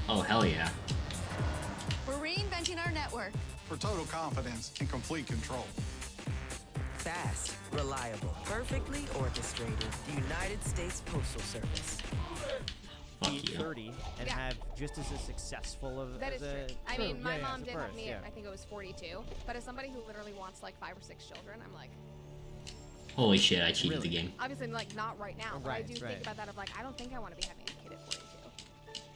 Oh hell yeah! We're reinventing our network. For total confidence and complete control. Fast, reliable, perfectly orchestrated. The United States Postal Service. Fuck Be you. 30 and Yeah. have just as a successful of That as is a. true. I mean, my yeah, mom of did have course, me yeah. at, I think it was 42. But as somebody who literally wants like 5 or 6 children, I'm like, Holy shit! I cheated the Really? game. obviously like not right now. But I Right, do right. think about that of like, I don't think I want to be having a kid at 42.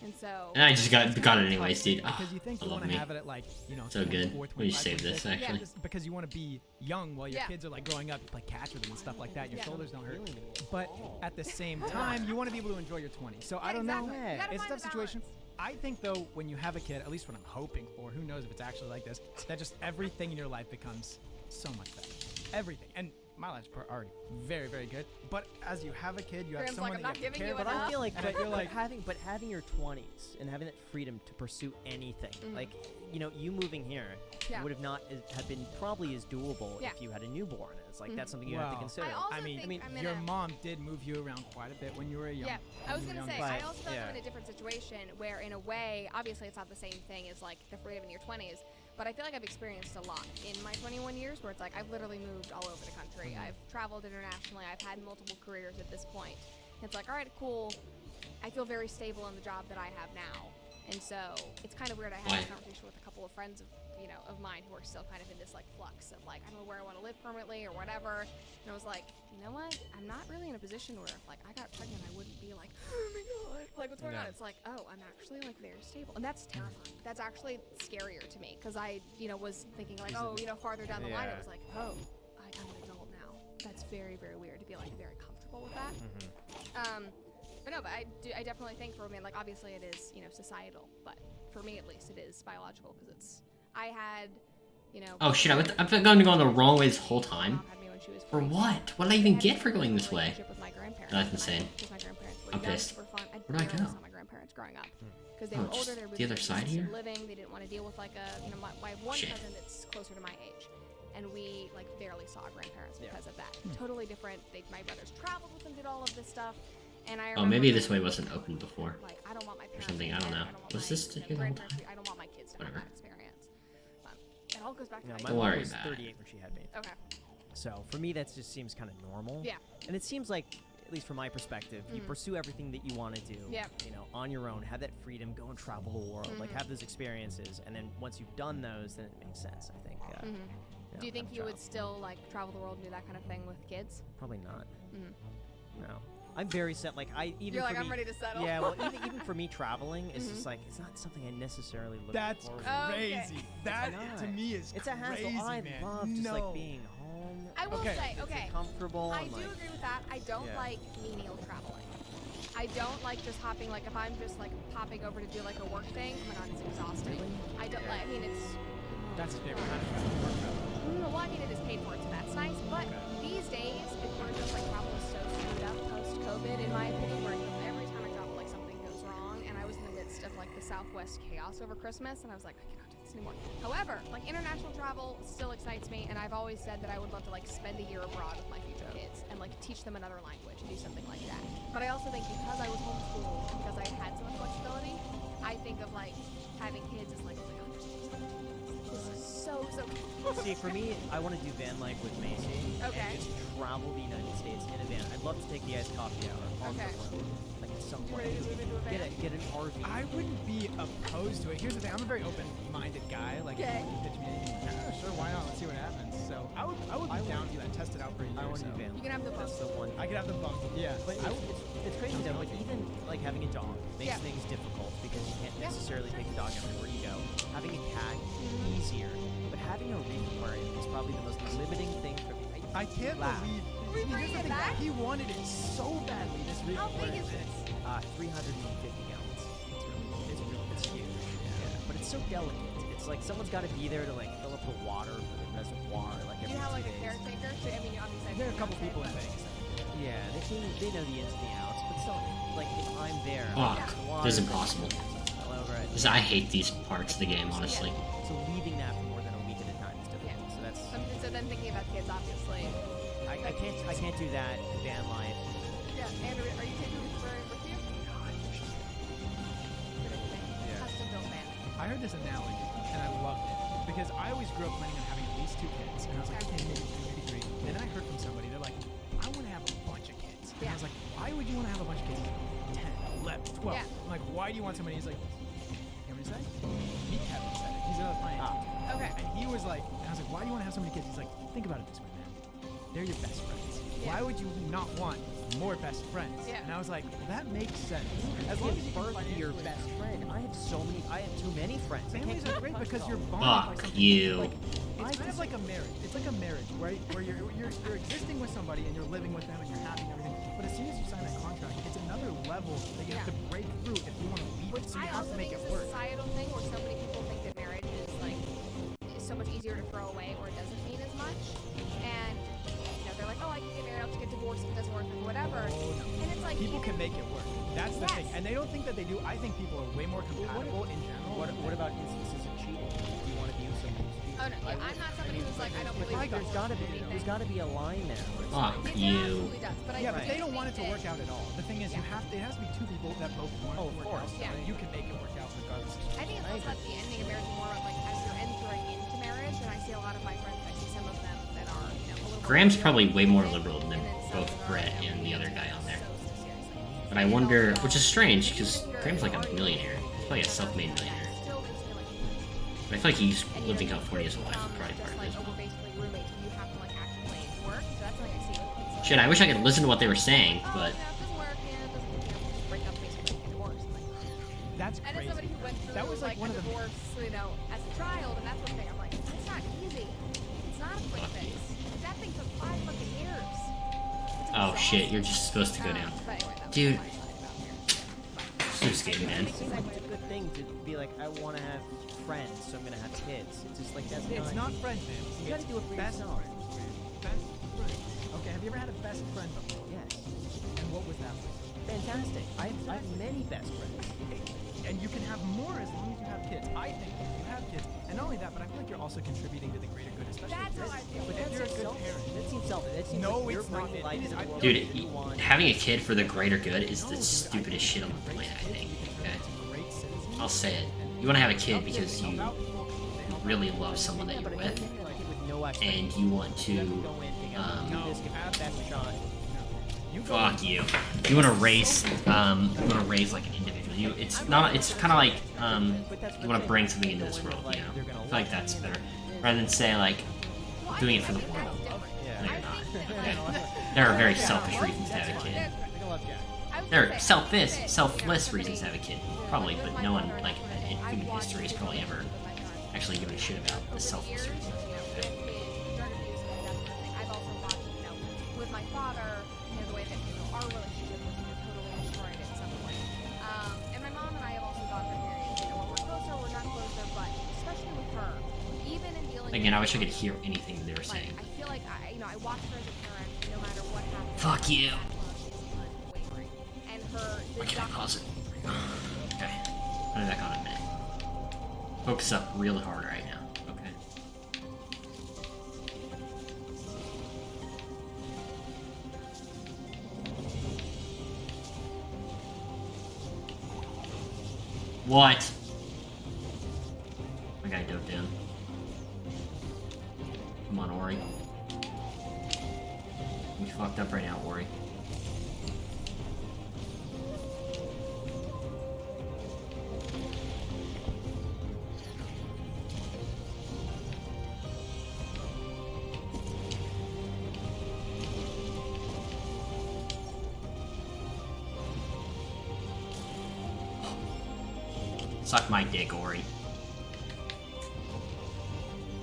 And so. And I just got it anyways, dude. Ah, Because you think I you love want to me. have it at like, you know, So good. 24, Let me 25, save this 26. actually. Just because you want to be young while your Yeah. kids are like growing up, you play catch with them and stuff like that. Your Yeah. shoulders don't hurt. But at the same time, you want to be able to enjoy your 20s. So I don't exactly. know. You gotta It's a find tough the situation. balance. I think though, when you have a kid, at least what I'm hoping for, who knows if it's actually like this, that just everything in your life becomes so much better. Everything. And my life's already very, very good. But as you have a kid, you have Graham's someone like, that "I'm you not have to giving care you But about. I feel like, And I but, feel like having your 20s and having that freedom to pursue anything, like you know, you moving here Yeah. would have not have been probably as doable Yeah. if you had a newborn. It's like that's something you have to Wow. consider. I also I mean, think I'm in your a- mom did move you around quite a bit when you were young. Yeah, I was when you gonna were say, younger. I But, also feel like yeah. I'm in a different situation where, in a way, obviously it's not the same thing as like the freedom in your 20s, but I feel like I've experienced a lot in my 21 years where it's like I've literally moved all over the country. I've traveled internationally. I've had multiple careers at this point. It's like, all right, cool. I feel very stable in the job that I have now, and so it's kind of weird. I had Why? this conversation with a couple of friends of mine who are still kind of in this like flux of like I don't know where I want to live permanently or whatever. And I was like, you know what? I'm not really in a position where if like I got pregnant, I wouldn't be like, oh my god, like what's going on? It's like, oh, I'm actually like very stable, and that's terrifying. That's actually scarier to me because I, was thinking like, oh, farther down the line, it was like, oh, I'm an adult now. That's very, very weird to be like very comfortable with that. But no, but I definitely think for women, like obviously it is, societal, but for me at least it is biological because I had, Oh shit! I've been going the wrong way this whole my time. mom had me when she was For 42. what? What did I I even had get a for going this way? relationship with my grandparents, That's and insane. because my grandparents were I'm young, pissed. super fun. Where do I barely go? saw my grandparents growing up because they Oh, were just older. They were the other side here? living. They didn't want to deal with like I have one Shit. cousin that's closer to my age, and we like barely saw our grandparents because of that. Totally different. My brothers traveled with them, did all of this stuff. And I Oh, remember maybe this being way wasn't open before. like, I don't want my parents something, to I don't be there. know. want Was my, this here the whole grandparents time? to- I don't want my kids to have Whatever. that experience. It all goes back to No, high my Don't mom worry was about it. 38 when she had me. Okay. So for me, that just seems kind of normal. Yeah. And it seems like, at least from my perspective, you pursue everything that you want to do. Yeah. On your own, have that freedom, go and travel the world, like have those experiences, and then once you've done those, then it makes sense. I think. Do you think have a you would child. still like travel the world and do that kind of thing with kids? Probably not. No. I'm very set. Like even You're for like, me, I'm ready to settle. Yeah. Well, even for me, traveling is just like it's not something I necessarily look That's forward crazy. to. That It's to not. me is It's a hassle. crazy, I man. love just no. like being home. I will Okay. say, okay, Comfortable. I and do like, agree with that. I don't Yeah. like menial traveling. I don't like just hopping, like, if I'm just, like, popping over to do, like, a work thing, oh my god, it's exhausting. I don't, I mean, it's... That's his favorite kind of travel. Well, I mean, it is paid for it, so that's nice, but these days, we're just, like, travel is so screwed up post-COVID, in my opinion, where every time I travel, like, something goes wrong, and I was in the midst of, like, the Southwest chaos over Christmas, and I was like, I cannot do this anymore. However, like, international travel still excites me, and I've always said that I would love to, like, spend a year abroad with my future kids, and, like, teach them another language, do something like that. But I also think because I was homeschooled, and because I had so much flexibility, I think of, like, having kids as, like, oh my god, this is so cool. See, for me, I want to do van life with Macy. Okay. And just travel the United States in a van. I'd love to take the iced coffee hour on the road. Like at some point. Ready to move into a van? Get an RV. I wouldn't be opposed to it. Here's the thing, I'm a very open-minded guy. Like, if you pitch me anything, like, yeah, sure, why not? Let's see what happens. So I would be down for that. Test it out for a year. I want so. to do van. You can have the That's bump. the one. I could have the bump. Yeah. But it's crazy though. Like even like having a dog makes things difficult because you can't necessarily take the dog everywhere you go. Having a cat easier, but having a reef aquarium is probably the most limiting thing for me. I can't believe. Are we Here's bringing the it thing, back? he wanted it so badly. This reef How big aquarium, is and this? 350 gallons. It's huge. Yeah. But it's so delicate. It's like someone's got to be there to like fill up the water for the reservoir. Like Do every you have, 2 like, a days. caretaker? So, I mean, obviously, there are a couple fiance, people in but- Vegas. Yeah, they know the ins and the outs, but still, like if I'm there, Fuck, the water, this is impossible. all over it. Because I hate these parts of the game, honestly. So leaving that for more than a week at a time is difficult. So that's So then thinking about kids, obviously. I can't do that van life. Yeah, Andrew, are you taking this with you? Custom built van. I heard this analogy and I loved it because I always grew up planning on having at least 2 kids, and I was like, okay, maybe 2, maybe 3. And then I heard from somebody, they're like, I want to have a bunch of kids. And I was like, why would you want to have a bunch of kids? 10, 11, 12. Yeah. I'm like, why do you want so many? He's like, you know what he said? Meet Kevin said it. He's another finance teacher. Okay. And he was like, and I was like, why do you want to have so many kids? He's like, think about it this way, man. They're your best friends. Yeah. Why would you not want more best friends? Yeah. And I was like, well, that makes sense. As long long as you birth can your financially- best friend. I have too many friends. I Families can't are great touch because all you're of them. bonded by Fuck something. you. Like, it's kind of like a marriage. It's like a marriage, right? Where you're existing with somebody and you're living with them and you're happy and everything. But as soon as you sign that contract, it's another level that you have to break through if you want to leave it. So you I have also to make think it it's a work. societal thing where so many people think that marriage is like so much easier to throw away or it doesn't mean as much. And you know, they're like, oh, I can get married, I'll just get divorced if it doesn't work or whatever. Oh, no. And it's like People even, can make it work. That's the thing. And they don't think that they do. I think people are way more compatible in general. What about instances of cheating? Do you want to be with someone who's cheating? Oh no, yeah, I'm not somebody who's like I don't believe There's got to be a line there. where it's Fuck like, It you. absolutely does, but I Yeah, but think they don't want it to that- work out at all. The thing is, it has to be 2 people that both want it to work out. Yeah. And you can make it work out regardless. I think it's less about the ending of marriage and more about like as you're entering into marriage, and I see a lot of my friends, I see some of them that are, you know, a little Graham's more probably way more serious, liberal than and then some both that are, Brett you know, and the other guy on there. so seriously. But I wonder, which is strange, because Graham's like a millionaire. He's probably a self-made millionaire. Still just feel like But I feel like he's lived in California his whole life, just probably part of like, it as oh, well. we're basically roommates, but you have to like actually work. So that's something I see with kids. Shit, I wish I could listen to what they were saying, Oh, but you know, it doesn't work, yeah, it doesn't, you know, just break up basically and get divorced. Like, That's and as crazy. somebody who went through That was like one a of the divorce, you know, as a child, and that's one thing I'm like, it's not easy. It's not a quick fix. That thing took 5 fucking years. It's oh shit, exhausting. you're just supposed to go down. But anyway, that was Dude, my side about marriage. Zeus game, man. It seems like it's a good thing to be like, I want to have friends, so I'm gonna have kids. It's just like that's It's not friends, man. You gotta do it for best yourself. friends. Best friends. Okay, have you ever had a best friend before? Yes. And what was that like? Fantastic. I have many best friends. And you can have more as long as you have kids. I think if you have kids, and not only that, but I feel like you're also contributing to the greater good, especially That's if how I feel. But if you're a good selfish. parent, That seems selfish. That seems No, like you're it's not. bringing It life is- into I the world Dude, that you want. having a kid for the greater good is the stupidest shit on the planet, I think. Okay? great citizens. I'll say it. You want to have a kid because you really love someone that Yeah, you're but with, I think like it with no and you want to, go in, think I'm gonna do this, give it the best shot. fuck you. You want to raise, like an individual. It's not, it's kind of like, you want to bring something into this world, you know? I feel like that's better. Rather than say, like, doing it for the world. No, you're not. Okay? There are very selfish reasons to have a kid. There are selfless reasons to have a kid, probably, but no one, like, in human history has probably ever actually given a shit about the selfless reasons. I've also watched, you know, with my father, you know, the way that, you know, our relationship was, you know, totally destroyed. but especially with her, even in dealing Again, with I wish I could hear anything that they were saying. I feel like I watched her as a parent, no matter what happened. Fuck you. that love is unwavering. And Why can't I pause it? Okay. Put it back on in a minute. Focus up real hard right now. Okay. What? My guy dove down. Come on, Ori. We fucked up right now, Ori. Suck my dick, Ori.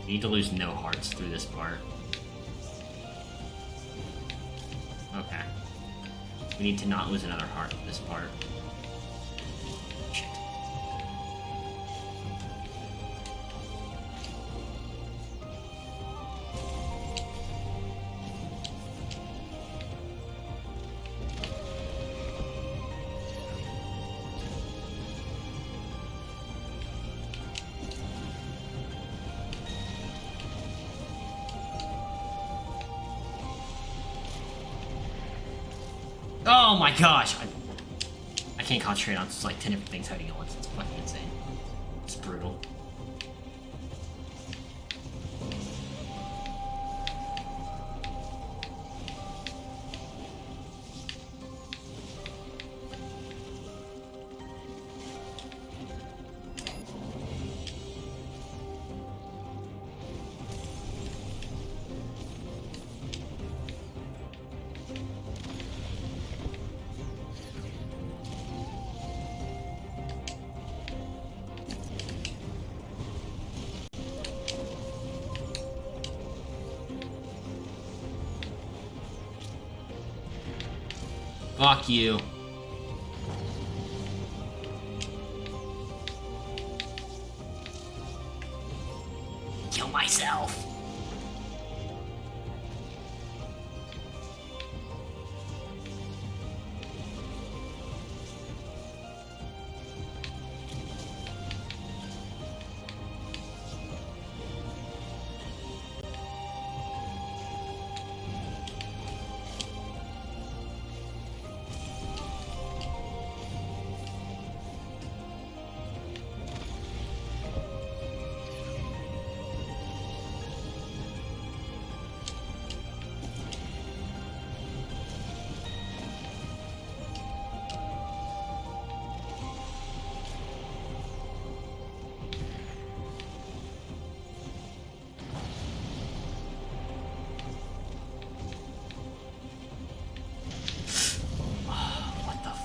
We need to lose no hearts through this part. Okay. We need to not lose another heart this part. Shit. Oh my gosh! I can't concentrate on like 10 different things happening at once. It's fucking insane. It's brutal. Fuck you. Kill myself.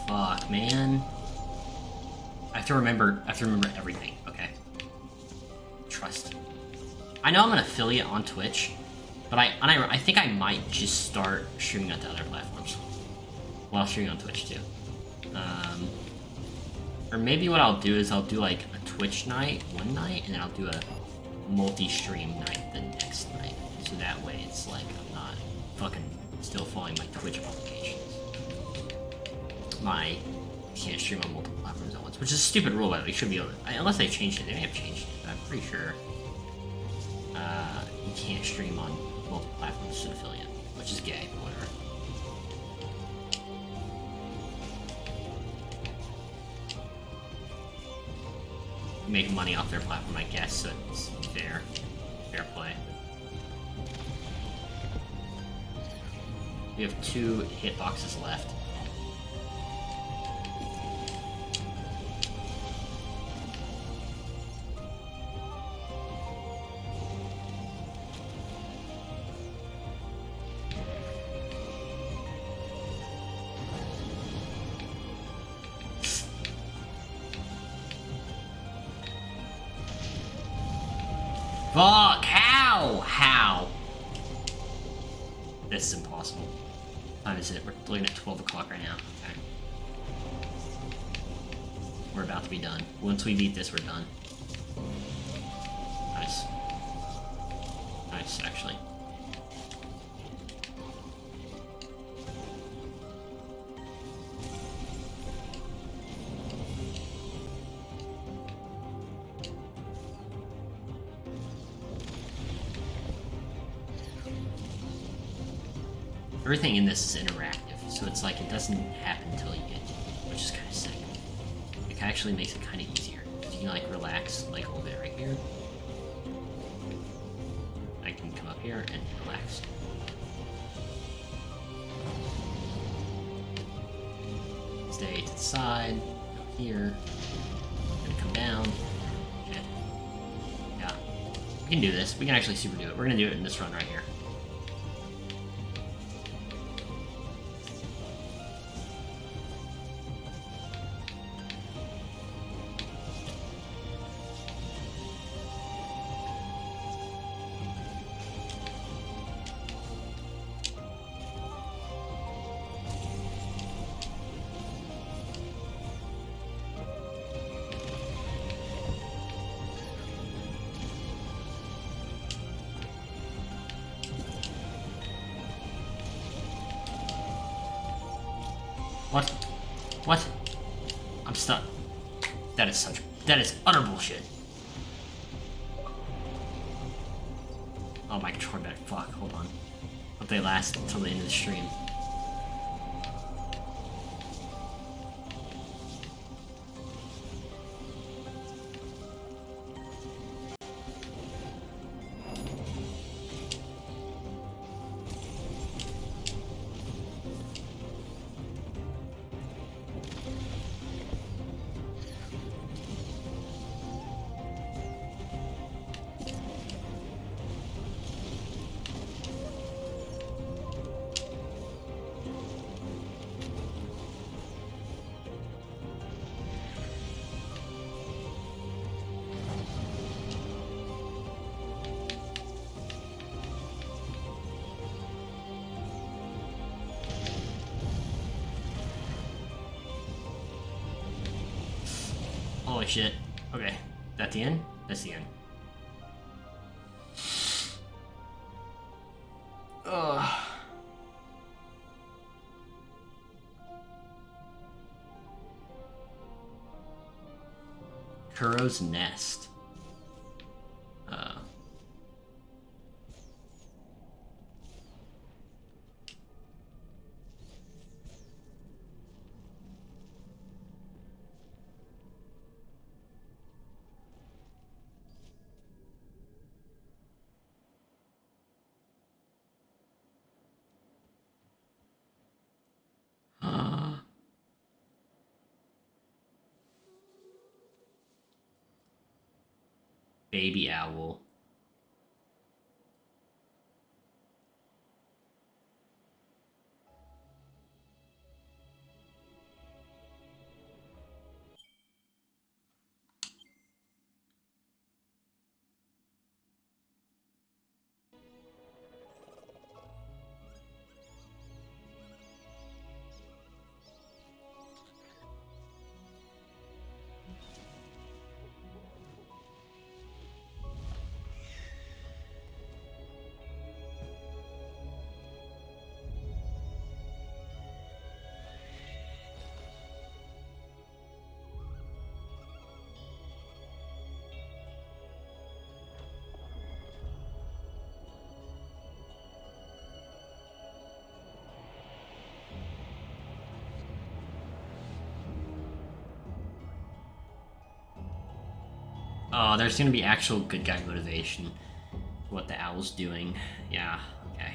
Fuck, man. I have to remember everything, okay? Trust. I know I'm an affiliate on Twitch, but I think I might just start streaming on to other platforms. While streaming on Twitch too. Or maybe what I'll do is I'll do like a Twitch night one night, and then I'll do a multi-stream night the next night. So that way it's like I'm not fucking still following my Twitch obligations. You can't stream on multiple platforms at once, which is a stupid rule, by the way. You should be able to, unless they changed it. They may have changed it, but I'm pretty sure you can't stream on multiple platforms as an affiliate, which is gay, but whatever. You make money off their platform, I guess, so it's fair play. We have 2 hitboxes left. Fuck! How? This is impossible. What time is it? We're looking at 12 o'clock right now. Okay. We're about to be done. Once we beat this, we're done. Nice. Nice, actually. Everything in this is interactive, so it's like it doesn't happen until you get to it, which is kind of sick. It actually makes it kind of easier. You can like relax, like hold it right here. I can come up here and relax. Stay to the side, go here, gonna come down. Shit. Yeah. We can do this. We can actually super do it. We're gonna do it in this run right here. What? What? I'm stuck. That is utter bullshit. Oh, my controller better. Fuck, hold on. Hope they last until the end of the stream. Holy shit. Okay. That the end? That's the end. Ugh. Kuro's Nest. Baby owl. Oh, there's gonna be actual good guy motivation. What the owl's doing. Yeah, okay.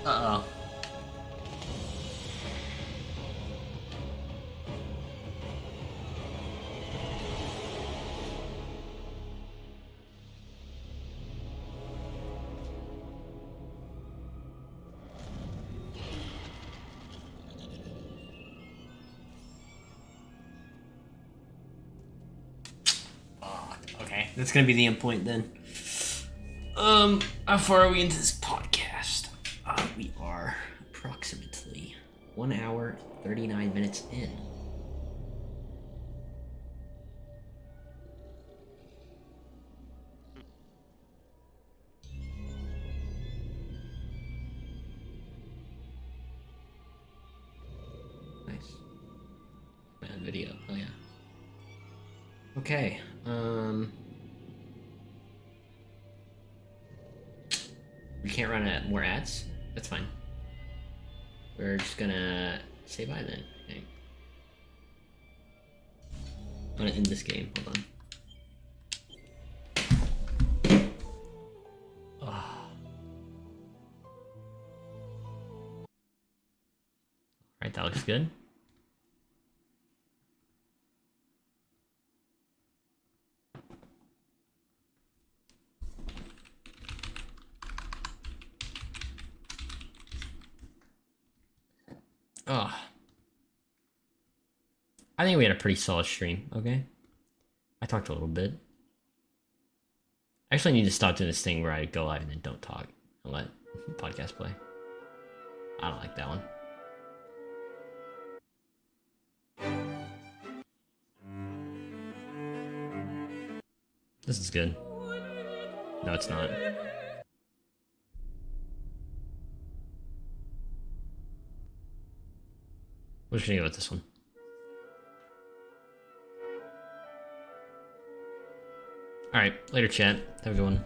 Uh-oh. Okay, that's gonna be the end point then. How far are we into this podcast? We are approximately 1 hour, 39 minutes in. Nice. Man, video. Oh yeah. Okay. We can't run more ads? That's fine. We're just gonna say bye then, I think. I'm gonna end this game. Hold on. Alright, that looks good. Oh. I think we had a pretty solid stream, okay? I talked a little bit. I actually need to stop doing this thing where I go live and then don't talk and let the podcast play. I don't like that one. This is good. No, it's not. What should you think about this one? Alright, later chat. Have a good one.